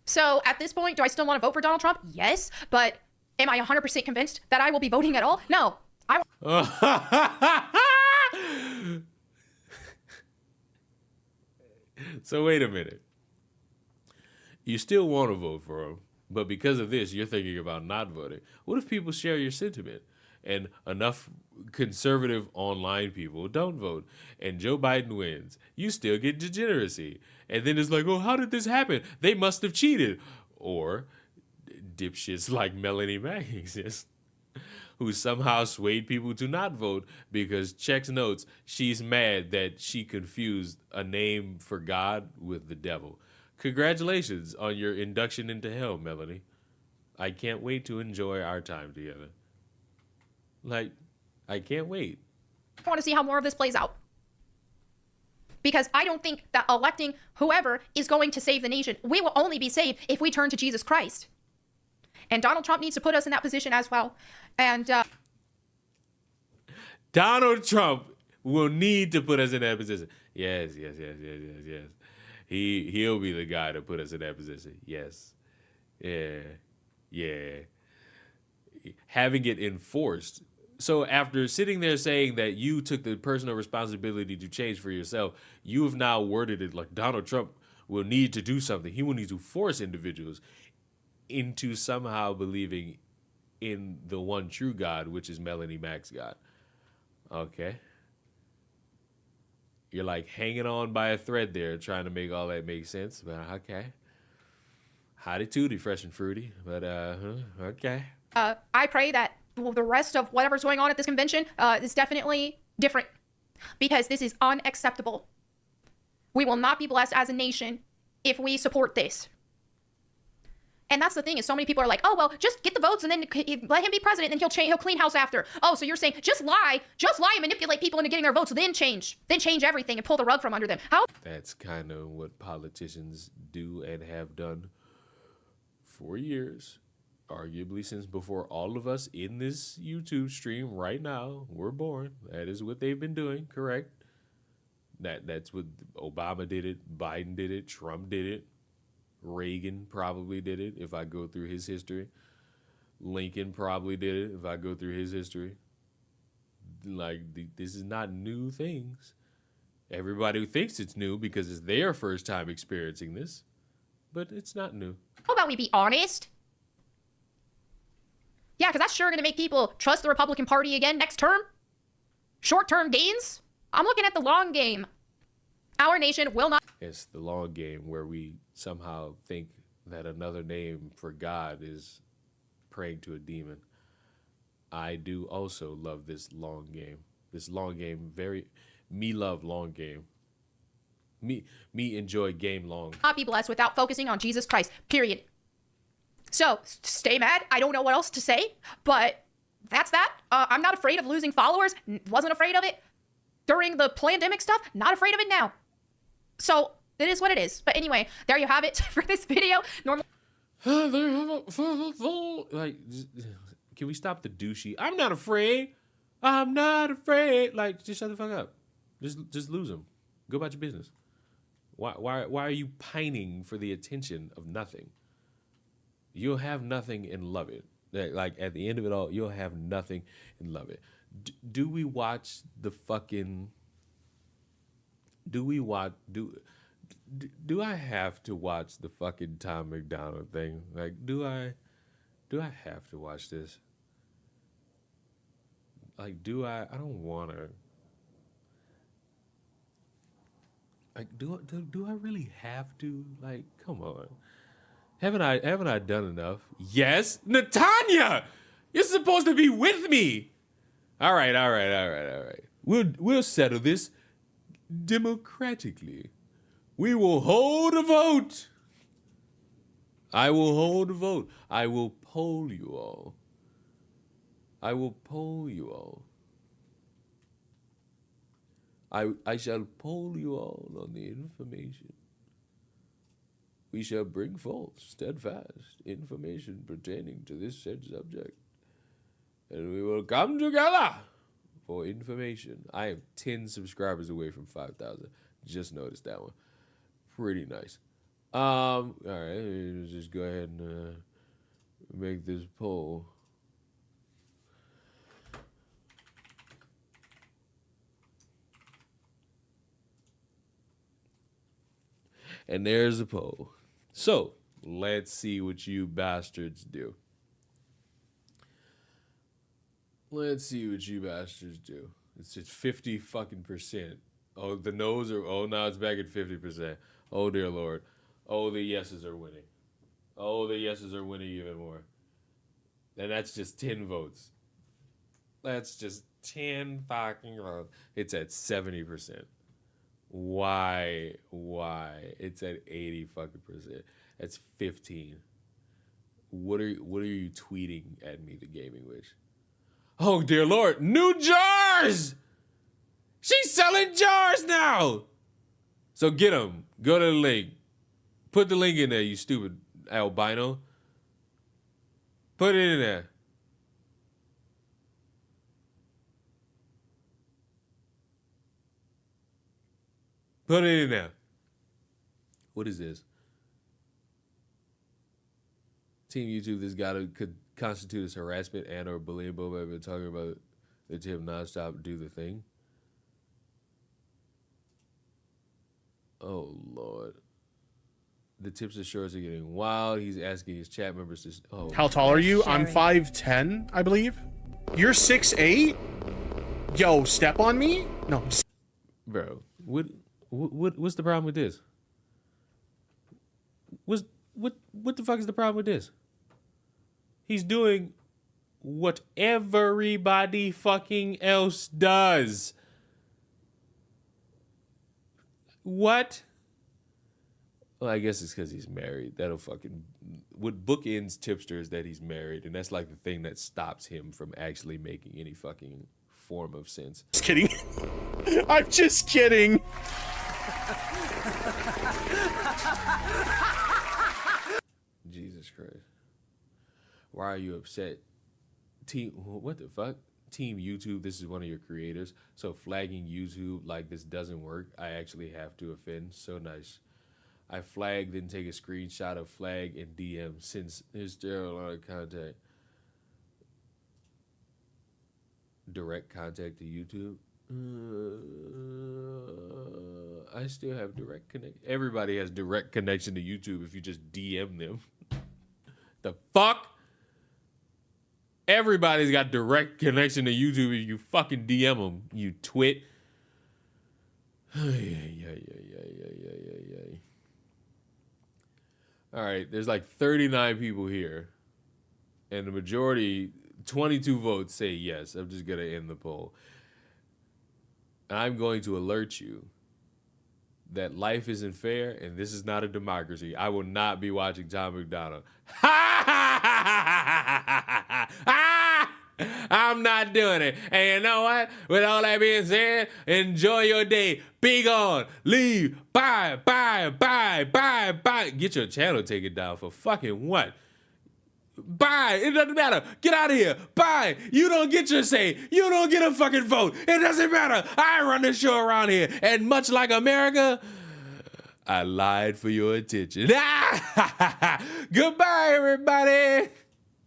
So at this point, do I still want to vote for Donald Trump? Yes. But am I 100% convinced that I will be voting at all? No. So wait a minute. You still want to vote for him, but because of this, you're thinking about not voting. What if people share your sentiment and enough conservative online people don't vote and Joe Biden wins? You still get degeneracy. And then it's like, oh, how did this happen? They must have cheated. Or dipshits like Melanie Mack exist, who somehow swayed people to not vote because checks notes she's mad that she confused a name for God with the devil. Congratulations on your induction into hell, Melanie. I can't wait to enjoy our time together. Like, I can't wait. I want to see how more of this plays out. Because I don't think that electing whoever is going to save the nation. We will only be saved if we turn to Jesus Christ. And Donald Trump needs to put us in that position as well. And Donald Trump will need to put us in that position. Yes. He'll be the guy to put us in that position. Yes. Yeah. Having it enforced. So after sitting there saying that you took the personal responsibility to change for yourself, you have now worded it like Donald Trump will need to do something. He will need to force individuals into somehow believing in the one true God, which is Melanie Mack's God. Okay. You're like hanging on by a thread there, trying to make all that make sense. But okay. Hotty tooty, fresh and fruity. But okay. I pray that the rest of whatever's going on at this convention is definitely different, because this is unacceptable. We will not be blessed as a nation if we support this. And that's the thing, is so many people are like, oh, well, just get the votes and then let him be president and he'll clean house after. Oh, so you're saying just lie and manipulate people into getting their votes, then change everything and pull the rug from under them. How? That's kind of what politicians do and have done for years, arguably since before all of us in this YouTube stream right now were born. That is what they've been doing, correct? That's what Obama did it, Biden did it, Trump did it. Reagan probably did it if I go through his history. Lincoln probably did it if I go through his history. Like, this is not new things. Everybody thinks it's new because it's their first time experiencing this, but it's not new. How about we be honest? Yeah, because that's sure going to make people trust the Republican Party again next term. Short-term gains? I'm looking at the long game. Our nation will not. It's the long game where we somehow think that another name for God is praying to a demon. I do also love this long game. This long game, me love long game. Me enjoy game long. Not be blessed without focusing on Jesus Christ, period. So, stay mad. I don't know what else to say, but that's that. I'm not afraid of losing followers. Wasn't afraid of it during the pandemic stuff. Not afraid of it now. So it is what it is. But anyway, there you have it for this video. Like, can we stop the douchey? I'm not afraid. I'm not afraid. Like, just shut the fuck up. Just lose them. Go about your business. Why are you pining for the attention of nothing? You'll have nothing and love it. Like, at the end of it all, you'll have nothing and love it. Do we watch the fucking? Do I have to watch the fucking Tom MacDonald thing? Like, do I have to watch this? Like, I don't want to. Like, do I really have to? Like, come on. Haven't I done enough? Yes, Natanya, you're supposed to be with me. All right. We'll settle this democratically. We will hold a vote. I will hold a vote. I will poll you all. I shall poll you all on the information. We shall bring forth steadfast information pertaining to this said subject. And we will come together for information. I am 10 subscribers away from 5,000. Just noticed that one. Pretty nice. All right, let's just go ahead and make this poll. And there's the poll. So, let's see what you bastards do. It's at 50 fucking percent. Oh, the no's are, oh, now it's back at 50%. Oh, dear Lord. Oh, the yeses are winning. Oh, the yeses are winning even more. And that's just 10 votes. That's just 10 fucking votes. It's at 70%. Why? It's at 80 fucking percent. That's 15. What are you tweeting at me, the gaming witch? Oh dear Lord, new jars! She's selling jars now! So get them. Go to the link. Put the link in there, you stupid albino. Put it in there. Put it in there. What is this? Team YouTube, this could constitute as harassment and or bullying. Boba have been talking about the tip nonstop do the thing. Oh Lord. The tips and shorts are getting wild. He's asking his chat members to. Oh. How tall are you? I'm 5'10", I believe. You're 6'8"? Yo, step on me? No. Bro, what's the problem with this? What the fuck is the problem with this? He's doing what everybody fucking else does. What? Well, I guess it's because he's married. That'll fucking... What bookends tipster is that he's married, and that's like the thing that stops him from actually making any fucking form of sense. Just kidding. I'm just kidding. Jesus Christ. Why are you upset? Team, what the fuck? Team YouTube, this is one of your creators. So flagging YouTube like this doesn't work. I actually have to offend. So nice. I flag, then take a screenshot of flag and DM since there's still a lot of contact. Direct contact to YouTube. I still have direct connect. Everybody has direct connection to YouTube if you just DM them. The fuck? Everybody's got direct connection to YouTube if you fucking DM them, you twit. All right, there's like 39 people here, and the majority, 22 votes, say yes. I'm just going to end the poll. And I'm going to alert you that life isn't fair, and this is not a democracy. I will not be watching Tom MacDonald. I'm not doing it. And you know what? With all that being said, enjoy your day. Be gone. Leave. Bye. Get your channel taken down for fucking what? Bye. It doesn't matter. Get out of here. Bye. You don't get your say. You don't get a fucking vote. It doesn't matter. I run the show around here. And much like America, I lied for your attention. Goodbye, everybody.